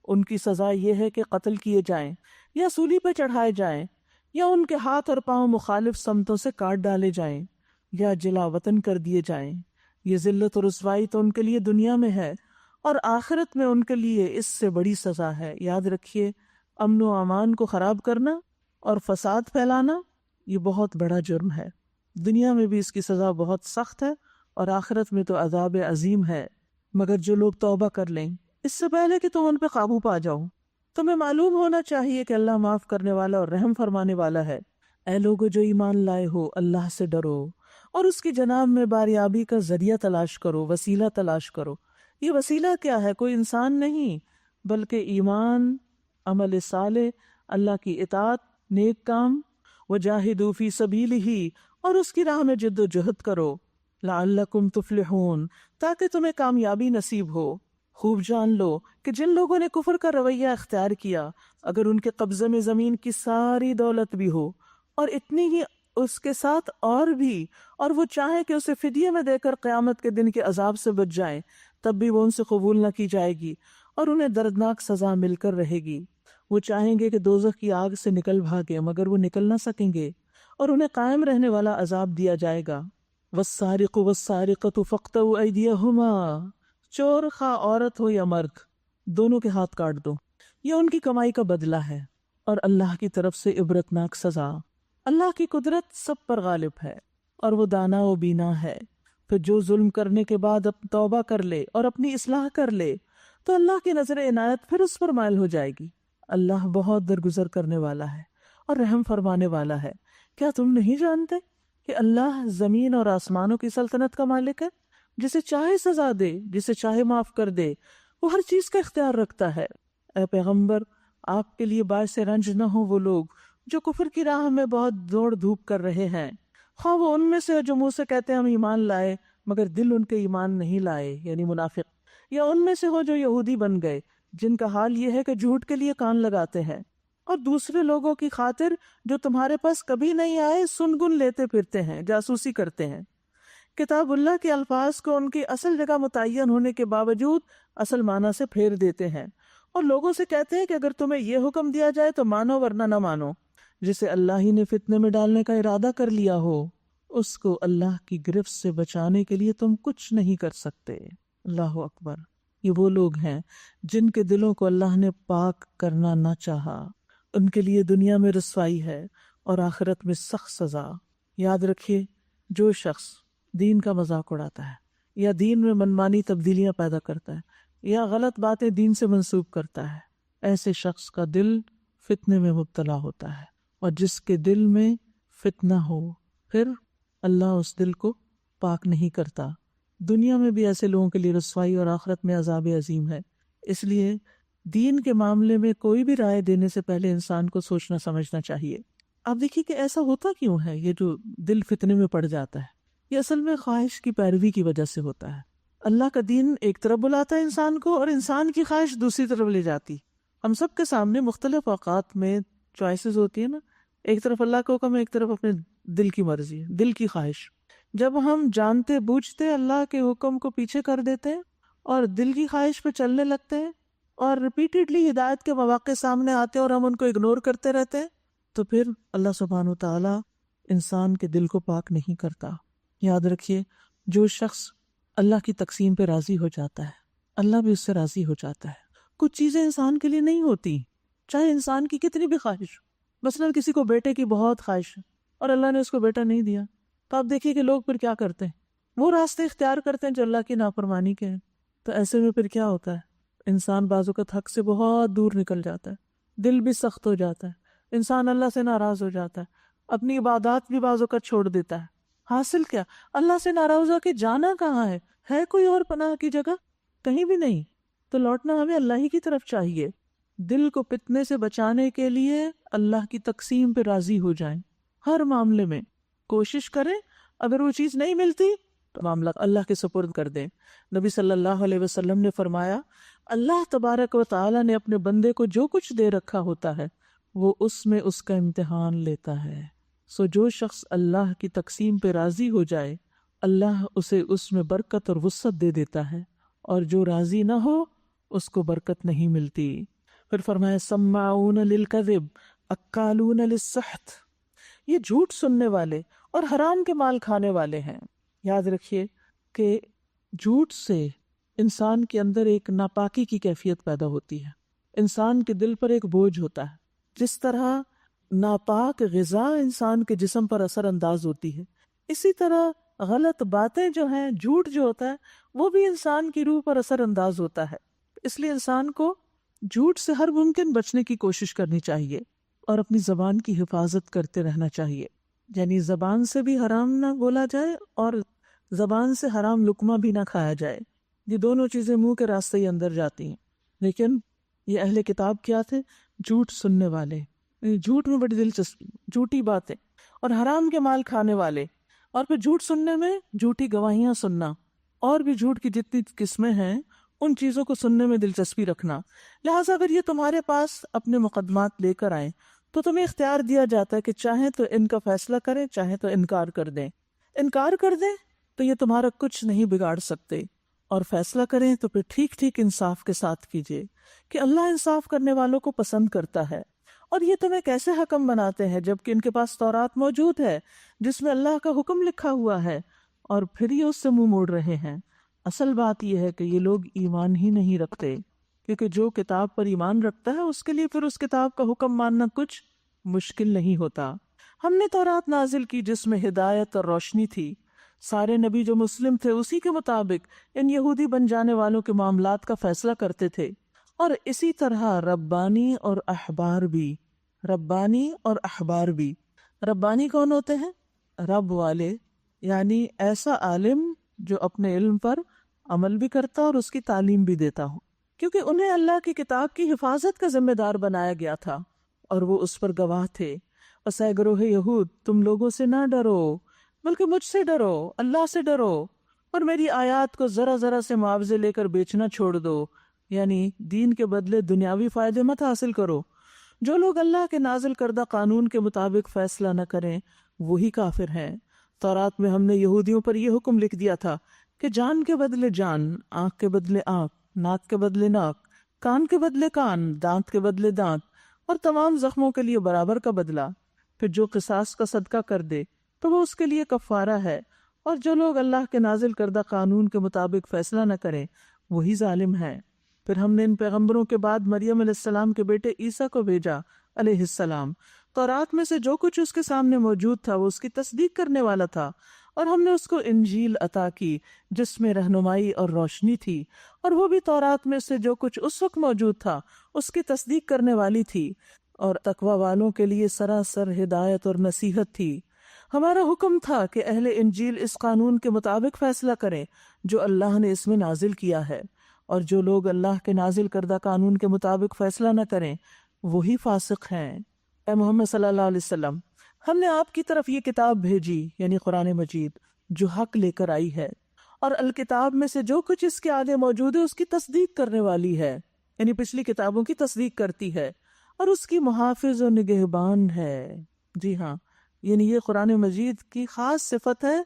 ان کی سزا یہ ہے کہ قتل کیے جائیں یا سولی پہ چڑھائے جائیں، یا ان کے ہاتھ اور پاؤں مخالف سمتوں سے کاٹ ڈالے جائیں، یا جلا وطن کر دیے جائیں۔ یہ ذلت اور رسوائی تو ان کے لیے دنیا میں ہے، اور آخرت میں ان کے لیے اس سے بڑی سزا ہے۔ یاد رکھیے، امن و امان کو خراب کرنا اور فساد پھیلانا یہ بہت بڑا جرم ہے۔ دنیا میں بھی اس کی سزا بہت سخت ہے، اور آخرت میں تو عذاب عظیم ہے۔ مگر جو لوگ توبہ کر لیں اس سے پہلے کہ تم ان پہ قابو پا جاؤ، تمہیں معلوم ہونا چاہیے کہ اللہ معاف کرنے والا اور رحم فرمانے والا ہے۔ اے لوگو جو ایمان لائے ہو، اللہ سے ڈرو اور اس کی جناب میں باریابی کا ذریعہ تلاش کرو، وسیلہ تلاش کرو۔ یہ وسیلہ کیا ہے؟ کوئی انسان نہیں، بلکہ ایمان، عمل صالح، اللہ کی اطاعت، نیک کام، وجاہدوا فی سبیلہ، اور اس کی راہ میں جد و جہد کرو، لعلکم تفلحون، تاکہ تمہیں کامیابی نصیب ہو۔ خوب جان لو کہ جن لوگوں نے کفر کا رویہ اختیار کیا، اگر ان کے قبضے میں زمین کی ساری دولت بھی ہو اور اتنی ہی اس کے ساتھ اور بھی، اور وہ چاہیں کہ اسے فدیے میں دے کر قیامت کے دن کے عذاب سے بچ جائیں، تب بھی وہ ان سے قبول نہ کی جائے گی اور انہیں دردناک سزا مل کر رہے گی۔ وہ چاہیں گے کہ دوزخ کی آگ سے نکل بھاگے، مگر وہ نکل نہ سکیں گے، اور انہیں قائم رہنے والا عذاب دیا جائے گا۔ والسارق والسارقۃ فاقطعوا ایدیہما، چور خواہ عورت ہو یا مرد، دونوں کے ہاتھ کاٹ دو، یہ ان کی کمائی کا بدلہ ہے، اور اللہ کی طرف سے عبرتناک سزا۔ اللہ کی قدرت سب پر غالب ہے، اور وہ دانا و بینا ہے۔ پھر جو ظلم کرنے کے بعد توبہ کر لے اور اپنی اصلاح کر لے تو اللہ کی نظر عنایت پھر اس پر مائل ہو جائے گی۔ اللہ بہت درگزر کرنے والا ہے اور رحم فرمانے والا ہے۔ کیا تم نہیں جانتے کہ اللہ زمین اور آسمانوں کی سلطنت کا مالک ہے؟ جسے چاہے سزا دے، جسے چاہے معاف کر دے، وہ ہر چیز کا اختیار رکھتا ہے۔ اے پیغمبر، آپ کے لیے باعث رنج نہ ہو وہ لوگ جو کفر کی راہ میں بہت دوڑ دھوپ کر رہے ہیں، خواہ وہ ان میں سے جو منہ سے کہتے ہیں ہم ایمان لائے مگر دل ان کے ایمان نہیں لائے، یعنی منافق، یا ان میں سے ہو جو یہودی بن گئے، جن کا حال یہ ہے کہ جھوٹ کے لیے کان لگاتے ہیں، اور دوسرے لوگوں کی خاطر جو تمہارے پاس کبھی نہیں آئے سن گن لیتے پھرتے ہیں، جاسوسی کرتے ہیں۔ کتاب اللہ کے الفاظ کو ان کی اصل جگہ متعین ہونے کے باوجود اصل معنی سے پھیر دیتے ہیں، اور لوگوں سے کہتے ہیں کہ اگر تمہیں یہ حکم دیا جائے تو مانو ورنہ نہ مانو۔ جسے اللہ ہی نے فتنے میں ڈالنے کا ارادہ کر لیا ہو، اس کو اللہ کی گرفت سے بچانے کے لیے تم کچھ نہیں کر سکتے۔ اللہ اکبر۔ یہ وہ لوگ ہیں جن کے دلوں کو اللہ نے پاک کرنا نہ چاہا، ان کے لیے دنیا میں رسوائی ہے اور آخرت میں سخت سزا۔ یاد رکھیے، جو شخص دین کا مذاق اڑاتا ہے یا دین میں منمانی تبدیلیاں پیدا کرتا ہے یا غلط باتیں دین سے منسوب کرتا ہے، ایسے شخص کا دل فتنے میں مبتلا ہوتا ہے، اور جس کے دل میں فتنہ ہو پھر اللہ اس دل کو پاک نہیں کرتا۔ دنیا میں بھی ایسے لوگوں کے لیے رسوائی اور آخرت میں عذاب عظیم ہے۔ اس لیے دین کے معاملے میں کوئی بھی رائے دینے سے پہلے انسان کو سوچنا سمجھنا چاہیے۔ آپ دیکھیے کہ ایسا ہوتا کیوں ہے، یہ جو دل فتنے میں پڑ جاتا ہے، یہ اصل میں خواہش کی پیروی کی وجہ سے ہوتا ہے۔ اللہ کا دین ایک طرف بلاتا ہے انسان کو، اور انسان کی خواہش دوسری طرف لے جاتی۔ ہم سب کے سامنے مختلف اوقات میں چوائسز ہوتی ہیں نا، ایک طرف اللہ کا حکم ہے، ایک طرف اپنے دل کی مرضی ہے، دل کی خواہش۔ جب ہم جانتے بوجھتے اللہ کے حکم کو پیچھے کر دیتے ہیں اور دل کی خواہش پہ چلنے لگتے ہیں، اور ریپیٹڈلی ہدایت کے مواقع سامنے آتے ہیں اور ہم ان کو اگنور کرتے رہتے ہیں، تو پھر اللہ سبحانہ وتعالی انسان کے دل کو پاک نہیں کرتا۔ یاد رکھیے، جو شخص اللہ کی تقسیم پہ راضی ہو جاتا ہے، اللہ بھی اس سے راضی ہو جاتا ہے۔ کچھ چیزیں انسان کے لیے نہیں ہوتی، چاہے انسان کی کتنی بھی خواہش ہو۔ مثلاً کسی کو بیٹے کی بہت خواہش ہے اور اللہ نے اس کو بیٹا نہیں دیا، تو آپ دیکھیے کہ لوگ پھر کیا کرتے ہیں، وہ راستے اختیار کرتے ہیں جو اللہ کی نافرمانی کے ہیں۔ تو ایسے میں پھر کیا ہوتا ہے، انسان بعض اوقات حق سے بہت دور نکل جاتا ہے، دل بھی سخت ہو جاتا ہے، انسان اللہ سے ناراض ہو جاتا ہے، اپنی عبادات بھی بعض اوقات چھوڑ دیتا ہے۔ حاصل کیا؟ اللہ سے ناراض ہو کے جانا کہاں ہے ہے کوئی اور پناہ کی جگہ؟ کہیں بھی نہیں. تو لوٹنا ہمیں اللہ ہی کی طرف چاہیے. دل کو فتنے سے بچانے کے لیے اللہ کی تقسیم پہ راضی ہو جائیں. ہر معاملے میں کوشش کریں. اگر وہ چیز نہیں ملتی تو معاملہ اللہ کے سپرد کر دیں. نبی صلی اللہ علیہ وسلم نے فرمایا اللہ تبارک و تعالی نے اپنے بندے کو جو کچھ دے رکھا ہوتا ہے وہ اس میں اس کا امتحان لیتا ہے. سو جو شخص اللہ کی تقسیم پہ راضی ہو جائے اللہ اسے اس میں برکت اور وسعت دے دیتا ہے، اور جو راضی نہ ہو اس کو برکت نہیں ملتی. پھر فرمایا سماعون للکذب اکالون للسحت، یہ جھوٹ سننے والے اور حرام کے مال کھانے والے ہیں. یاد رکھیے کہ جھوٹ سے انسان کے اندر ایک ناپاکی کی کیفیت پیدا ہوتی ہے، انسان کے دل پر ایک بوجھ ہوتا ہے. جس طرح ناپاک غذا انسان کے جسم پر اثر انداز ہوتی ہے، اسی طرح غلط باتیں جو ہیں، جھوٹ جو ہوتا ہے وہ بھی انسان کی روح پر اثر انداز ہوتا ہے. اس لیے انسان کو جھوٹ سے ہر ممکن بچنے کی کوشش کرنی چاہیے اور اپنی زبان کی حفاظت کرتے رہنا چاہیے. یعنی زبان سے بھی حرام نہ بولا جائے اور زبان سے حرام لقمہ بھی نہ کھایا جائے. یہ دونوں چیزیں منہ کے راستے ہی اندر جاتی ہیں. لیکن یہ اہل کتاب کیا تھے؟ جھوٹ سننے والے، جھوٹ میں بڑی دلچسپی، جھوٹی باتیں اور حرام کے مال کھانے والے. اور پھر جھوٹ سننے میں جھوٹی گواہیاں سننا اور بھی جھوٹ کی جتنی قسمیں ہیں ان چیزوں کو سننے میں دلچسپی رکھنا. لہٰذا اگر یہ تمہارے پاس اپنے مقدمات لے کر آئیں تو تمہیں اختیار دیا جاتا ہے کہ چاہیں تو ان کا فیصلہ کریں، چاہیں تو انکار کر دیں. انکار کر دیں تو یہ تمہارا کچھ نہیں بگاڑ سکتے، اور فیصلہ کریں تو پھر ٹھیک ٹھیک انصاف کے ساتھ کیجیے کہ اللہ انصاف کرنے والوں کو پسند کرتا ہے. اور یہ تمہیں کیسے حکم بناتے ہیں جبکہ ان کے پاس تورات موجود ہے جس میں اللہ کا حکم لکھا ہوا ہے، اور پھر یہ اس سے منہ موڑ رہے ہیں. اصل بات یہ ہے کہ یہ لوگ ایمان ہی نہیں رکھتے، کیونکہ جو کتاب پر ایمان رکھتا ہے اس کے لیے پھر اس کتاب کا حکم ماننا کچھ مشکل نہیں ہوتا. ہم نے تورات نازل کی جس میں ہدایت اور روشنی تھی. سارے نبی جو مسلم تھے اسی کے مطابق ان یہودی بن جانے والوں کے معاملات کا فیصلہ کرتے تھے. اور اسی طرح ربانی اور احبار بھی. ربانی اور احبار بھی. ربانی کون ہوتے ہیں؟ رب والے، یعنی ایسا عالم جو اپنے علم پر عمل بھی کرتا اور اس کی تعلیم بھی دیتا ہو، کیونکہ انہیں اللہ کی کتاب کی حفاظت کا ذمہ دار بنایا گیا تھا اور وہ اس پر گواہ تھے. بس اے گروہ یہود، تم لوگوں سے نہ ڈرو بلکہ مجھ سے ڈرو، اللہ سے ڈرو، اور میری آیات کو ذرا ذرا سے معاوضے لے کر بیچنا چھوڑ دو. یعنی دین کے بدلے دنیاوی فائدے مت حاصل کرو. جو لوگ اللہ کے نازل کردہ قانون کے مطابق فیصلہ نہ کریں وہی کافر ہیں. تورات میں ہم نے یہودیوں پر یہ حکم لکھ دیا تھا کہ جان کے بدلے جان، آنکھ کے بدلے آنکھ، ناک کے بدلے ناک، کان کے بدلے کان، دانت کے بدلے دانت، اور تمام زخموں کے لیے برابر کا بدلہ. پھر جو قصاص کا صدقہ کر دے تو وہ اس کے لیے کفارہ ہے. اور جو لوگ اللہ کے نازل کردہ قانون کے مطابق فیصلہ نہ کریں وہی ظالم ہیں. پھر ہم نے ان پیغمبروں کے بعد مریم علیہ السلام کے بیٹے عیسیٰ کو بھیجا علیہ السلام. تورات میں سے جو کچھ اس کے سامنے موجود تھا وہ اس کی تصدیق کرنے والا تھا، اور ہم نے اس کو انجیل عطا کی جس میں رہنمائی اور روشنی تھی، اور وہ بھی تورات میں سے جو کچھ اس وقت موجود تھا اس کی تصدیق کرنے والی تھی، اور تقوی والوں کے لیے سراسر ہدایت اور نصیحت تھی. ہمارا حکم تھا کہ اہل انجیل اس قانون کے مطابق فیصلہ کریں جو اللہ نے اس میں نازل کیا ہے، اور جو لوگ اللہ کے نازل کردہ قانون کے مطابق فیصلہ نہ کریں وہی فاسق ہیں. اے محمد صلی اللہ علیہ وسلم، ہم نے آپ کی طرف یہ کتاب بھیجی، یعنی قرآن مجید، جو حق لے کر آئی ہے، اور الکتاب میں سے جو کچھ اس کے آگے موجود ہے اس کی تصدیق کرنے والی ہے، یعنی پچھلی کتابوں کی تصدیق کرتی ہے، اور اس کی محافظ و نگہبان ہے. جی ہاں، یعنی یہ قرآن مجید کی خاص صفت ہے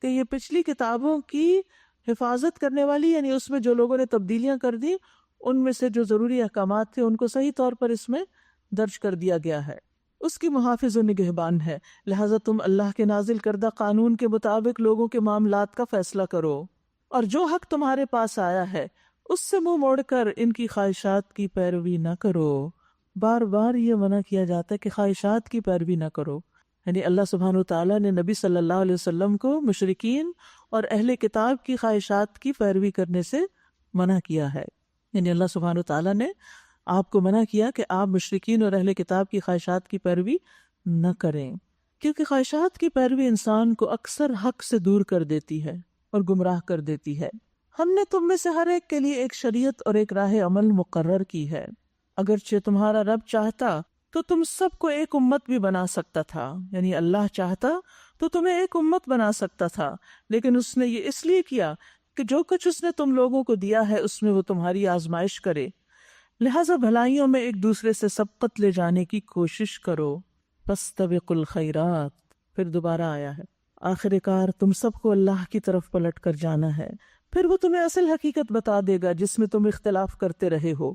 کہ یہ پچھلی کتابوں کی حفاظت کرنے والی، یعنی اس میں جو لوگوں نے تبدیلیاں کر دی ان میں سے جو ضروری احکامات تھے ان کو صحیح طور پر اس میں درج کر دیا گیا ہے. اس کی محافظ و نگہبان ہے. لہٰذا تم اللہ کے نازل کردہ قانون کے مطابق لوگوں کے معاملات کا فیصلہ کرو، اور جو حق تمہارے پاس آیا ہے اس سے منہ موڑ کر ان کی خواہشات کی پیروی نہ کرو. بار بار یہ منع کیا جاتا ہے کہ خواہشات کی پیروی نہ کرو. یعنی اللہ سبحانہ وتعالیٰ نے نبی صلی اللہ علیہ وسلم کو مشرکین اور اہل کتاب کی خواہشات کی پیروی کرنے سے منع کیا ہے. یعنی اللہ سبحانہ وتعالیٰ نے آپ کو منع کیا کہ آپ مشرکین اور اہل کتاب کی خواہشات کی پیروی نہ کریں، کیونکہ خواہشات کی پیروی انسان کو اکثر حق سے دور کر دیتی ہے اور گمراہ کر دیتی ہے. ہم نے تم میں سے ہر ایک کے لیے ایک شریعت اور ایک راہ عمل مقرر کی ہے۔ اگرچہ تمہارا رب چاہتا تو تم سب کو ایک امت بھی بنا سکتا تھا، یعنی اللہ چاہتا تو تمہیں ایک امت بنا سکتا تھا، لیکن اس نے یہ اس لیے کیا کہ جو کچھ اس نے تم لوگوں کو دیا ہے اس میں وہ تمہاری آزمائش کرے، لہذا بھلائیوں میں ایک دوسرے سے سبقت لے جانے کی کوشش کرو۔ فاستبقوا الخیرات، پھر دوبارہ آیا ہے، آخر کار تم سب کو اللہ کی طرف پلٹ کر جانا ہے، پھر وہ تمہیں اصل حقیقت بتا دے گا جس میں تم اختلاف کرتے رہے ہو۔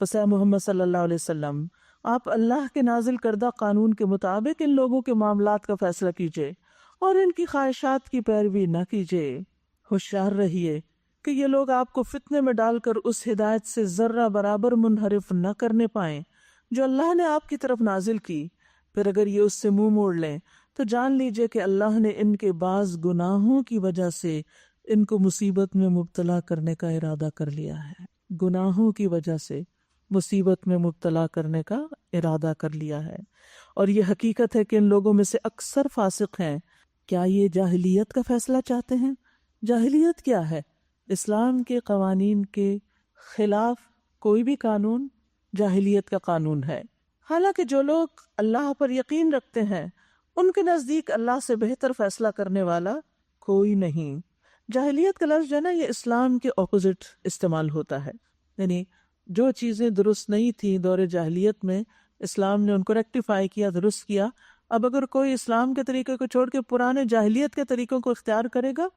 پس اے محمد صلی اللہ علیہ وسلم، آپ اللہ کے نازل کردہ قانون کے مطابق ان لوگوں کے معاملات کا فیصلہ کیجئے اور ان کی خواہشات کی پیروی نہ کیجئے۔ ہوشیار رہیے کہ یہ لوگ آپ کو فتنے میں ڈال کر اس ہدایت سے ذرہ برابر منحرف نہ کرنے پائیں جو اللہ نے آپ کی طرف نازل کی، پھر اگر یہ اس سے منہ موڑ لیں تو جان لیجئے کہ اللہ نے ان کے بعض گناہوں کی وجہ سے ان کو مصیبت میں مبتلا کرنے کا ارادہ کر لیا ہے۔ گناہوں کی وجہ سے مصیبت میں مبتلا کرنے کا ارادہ کر لیا ہے، اور یہ حقیقت ہے کہ ان لوگوں میں سے اکثر فاسق ہیں۔ کیا یہ جاہلیت کا فیصلہ چاہتے ہیں؟ جاہلیت کیا ہے؟ اسلام کے قوانین کے خلاف کوئی بھی قانون جاہلیت کا قانون ہے۔ حالانکہ جو لوگ اللہ پر یقین رکھتے ہیں ان کے نزدیک اللہ سے بہتر فیصلہ کرنے والا کوئی نہیں۔ جاہلیت کا لفظ جو ہے نا، یہ اسلام کے اپوزٹ استعمال ہوتا ہے، یعنی جو چیزیں درست نہیں تھیں دور جاہلیت میں، اسلام نے ان کو ریکٹیفائی کیا، درست کیا۔ اب اگر کوئی اسلام کے طریقے کو چھوڑ کے پرانے جاہلیت کے طریقوں کو اختیار کرے گا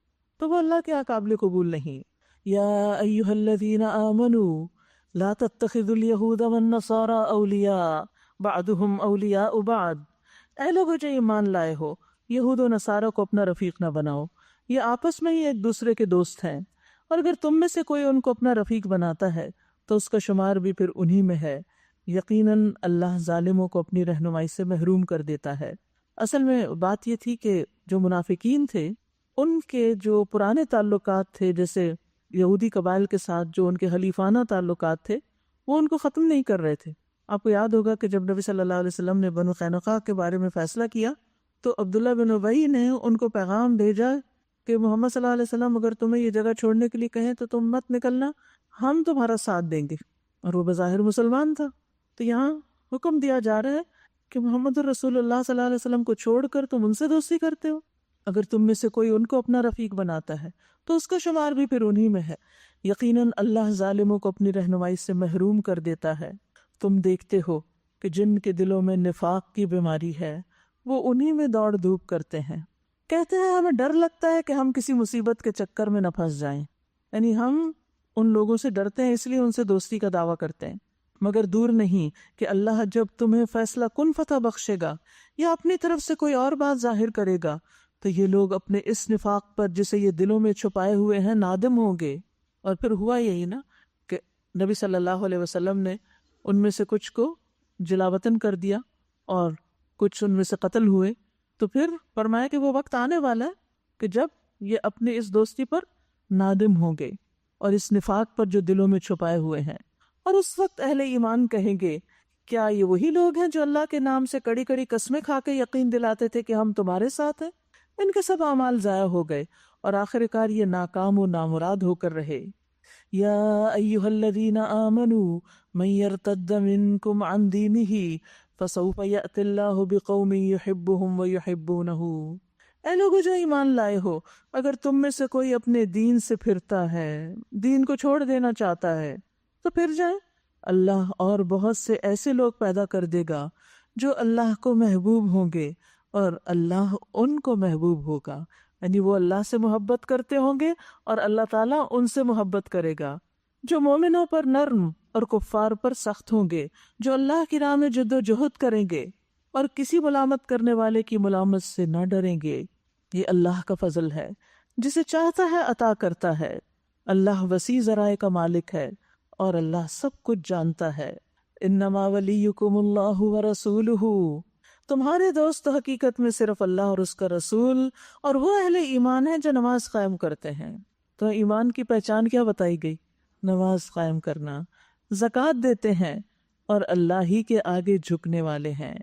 تو وہ اللہ کے قابل قبول نہیں۔ یا ایھا الذین آمنوا لا تتخذوا اليہود والنصارى اولیاء بعضهم اولیاء بعض، اے لوگو جو ایمان لائے ہو، یہود و نصارہ کو اپنا رفیق نہ بناؤ، یہ آپس میں ہی ایک دوسرے کے دوست ہیں، اور اگر تم میں سے کوئی ان کو اپنا رفیق بناتا ہے تو اس کا شمار بھی پھر انہی میں ہے۔ یقیناً اللہ ظالموں کو اپنی رہنمائی سے محروم کر دیتا ہے۔ اصل میں بات یہ تھی کہ جو منافقین تھے ان کے جو پرانے تعلقات تھے، جیسے یہودی قبائل کے ساتھ جو ان کے حلیفانہ تعلقات تھے، وہ ان کو ختم نہیں کر رہے تھے۔ آپ کو یاد ہوگا کہ جب نبی صلی اللہ علیہ وسلم نے بنو قینقاع کے بارے میں فیصلہ کیا تو عبداللہ بن ابی نے ان کو پیغام بھیجا کہ محمد صلی اللہ علیہ وسلم اگر تمہیں یہ جگہ چھوڑنے کے لیے کہیں تو تم مت نکلنا، ہم تمہارا ساتھ دیں گے۔ اور وہ بظاہر مسلمان تھا، تو یہاں حکم دیا جا رہا ہے کہ محمد رسول اللہ صلی اللہ علیہ وسلم کو چھوڑ کر تم ان سے دوستی کرتے ہو۔ اگر تم میں سے کوئی ان کو اپنا رفیق بناتا ہے تو اس کا شمار بھی پھر انہی میں ہے۔ یقیناً اللہ ظالموں کو اپنی رہنمائی سے محروم کر دیتا ہے۔ تم دیکھتے ہو کہ جن کے دلوں میں نفاق کی بیماری ہے وہ انہی میں دوڑ دھوپ کرتے ہیں، کہتے ہیں ہمیں ڈر لگتا ہے کہ ہم کسی مصیبت کے چکر میں نہ پھنس جائیں، یعنی ہم ان لوگوں سے ڈرتے ہیں اس لیے ان سے دوستی کا دعویٰ کرتے ہیں۔ مگر دور نہیں کہ اللہ جب تمہیں فیصلہ کن فتح بخشے گا یا اپنی طرف سے کوئی اور بات ظاہر کرے گا تو یہ لوگ اپنے اس نفاق پر جسے یہ دلوں میں چھپائے ہوئے ہیں نادم ہوں گے۔ اور پھر ہوا یہی نا کہ نبی صلی اللہ علیہ وسلم نے ان میں سے کچھ کو جلاوطن کر دیا اور کچھ ان میں سے قتل ہوئے، تو پھر فرمایا کہ وہ وقت آنے والا ہے کہ جب یہ اپنے اس دوستی پر نادم ہوں گے اور اس نفاق پر جو دلوں میں چھپائے ہوئے ہیں، اور اس وقت اہل ایمان کہیں گے کیا یہ وہی لوگ ہیں جو اللہ کے نام سے کڑی کڑی قسمیں کھا کے یقین دلاتے تھے کہ ہم تمہارے ساتھ ہیں؟ ان کے سب اعمال ضائع ہو گئے اور آخر کار یہ ناکام و نامراد ہو کر رہے۔ یا ایھا الذین آمنوا من یرتد منکم عن دینہ فسوف یأتی اللہ بقوم یحبهم ویحبونہ، اے لوگو جو ایمان لائے ہو، اگر تم میں سے کوئی اپنے دین سے پھرتا ہے، دین کو چھوڑ دینا چاہتا ہے تو پھر جائیں، اللہ اور بہت سے ایسے لوگ پیدا کر دے گا جو اللہ کو محبوب ہوں گے اور اللہ ان کو محبوب ہوگا، یعنی وہ اللہ سے محبت کرتے ہوں گے اور اللہ تعالیٰ ان سے محبت کرے گا، جو مومنوں پر نرم اور کفار پر سخت ہوں گے، جو اللہ کی راہ میں جد و جہد کریں گے اور کسی ملامت کرنے والے کی ملامت سے نہ ڈریں گے۔ یہ اللہ کا فضل ہے، جسے چاہتا ہے عطا کرتا ہے۔ اللہ وسیع ذرائع کا مالک ہے اور اللہ سب کچھ جانتا ہے۔ انما ولیکم اللہ ورسولہ، تمہارے دوست حقیقت میں صرف اللہ اور اس کا رسول اور وہ اہل ایمان ہیں جو نماز قائم کرتے ہیں۔ تو ایمان کی پہچان کیا بتائی گئی؟ نماز قائم کرنا، زکوٰۃ دیتے ہیں اور اللہ ہی کے آگے جھکنے والے ہیں۔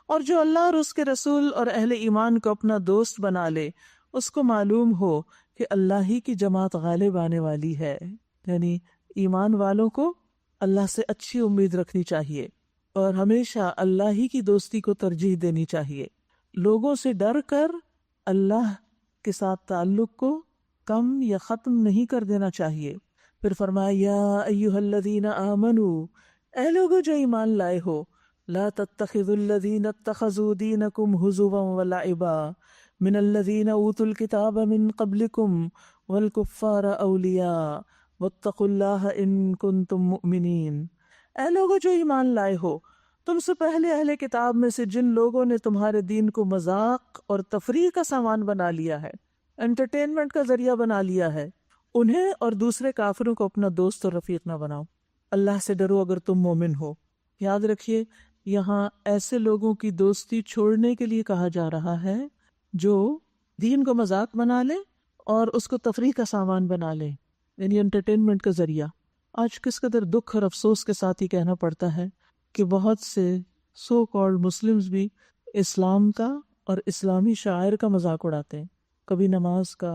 اور جو اللہ اور اس کے رسول اور اہل ایمان کو اپنا دوست بنا لے، اس کو معلوم ہو کہ اللہ ہی کی جماعت غالب آنے والی ہے، یعنی ایمان والوں کو اللہ سے اچھی امید رکھنی چاہیے اور ہمیشہ اللہ ہی کی دوستی کو ترجیح دینی چاہیے۔ لوگوں سے ڈر کر اللہ کے ساتھ تعلق کو کم یا ختم نہیں کر دینا چاہیے۔ پھر فرمایا یا ایھا الذین آمنوا، اے لوگو جو ایمان لائے ہو، لا تتخذوا الذین اتخذوا دینکم ہزوا ولعبا من الذین اوتوا الکتاب من قبلکم والکفار اولیاء واتقوا اللہ ان کنتم مؤمنین۔ اے لوگو جو ایمان لائے ہو، تم سے پہلے اہل کتاب میں سے جن لوگوں نے تمہارے دین کو مذاق اور تفریح کا سامان بنا لیا ہے، انٹرٹینمنٹ کا ذریعہ بنا لیا ہے، انہیں اور دوسرے کافروں کو اپنا دوست اور رفیق نہ بناؤ۔ اللہ سے ڈرو اگر تم مومن ہو۔ یاد رکھیے یہاں ایسے لوگوں کی دوستی چھوڑنے کے لیے کہا جا رہا ہے جو دین کو مذاق بنا لے اور اس کو تفریح کا سامان بنا لے، یعنی انٹرٹینمنٹ کا ذریعہ۔ آج کس قدر دکھ اور افسوس کے ساتھ ہی کہنا پڑتا ہے کہ بہت سے سو کالڈ مسلمز بھی اسلام کا اور اسلامی شاعر کا مذاق اڑاتے ہیں، کبھی نماز کا،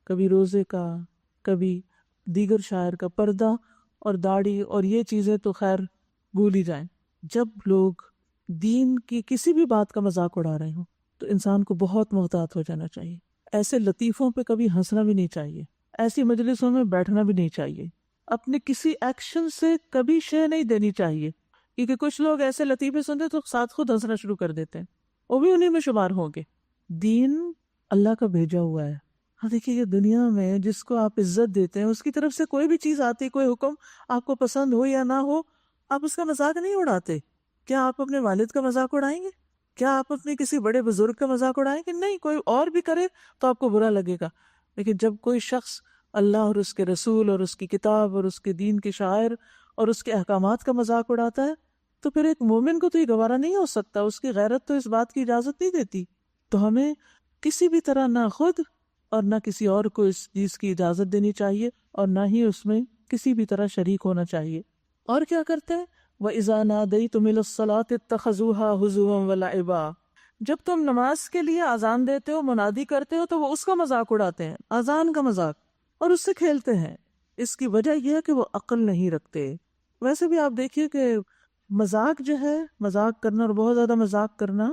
کبھی روزے کا، کبھی دیگر شاعر کا۔ پردہ اور داڑھی اور یہ چیزیں تو خیر بھول ہی جائیں۔ جب لوگ دین کی کسی بھی بات کا مذاق اڑا رہے ہوں تو انسان کو بہت محتاط ہو جانا چاہیے۔ ایسے لطیفوں پہ کبھی ہنسنا بھی نہیں چاہیے، ایسی مجلسوں میں بیٹھنا بھی نہیں چاہیے، اپنے کسی ایکشن سے کبھی شے نہیں دینی چاہیے، کیونکہ کچھ لوگ ایسے لطیفے سنتے تو ساتھ خود ہنسنا شروع کر دیتے ہیں، وہ بھی انہیں میں شمار ہوں گے۔ دین اللہ کا بھیجا ہوا ہے۔ ہاں دیکھیے یہ دنیا میں جس کو آپ عزت دیتے ہیں اس کی طرف سے کوئی بھی چیز آتی، کوئی حکم آپ کو پسند ہو یا نہ ہو، آپ اس کا مذاق نہیں اڑاتے۔ کیا آپ اپنے والد کا مذاق اڑائیں گے؟ کیا آپ اپنے کسی بڑے بزرگ کا مذاق اڑائیں گے؟ نہیں، کوئی اور بھی کرے تو آپ کو برا لگے گا، لیکن جب کوئی شخص اللہ اور اس کے رسول اور اس کی کتاب اور اس کے دین کے شاعر اور اس کے احکامات کا مذاق اڑاتا ہے تو پھر ایک مومن کو تو یہ گوارا نہیں ہو سکتا، اس کی غیرت تو اس بات کی اجازت نہیں دیتی۔ تو ہمیں کسی بھی طرح نہ خود اور نہ کسی اور کو اس چیز کی اجازت دینی چاہیے اور نہ ہی اس میں کسی بھی طرح شریک ہونا چاہیے۔ اور کیا کرتے ہیں؟ وَإِذَا نَادَيْتُمْ إِلَى الصَّلَاةِ اتَّخَذُوهَا هُزُوًا وَلَعِبًا، جب تم نماز کے لیے اذان دیتے ہو، منادی کرتے ہو، تو وہ اس کا مذاق اڑاتے ہیں، اذان کا مذاق، اور اس سے کھیلتے ہیں۔ اس کی وجہ یہ ہے کہ وہ عقل نہیں رکھتے۔ ویسے بھی آپ دیکھیے کہ مذاق جو ہے، مذاق کرنا اور بہت زیادہ مذاق کرنا،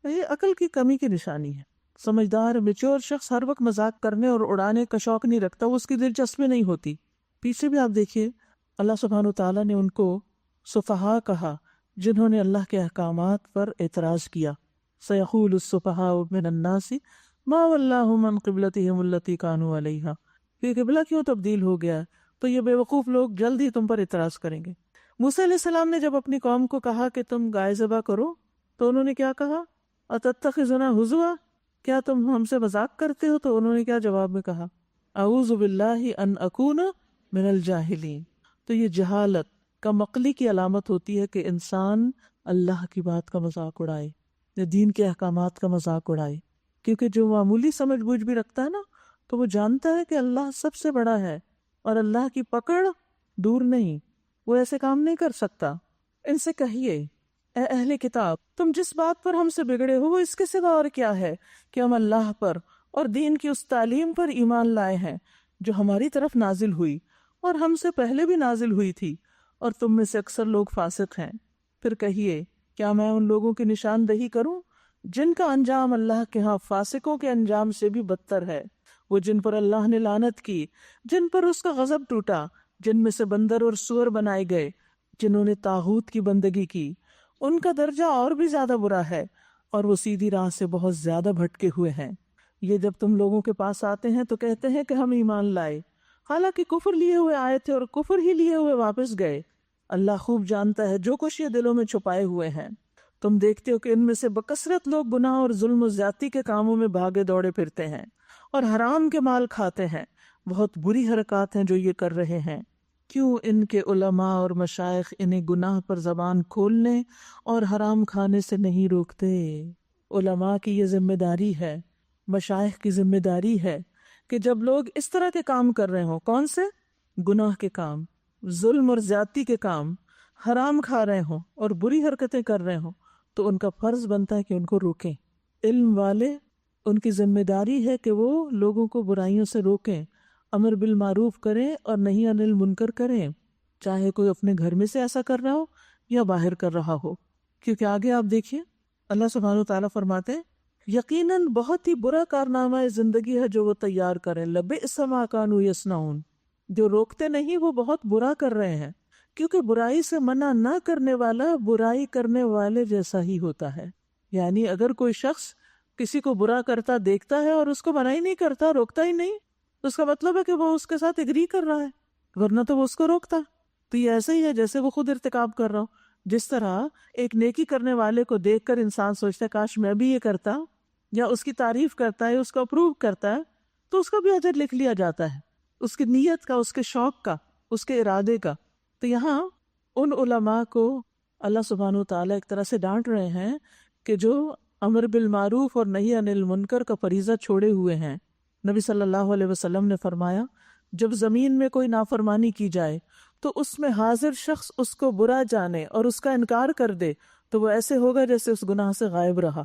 یہ عقل کی کمی کی نشانی ہے۔ سمجھدار میچور شخص ہر وقت مذاق کرنے اور اڑانے کا شوق نہیں رکھتا، وہ اس کی دلچسپی نہیں ہوتی۔ پیچھے بھی آپ دیکھیے اللہ سبحانہ وتعالیٰ نے ان کو سفہاء کہا جنہوں نے اللہ کے احکامات پر اعتراض کیا۔ سَيَقُولُ السُّفَهَاءُ مِنَ النَّاسِ مَا وَلَّاهُمْ عَنْ قِبْلَتِهِمُ الَّتِي كَانُوا عَلَيْهَا، کہ قبلہ کیوں تبدیل ہو گیا، تو یہ بے وقوف لوگ جلد ہی تم پر اعتراض کریں گے۔ موسیٰ علیہ السلام نے جب اپنی قوم کو کہا کہ تم گائے ذبح کرو تو انہوں نے کیا کہا؟ أَتَتَّخِذُنَا هُزُوًا، کیا تم ہم سے مذاق کرتے ہو؟ تو انہوں نے کیا جواب میں کہا؟ اعوذ باللہ ان اکون من الجاہلین۔ تو یہ جہالت کم عقلی کی علامت ہوتی ہے کہ انسان اللہ کی بات کا مذاق اڑائے یا دین کے احکامات کا مذاق اڑائے، کیونکہ جو معمولی سمجھ بوجھ بھی رکھتا ہے نا تو وہ جانتا ہے کہ اللہ سب سے بڑا ہے اور اللہ کی پکڑ دور نہیں، وہ ایسے کام نہیں کر سکتا۔ ان سے کہیے اے اہل کتاب، تم جس بات پر ہم سے بگڑے ہو وہ اس کے سوا اور کیا ہے کہ ہم اللہ پر اور دین کی اس تعلیم پر ایمان لائے ہیں جو ہماری طرف نازل ہوئی اور ہم سے پہلے بھی نازل ہوئی تھی، اور تم میں سے اکثر لوگ فاسق ہیں۔ پھر کہیے کیا میں ان لوگوں کی نشاندہی کروں جن کا انجام اللہ کے ہاں فاسقوں کے انجام سے بھی بدتر ہے، وہ جن پر اللہ نے لعنت کی، جن پر اس کا غضب ٹوٹا، جن میں سے بندر اور سور بنائے گئے، جنہوں نے طاغوت کی بندگی کی، ان کا درجہ اور بھی زیادہ برا ہے اور وہ سیدھی راہ سے بہت زیادہ بھٹکے ہوئے ہیں۔ یہ جب تم لوگوں کے پاس آتے ہیں تو کہتے ہیں کہ ہم ایمان لائے، حالانکہ کفر لیے ہوئے آئے تھے اور کفر ہی لیے ہوئے واپس گئے۔ اللہ خوب جانتا ہے جو کچھ یہ دلوں میں چھپائے ہوئے ہیں۔ تم دیکھتے ہو کہ ان میں سے بکثرت لوگ گناہ اور ظلم و زیادتی کے کاموں میں بھاگے دوڑے پھرتے ہیں اور حرام کے مال کھاتے ہیں۔ بہت بری حرکات ہیں جو یہ کر رہے ہیں۔ کیوں ان کے علماء اور مشائخ انہیں گناہ پر زبان کھولنے اور حرام کھانے سے نہیں روکتے؟ علماء کی یہ ذمہ داری ہے، مشائخ کی ذمہ داری ہے کہ جب لوگ اس طرح کے کام کر رہے ہوں، کون سے؟ گناہ کے کام، ظلم اور زیادتی کے کام، حرام کھا رہے ہوں اور بری حرکتیں کر رہے ہوں، تو ان کا فرض بنتا ہے کہ ان کو روکیں۔ علم والے ان کی ذمہ داری ہے کہ وہ لوگوں کو برائیوں سے روکیں، امر بالمعروف کریں اور نہی عن المنکر کریں، چاہے کوئی اپنے گھر میں سے ایسا کر رہا ہو یا باہر کر رہا ہو. کیونکہ آگے آپ دیکھیے اللہ سبحانہ و تعالیٰ فرماتے ہیں یقیناً بہت ہی برا کارنامہ زندگی ہے جو وہ تیار کریں، لبئس ما کانوا یصنعون، جو روکتے نہیں وہ بہت برا کر رہے ہیں. کیونکہ برائی سے منع نہ کرنے والا برائی کرنے والے جیسا ہی ہوتا ہے. یعنی اگر کوئی شخص کسی کو برا کرتا دیکھتا ہے اور اس کو منع ہی نہیں کرتا، روکتا ہی نہیں، تو اس کا مطلب ہے کہ وہ اس کے ساتھ اگری کر رہا ہے، ورنہ تو وہ اس کو روکتا. تو یہ ایسا ہی ہے جیسے وہ خود ارتکاب کر رہا ہو. جس طرح ایک نیکی کرنے والے کو دیکھ کر انسان سوچتا ہے کاش میں بھی یہ کرتا، یا اس کی تعریف کرتا ہے، اس کو اپروو کرتا ہے، تو اس کا بھی اجر لکھ لیا جاتا ہے، اس کی نیت کا، اس کے شوق کا، اس کے ارادے کا. تو یہاں ان علماء کو اللہ سبحانہ و تعالیٰ ایک طرح سے ڈانٹ رہے ہیں کہ جو امر بالمعروف اور نہی عن المنکر کا فریضہ چھوڑے ہوئے ہیں. نبی صلی اللہ علیہ وسلم نے فرمایا جب زمین میں کوئی نافرمانی کی جائے تو اس میں حاضر شخص اس کو برا جانے اور اس کا انکار کر دے تو وہ ایسے ہوگا جیسے اس گناہ سے غائب رہا.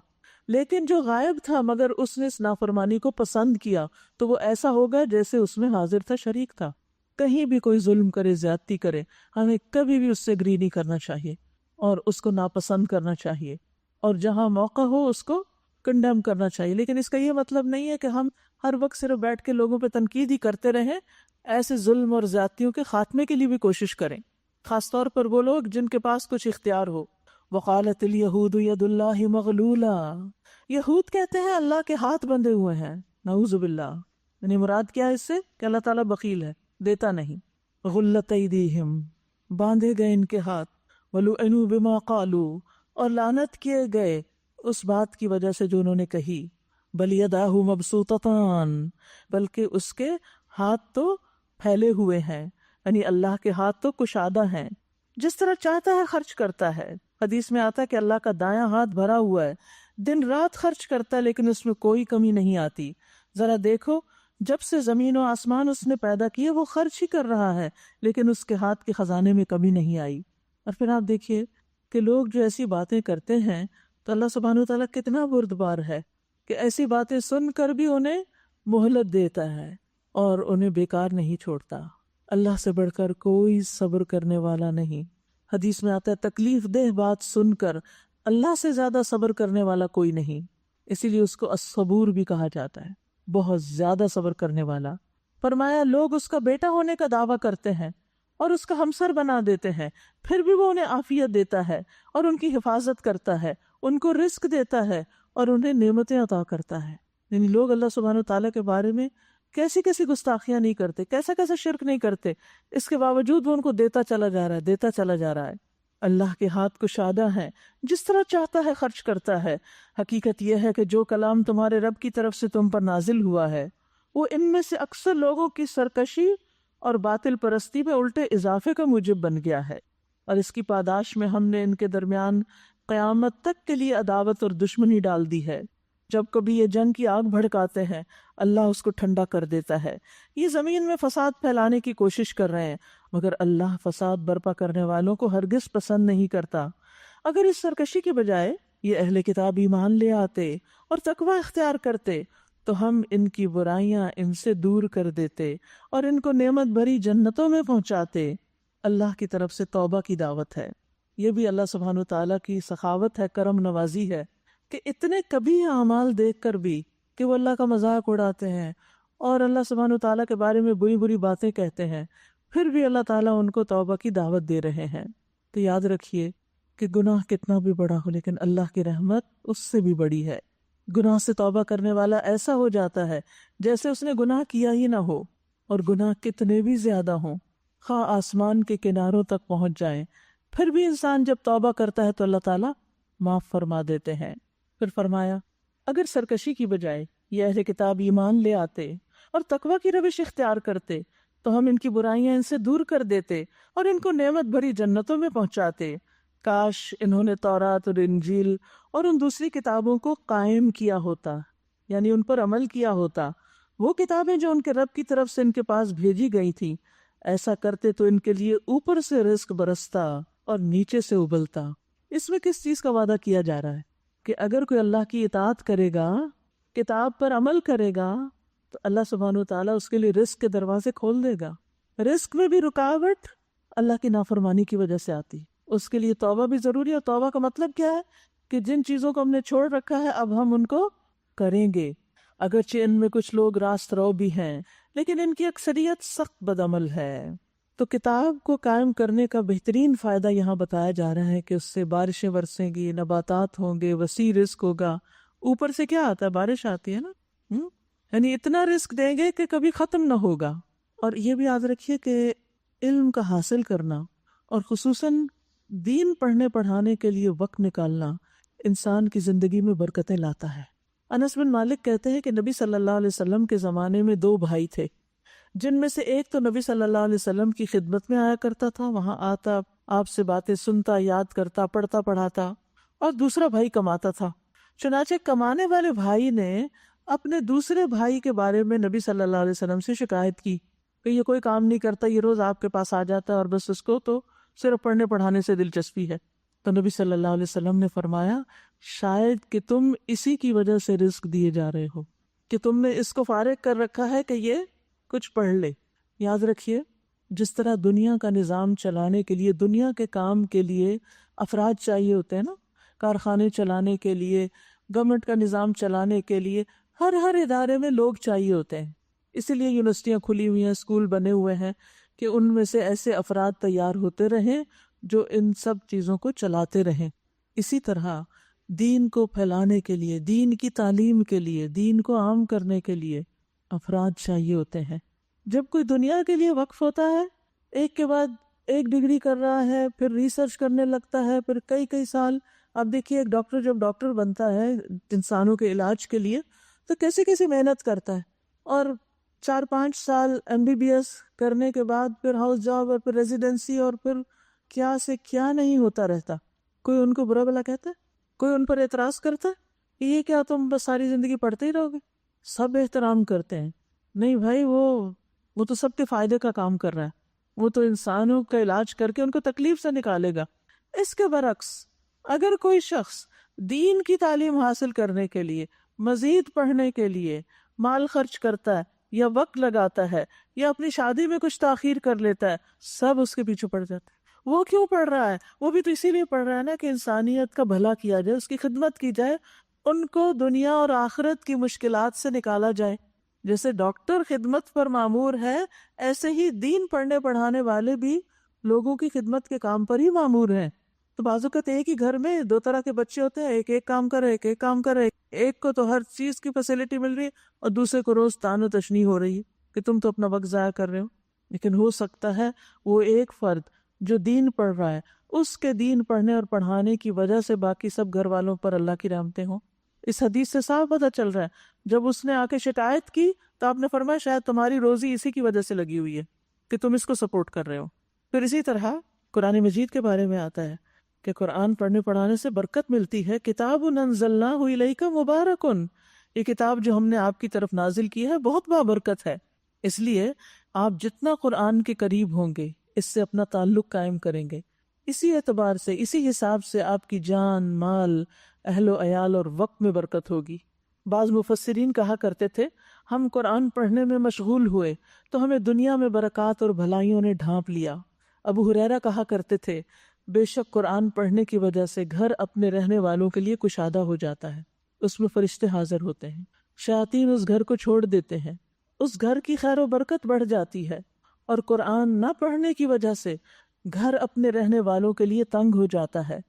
لیکن جو غائب تھا مگر اس نے اس نافرمانی کو پسند کیا تو وہ ایسا ہوگا جیسے اس میں حاضر تھا، شریک تھا. کہیں بھی کوئی ظلم کرے، زیادتی کرے، ہمیں کبھی بھی اس سے اگری نہیں کرنا چاہیے اور اس کو ناپسند کرنا چاہیے، اور جہاں موقع ہو اس کو کنڈیم کرنا چاہیے. لیکن اس کا یہ مطلب نہیں ہے کہ ہم ہر وقت صرف بیٹھ کے لوگوں پہ تنقید ہی کرتے رہیں. ایسے ظلم اور زیادتیوں کے خاتمے کے لیے بھی کوشش کریں، خاص طور پر وہ لوگ جن کے پاس کچھ اختیار ہو. وقالت الیہود ید اللہ مغلولہ، یہود کہتے ہیں اللہ کے ہاتھ بندھے ہوئے ہیں، نعوذ باللہ. یعنی مراد کیا ہے اس سے کہ اللہ تعالیٰ بخیل ہے، دیتا نہیں. غلت ایدیہم، باندھے گئے ان کے ہاتھ، ولعنوا بما قالوا، اور لعنت کیے گئے اس بات کی وجہ سے جو انہوں نے کہی. بل یداہ مبسوطتان، بلکہ اس کے ہاتھ تو پھیلے ہوئے ہیں، یعنی اللہ کے ہاتھ تو کشادہ ہیں، جس طرح چاہتا ہے خرچ کرتا ہے. حدیث میں آتا ہے کہ اللہ کا دایاں ہاتھ بھرا ہوا ہے، دن رات خرچ کرتا ہے لیکن اس میں کوئی کمی نہیں آتی. ذرا دیکھو جب سے زمین و آسمان اس نے پیدا کیے وہ خرچ ہی کر رہا ہے لیکن اس کے ہاتھ کے خزانے میں کمی نہیں آئی. اور پھر آپ دیکھیے کہ لوگ جو ایسی باتیں کرتے ہیں تو اللہ سبحانہ و تعالیٰ کتنا بردبار ہے کہ ایسی باتیں سن کر بھی انہیں مہلت دیتا ہے اور انہیں بیکار نہیں چھوڑتا. اللہ سے بڑھ کر کوئی صبر کرنے والا نہیں. حدیث میں آتا ہے تکلیف دہ بات سن کر اللہ سے زیادہ صبر کرنے والا کوئی نہیں، اسی لیے اس کو الصبور بھی کہا جاتا ہے، بہت زیادہ صبر کرنے والا. فرمایا لوگ اس کا بیٹا ہونے کا دعویٰ کرتے ہیں اور اس کا ہمسر بنا دیتے ہیں، پھر بھی وہ انہیں عافیت دیتا ہے اور ان کی حفاظت کرتا ہے، ان کو رزق دیتا ہے اور انہیں نعمتیں عطا کرتا ہے. یعنی لوگ اللہ سبحانہ وتعالیٰ کے بارے میں کیسی کیسی گستاخیاں نہیں کرتے، کیسا کیسا شرک نہیں کرتے، اس کے باوجود وہ ان کو دیتا چلا جا رہا ہے، دیتا چلا جا رہا ہے. اللہ کے ہاتھ کشادہ ہیں، جس طرح چاہتا ہے خرچ کرتا ہے. حقیقت یہ ہے کہ جو کلام تمہارے رب کی طرف سے تم پر نازل ہوا ہے وہ ان میں سے اکثر لوگوں کی سرکشی اور باطل پرستی میں الٹے اضافے کا موجب بن گیا ہے، اور اس کی پاداش میں ہم نے ان کے درمیان قیامت تک کے لیے عداوت اور دشمنی ڈال دی ہے. جب کبھی یہ جنگ کی آگ بھڑکاتے ہیں اللہ اس کو ٹھنڈا کر دیتا ہے. یہ زمین میں فساد پھیلانے کی کوشش کر رہے ہیں مگر اللہ فساد برپا کرنے والوں کو ہرگز پسند نہیں کرتا. اگر اس سرکشی کے بجائے یہ اہل کتاب ایمان لے آتے اور تقوی اختیار کرتے تو ہم ان کی برائیاں ان سے دور کر دیتے اور ان کو نعمت بھری جنتوں میں پہنچاتے. اللہ کی طرف سے توبہ کی دعوت ہے. یہ بھی اللہ سبحانہ وتعالیٰ کی سخاوت ہے، کرم نوازی ہے کہ اتنے کبھی اعمال دیکھ کر بھی کہ وہ اللہ کا مذاق اڑاتے ہیں اور اللہ سبحانہ وتعالیٰ کے بارے میں بری بری باتیں کہتے ہیں، پھر بھی اللہ تعالیٰ ان کو توبہ کی دعوت دے رہے ہیں. تو یاد رکھیے کہ گناہ کتنا بھی بڑا ہو لیکن اللہ کی رحمت اس سے بھی بڑی ہے. گناہ سے توبہ کرنے والا ایسا ہو جاتا ہے جیسے اس نے گناہ کیا ہی نہ ہو، اور گناہ کتنے بھی زیادہ ہوں، خواہ آسمان کے کناروں تک پہنچ جائیں، پھر بھی انسان جب توبہ کرتا ہے تو اللہ تعالیٰ معاف فرما دیتے ہیں. پھر فرمایا اگر سرکشی کی بجائے یہ اہل کتاب ایمان لے آتے اور تقوی کی روش اختیار کرتے تو ہم ان کی برائیاں ان سے دور کر دیتے اور ان کو نعمت بھری جنتوں میں پہنچاتے. کاش انہوں نے تورات اور انجیل اور ان دوسری کتابوں کو قائم کیا ہوتا، یعنی ان پر عمل کیا ہوتا، وہ کتابیں جو ان کے رب کی طرف سے ان کے پاس بھیجی گئی تھی. ایسا کرتے تو ان کے لیے اوپر سے رزق برستا اور نیچے سے ابلتا. اس میں کس چیز کا وعدہ کیا جا رہا ہے کہ اگر کوئی اللہ کی اطاعت کرے گا کتاب پر عمل کرے گا تو اللہ سبحانہ وتعالیٰ اس کے لیے رزق کے دروازے کھول دے گا. رزق میں بھی رکاوٹ اللہ کی نافرمانی کی وجہ سے آتی. اس کے لیے توبہ بھی ضروری ہے. اور توبہ کا مطلب کیا ہے؟ کہ جن چیزوں کو ہم نے چھوڑ رکھا ہے اب ہم ان کو کریں گے. اگرچہ ان میں کچھ لوگ راست رو بھی ہیں لیکن ان کی اکثریت سخت بدعمل ہے. تو کتاب کو قائم کرنے کا بہترین فائدہ یہاں بتایا جا رہا ہے کہ اس سے بارشیں برسیں گی، نباتات ہوں گے، وسیع رزق ہوگا. اوپر سے کیا آتا ہے؟ بارش آتی ہے نا. یعنی اتنا رزق دیں گے کہ کبھی ختم نہ ہوگا. اور یہ بھی یاد رکھیے کہ علم کا حاصل کرنا اور خصوصاً دین پڑھنے پڑھانے کے لیے وقت نکالنا انسان کی زندگی میں برکتیں لاتا ہے. انس بن مالک کہتے ہیں کہ نبی صلی اللہ علیہ وسلم کے زمانے میں 2 بھائی تھے، جن میں سے ایک تو نبی صلی اللہ علیہ وسلم کی خدمت میں آیا کرتا تھا، وہاں آتا، آپ سے باتیں سنتا، یاد کرتا، پڑھتا پڑھاتا، اور دوسرا بھائی کماتا تھا. چنانچہ کمانے والے بھائی نے اپنے دوسرے بھائی کے بارے میں نبی صلی اللہ علیہ وسلم سے شکایت کی کہ یہ کوئی کام نہیں کرتا، یہ روز آپ کے پاس آ جاتا ہے اور بس اس کو تو صرف پڑھنے پڑھانے سے دلچسپی ہے. تو نبی صلی اللہ علیہ وسلم نے فرمایا شاید کہ تم اسی کی وجہ سے رزق دیے جا رہے ہو کہ تم نے اس کو فارغ کر رکھا ہے کہ یہ کچھ پڑھ لے. یاد رکھیے جس طرح دنیا کا نظام چلانے کے لیے، دنیا کے کام کے لیے افراد چاہیے ہوتے ہیں نا، کارخانے چلانے کے لیے، گورنمنٹ کا نظام چلانے کے لیے ہر ادارے میں لوگ چاہیے ہوتے ہیں. اسی لیے یونیورسٹیاں کھلی ہوئی ہیں، اسکول بنے ہوئے ہیں کہ ان میں سے ایسے افراد تیار ہوتے رہیں جو ان سب چیزوں کو چلاتے رہیں. اسی طرح دین کو پھیلانے کے لیے، دین کی تعلیم کے لیے، دین کو عام کرنے کے لیے افراد چاہیے ہوتے ہیں. جب کوئی دنیا کے لیے وقف ہوتا ہے، ایک کے بعد ایک ڈگری کر رہا ہے، پھر ریسرچ کرنے لگتا ہے، پھر کئی سال. آپ دیکھیے ایک ڈاکٹر جب ڈاکٹر بنتا ہے انسانوں کے علاج کے لیے تو کیسے محنت کرتا ہے، اور 4-5 سال MBBS کرنے کے بعد پھر ہاؤس جاب اور پھر ریزیڈنسی اور پھر کیا سے کیا نہیں ہوتا رہتا. کوئی ان کو برا بلا کہتا ہے؟ کوئی ان پر اعتراض کرتا ہے یہ کیا تم بس ساری زندگی پڑھتے ہی رہو گے؟ سب احترام کرتے ہیں. نہیں بھائی، وہ تو سب کے فائدے کا کام کر رہا ہے، وہ تو انسانوں کا علاج کر کے ان کو تکلیف سے نکالے گا. اس کے برعکس اگر کوئی شخص دین کی تعلیم حاصل کرنے کے لیے، مزید پڑھنے کے لیے مال خرچ کرتا ہے یا وقت لگاتا ہے یا اپنی شادی میں کچھ تاخیر کر لیتا ہے، سب اس کے پیچھے پڑ جاتے ہیں. وہ کیوں پڑھ رہا ہے؟ وہ بھی تو اسی لیے پڑھ رہا ہے نا کہ انسانیت کا بھلا کیا جائے، اس کی خدمت کی جائے، ان کو دنیا اور آخرت کی مشکلات سے نکالا جائے. جیسے ڈاکٹر خدمت پر معمور ہے، ایسے ہی دین پڑھنے پڑھانے والے بھی لوگوں کی خدمت کے کام پر ہی معمور ہیں. تو بعض اوقات ایک ہی گھر میں 2 طرح کے بچے ہوتے ہیں، ایک کام کر رہے، ایک کام کر رہے. ایک کو تو ہر چیز کی فیسلٹی مل رہی ہے اور دوسرے کو روز تان و تشنیع ہو رہی ہے کہ تم تو اپنا وقت ضائع کر رہے ہو. لیکن ہو سکتا ہے وہ ایک فرد جو دین پڑھ رہا ہے، اس کے دین پڑھنے اور پڑھانے کی وجہ سے باقی سب گھر والوں پر اللہ کی رحمتیں ہوں. اس حدیث سے صاف پتہ چل رہا ہے، جب اس نے آ کے شکایت کی تو آپ نے فرمایا شاید تمہاری روزی اسی کی وجہ سے لگی ہوئی ہے کہ تم اس کو سپورٹ کر رہے ہو. پھر اسی طرح قرآن مجید کے بارے میں آتا ہے کہ قرآن پڑھنے پڑھانے سے برکت ملتی ہے. کتاب انزلناہ الیک مبارک، یہ کتاب جو ہم نے آپ کی طرف نازل کی ہے بہت بابرکت ہے. اس لیے آپ جتنا قرآن کے قریب ہوں گے اس سے اپنا تعلق قائم کریں گے. اسی اعتبار سے، اسی حساب سے آپ کی جان، مال، اہل و عیال اور وقت میں برکت ہوگی. بعض مفسرین کہا کرتے تھے ہم قرآن پڑھنے میں مشغول ہوئے تو ہمیں دنیا میں برکات اور بھلائیوں نے ڈھانپ لیا. ابو ہریرہ کہا کرتے تھے بے شک قرآن پڑھنے کی وجہ سے گھر اپنے رہنے والوں کے لیے کشادہ ہو جاتا ہے، اس میں فرشتے حاضر ہوتے ہیں، شیاطین اس گھر کو چھوڑ دیتے ہیں، اس گھر کی خیر و برکت بڑھ جاتی ہے. اور قرآن نہ پڑھنے کی وجہ سے گھر اپنے رہنے والوں کے لیے تنگ ہو جاتا ہے،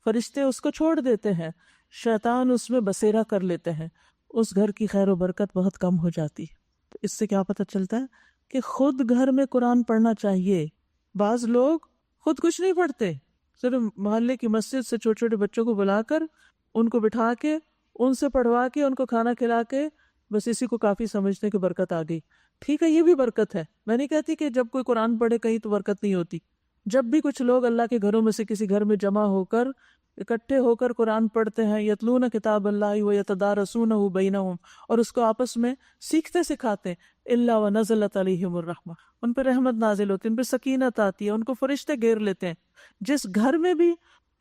فرشتے اس کو چھوڑ دیتے ہیں، شیطان اس میں بسیرا کر لیتے ہیں، اس گھر کی خیر و برکت بہت کم ہو جاتی ہے. تو اس سے کیا پتہ چلتا ہے کہ خود گھر میں قرآن پڑھنا چاہیے. بعض لوگ خود کچھ نہیں پڑھتے، صرف محلے کی مسجد سے چھوٹے چھوٹے بچوں کو بلا کر ان کو بٹھا کے ان سے پڑھوا کے ان کو کھانا کھلا کے بس اسی کو کافی سمجھتے کہ برکت آ گئی. ٹھیک ہے، یہ بھی برکت ہے، میں نہیں کہتی کہ جب کوئی قرآن پڑھے کہیں تو برکت نہیں ہوتی. جب بھی کچھ لوگ اللہ کے گھروں میں سے کسی گھر میں جمع ہو کر اکٹھے ہو کر قرآن پڑھتے ہیں، یتلون کتاب اللہ ویتدارسونہ بینہم، اور اس کو آپس میں سیکھتے سکھاتے ہیں، الا ونزلت علیہم الرحمہ، ان پہ رحمت نازل ہوتی ہے، ان پہ سکینت آتی ہے، ان کو فرشتے گھیر لیتے ہیں. جس گھر میں بھی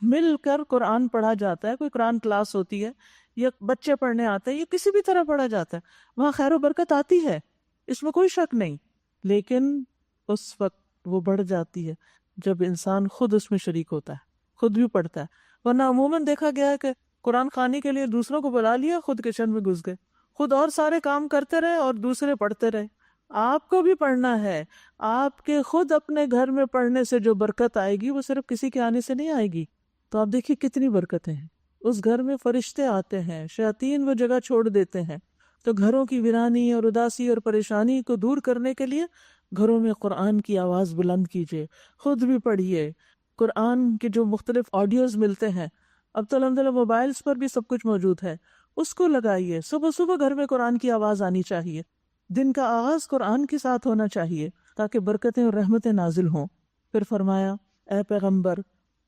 مل کر قرآن پڑھا جاتا ہے، کوئی قرآن کلاس ہوتی ہے یا بچے پڑھنے آتے ہیں یا کسی بھی طرح پڑھا جاتا ہے، وہاں خیر و برکت آتی ہے، اس میں کوئی شک نہیں، لیکن اس وقت وہ بڑھ جاتی ہے جب انسان خود اس میں شریک ہوتا ہے، خود بھی پڑھتا ہے۔ ورنہ عموماً دیکھا گیا ہے کہ قرآن خوانی کے لیے دوسروں کو بلا لیا، خود کچن میں گھس گئے، خود اور سارے کام کرتے رہے اور دوسرے پڑھتے رہے۔ آپ کو بھی پڑھنا ہے، آپ کے خود اپنے گھر میں پڑھنے سے جو برکت آئے گی وہ صرف کسی کے آنے سے نہیں آئے گی۔ تو آپ دیکھیے کتنی برکتیں ہیں، اس گھر میں فرشتے آتے ہیں، شیاطین وہ جگہ چھوڑ دیتے ہیں۔ تو گھروں کی ویرانی اور اداسی اور پریشانی کو دور کرنے کے لیے گھروں میں قرآن کی آواز بلند کیجیے، خود بھی پڑھیے۔ قرآن کے جو مختلف آڈیوز ملتے ہیں، اب تو الحمدللہ موبائلز پر بھی سب کچھ موجود ہے، اس کو لگائیے۔ صبح صبح گھر میں قرآن کی آواز آنی چاہیے، دن کا آغاز قرآن کے ساتھ ہونا چاہیے تاکہ برکتیں اور رحمتیں نازل ہوں۔ پھر فرمایا، اے پیغمبر،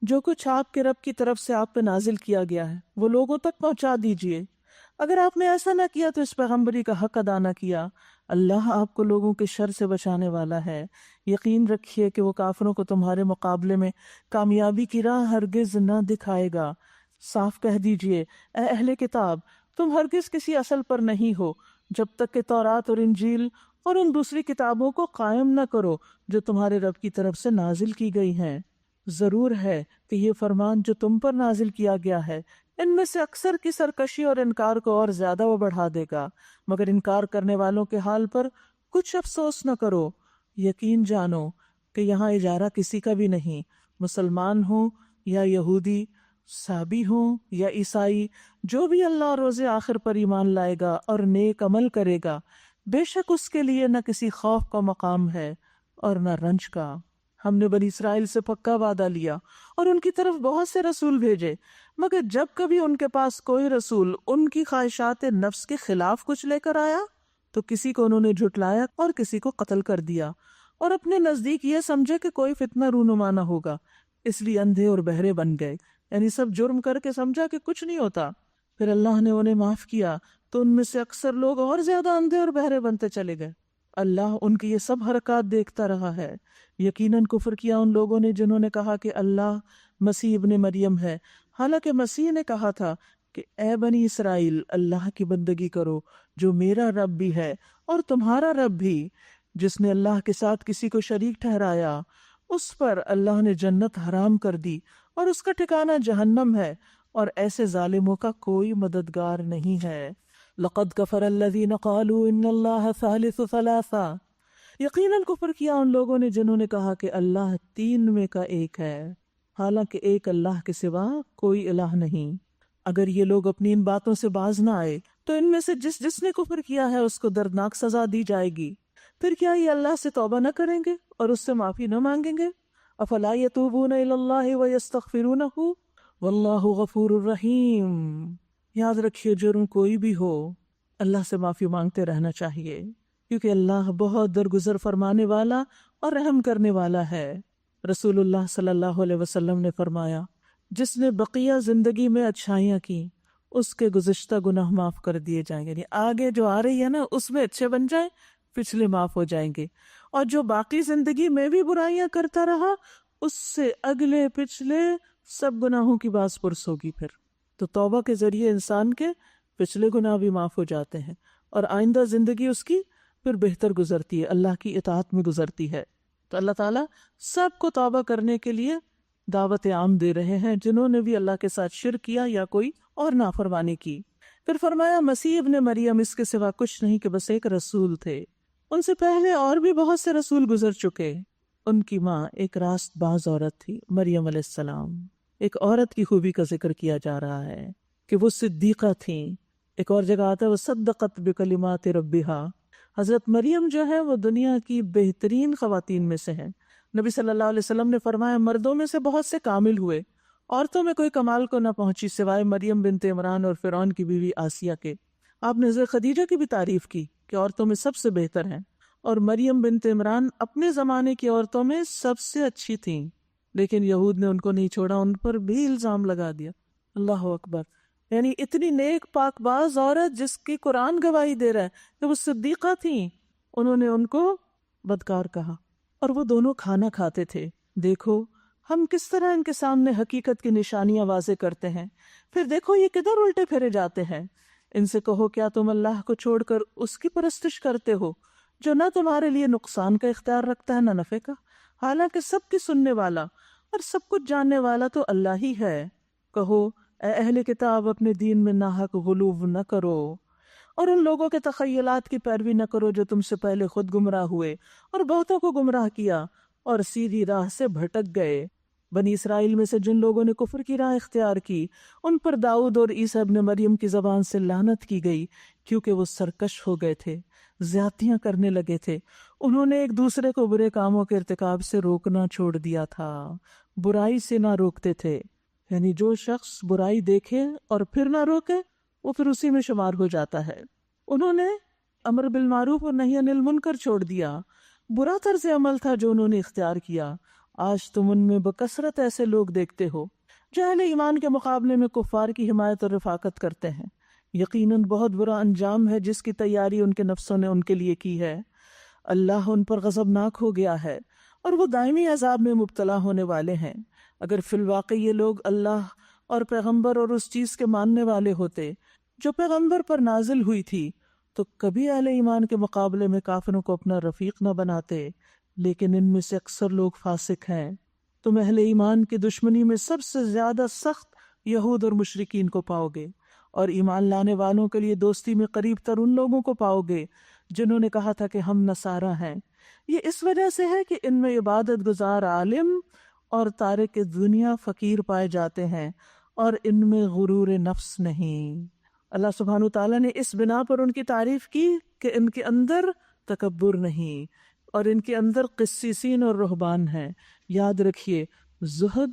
جو کچھ آپ کے رب کی طرف سے آپ پہ نازل کیا گیا ہے وہ لوگوں تک پہنچا دیجئے۔ اگر آپ نے ایسا نہ کیا تو اس پیغمبری کا حق ادا نہ کیا، اللہ آپ کو لوگوں کے شر سے بچانے والا ہے۔ یقین رکھیے کہ وہ کافروں کو تمہارے مقابلے میں کامیابی کی راہ ہرگز نہ دکھائے گا۔ صاف کہہ دیجئے، اے اہل کتاب، تم ہرگز کسی اصل پر نہیں ہو جب تک کہ تورات اور انجیل اور ان دوسری کتابوں کو قائم نہ کرو جو تمہارے رب کی طرف سے نازل کی گئی ہیں۔ ضرور ہے کہ یہ فرمان جو تم پر نازل کیا گیا ہے ان میں سے اکثر کی سرکشی اور انکار کو اور زیادہ وہ بڑھا دے گا، مگر انکار کرنے والوں کے حال پر کچھ افسوس نہ کرو۔ یقین جانو کہ یہاں اجارہ کسی کا بھی نہیں، مسلمان ہوں یا یہودی، صابی ہوں یا عیسائی، جو بھی اللہ اور روز آخر پر ایمان لائے گا اور نیک عمل کرے گا، بے شک اس کے لیے نہ کسی خوف کا مقام ہے اور نہ رنج کا۔ ہم نے بنی اسرائیل سے پکا وعدہ لیا اور ان کی طرف بہت سے رسول بھیجے، مگر جب کبھی ان کے پاس کوئی رسول ان کی خواہشات نفس کے خلاف کچھ لے کر آیا تو کسی کو انہوں نے جھٹلایا اور کسی کو قتل کر دیا، اور اپنے نزدیک یہ سمجھے کہ کوئی فتنہ رونما نہ ہوگا، اس لیے اندھے اور بہرے بن گئے، یعنی سب جرم کر کے سمجھا کہ کچھ نہیں ہوتا۔ پھر اللہ نے انہیں معاف کیا تو ان میں سے اکثر لوگ اور زیادہ اندھے اور بہرے بنتے چلے گئے۔ اللہ ان کی یہ سب حرکات دیکھتا رہا ہے۔ یقیناً کفر کیا ان لوگوں نے جنہوں نے کہا کہ اللہ مسیح ابن مریم ہے، حالانکہ مسیح نے کہا تھا کہ اے بنی اسرائیل، اللہ کی بندگی کرو جو میرا رب بھی ہے اور تمہارا رب بھی۔ جس نے اللہ کے ساتھ کسی کو شریک ٹھہرایا اس پر اللہ نے جنت حرام کر دی اور اس کا ٹھکانہ جہنم ہے، اور ایسے ظالموں کا کوئی مددگار نہیں ہے۔ لقد کفر الذین قالوا ان اللہ ثالث ثلاثہ، یقیناً کفر کیا ان لوگوں نے جنہوں نے کہا کہ اللہ تین میں کا ایک ہے، حالانکہ ایک اللہ کے سوا کوئی الہ نہیں۔ اگر یہ لوگ اپنی ان باتوں سے باز نہ آئے تو ان میں سے جس نے کفر کیا ہے اس کو دردناک سزا دی جائے گی۔ پھر کیا یہ اللہ سے توبہ نہ کریں گے اور اس سے معافی نہ مانگیں گے؟ افلا یتوبون الی اللہ ویستغفرونہ واللہ غفور الرحیم۔ یاد رکھیے جرم کوئی بھی ہو اللہ سے معافی مانگتے رہنا چاہیے، کیونکہ اللہ بہت درگزر فرمانے والا اور رحم کرنے والا ہے۔ رسول اللہ صلی اللہ علیہ وسلم نے فرمایا، جس نے بقیہ زندگی میں اچھائیاں کی اس کے گزشتہ گناہ معاف کر دیے جائیں گے، یعنی آگے جو آ رہی ہے نا اس میں اچھے بن جائیں، پچھلے معاف ہو جائیں گے، اور جو باقی زندگی میں بھی برائیاں کرتا رہا اس سے اگلے پچھلے سب گناہوں کی باز پرس ہوگی۔ پھر تو توبہ کے ذریعے انسان کے پچھلے گناہ بھی معاف ہو جاتے ہیں اور آئندہ زندگی اس کی پھر بہتر گزرتی ہے، اللہ کی اطاعت میں گزرتی ہے۔ تو اللہ تعالیٰ سب کو توبہ کرنے کے لیے دعوت عام دے رہے ہیں جنہوں نے بھی اللہ کے ساتھ شرک کیا یا کوئی اور نافرمانی کی۔ پھر فرمایا، مسیح ابن مریم اس کے سوا کچھ نہیں کہ بس ایک رسول تھے، ان سے پہلے اور بھی بہت سے رسول گزر چکے۔ ان کی ماں ایک راست باز عورت تھی، مریم علیہ السلام۔ ایک عورت کی خوبی کا ذکر کیا جا رہا ہے کہ وہ صدیقہ تھیں۔ ایک اور جگہ آتا ہے وہ صدقت بکلمات ربہا۔ حضرت مریم جو ہے وہ دنیا کی بہترین خواتین میں سے ہیں۔ نبی صلی اللہ علیہ وسلم نے فرمایا، مردوں میں سے بہت سے کامل ہوئے، عورتوں میں کوئی کمال کو نہ پہنچی سوائے مریم بنت عمران اور فرعون کی بیوی آسیہ کے۔ آپ نے حضرت خدیجہ کی بھی تعریف کی کہ عورتوں میں سب سے بہتر ہیں، اور مریم بنت عمران اپنے زمانے کی عورتوں میں سب سے اچھی تھیں، لیکن یہود نے ان کو نہیں چھوڑا، ان پر بھی الزام لگا دیا۔ اللہ اکبر، یعنی اتنی نیک پاک باز عورت جس کی قرآن گواہی دے رہا ہے کہ وہ صدیقہ تھیں، انہوں نے ان کو بدکار کہا۔ اور وہ دونوں کھانا کھاتے تھے۔ دیکھو ہم کس طرح ان کے سامنے حقیقت کی نشانیاں واضح کرتے ہیں، پھر دیکھو یہ کدھر الٹے پھیرے جاتے ہیں۔ ان سے کہو کیا تم اللہ کو چھوڑ کر اس کی پرستش کرتے ہو جو نہ تمہارے لیے نقصان کا اختیار رکھتا ہے نہ نفع کا، حالانکہ سب کی سننے والا اور سب کچھ جاننے والا تو اللہ ہی ہے۔ کہو اے اہل کتاب اپنے دین میں ناحق غلو نہ کرو اور ان لوگوں کے تخیلات کی پیروی نہ کرو جو تم سے پہلے خود گمراہ ہوئے اور بہتوں کو گمراہ کیا اور سیدھی راہ سے بھٹک گئے۔ بنی اسرائیل میں سے جن لوگوں نے کفر کی راہ اختیار کی ان پر داؤد اور عیسیٰ ابن مریم کی زبان سے لعنت کی گئی، کیونکہ وہ سرکش ہو گئے تھے، زیادتیاں کرنے لگے تھے۔ انہوں نے ایک دوسرے کو برے کاموں کے ارتکاب سے روکنا چھوڑ دیا تھا، برائی سے نہ روکتے تھے۔ یعنی جو شخص برائی دیکھے اور پھر نہ روکے وہ پھر اسی میں شمار ہو جاتا ہے۔ انہوں نے امر بالمعروف اور نہی عن المنکر چھوڑ دیا، برا طرز عمل تھا جو انہوں نے اختیار کیا۔ آج تم ان میں بکثرت ایسے لوگ دیکھتے ہو جو اہل ایمان کے مقابلے میں کفار کی حمایت اور رفاقت کرتے ہیں۔ یقیناً بہت برا انجام ہے جس کی تیاری ان کے نفسوں نے ان کے لیے کی ہے۔ اللہ ان پر غضبناک ہو گیا ہے اور وہ دائمی عذاب میں مبتلا ہونے والے ہیں۔ اگر فی الواقع یہ لوگ اللہ اور پیغمبر اور اس چیز کے ماننے والے ہوتے جو پیغمبر پر نازل ہوئی تھی تو کبھی اہل ایمان کے مقابلے میں کافروں کو اپنا رفیق نہ بناتے، لیکن ان میں سے اکثر لوگ فاسق ہیں۔ تم اہل ایمان کی دشمنی میں سب سے زیادہ سخت یہود اور مشرکین کو پاؤ گے، اور ایمان لانے والوں کے لیے دوستی میں قریب تر ان لوگوں کو پاؤ گے جنہوں نے کہا تھا کہ ہم نصارہ ہیں۔ یہ اس وجہ سے ہے کہ ان میں عبادت گزار عالم اور تارک دنیا فقیر پائے جاتے ہیں، اور ان میں غرور نفس نہیں۔ اللہ سبحانہ تعالیٰ نے اس بنا پر ان کی تعریف کی کہ ان کے اندر تکبر نہیں اور ان کے اندر قسیسین اور رہبان ہیں۔ یاد رکھیے، زہد،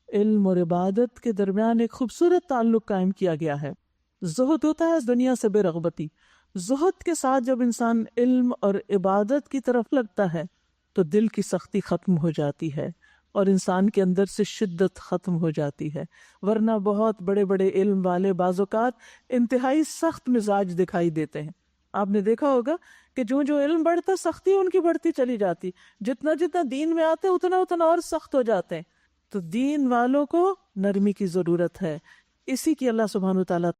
علم اور عبادت کے درمیان ایک خوبصورت تعلق قائم کیا گیا ہے۔ زہد ہوتا ہے اس دنیا سے بے رغبتی۔ زہد کے ساتھ جب انسان علم اور عبادت کی طرف لگتا ہے تو دل کی سختی ختم ہو جاتی ہے اور انسان کے اندر سے شدت ختم ہو جاتی ہے، ورنہ بہت بڑے بڑے علم والے بعض اوقات انتہائی سخت مزاج دکھائی دیتے ہیں۔ آپ نے دیکھا ہوگا کہ جو علم بڑھتا سختی ان کی بڑھتی چلی جاتی، جتنا جتنا دین میں آتے اتنا اتنا اور سخت ہو جاتے ہیں۔ تو دین والوں کو نرمی کی ضرورت ہے، اسی کی اللہ سبحانہ تعالیٰ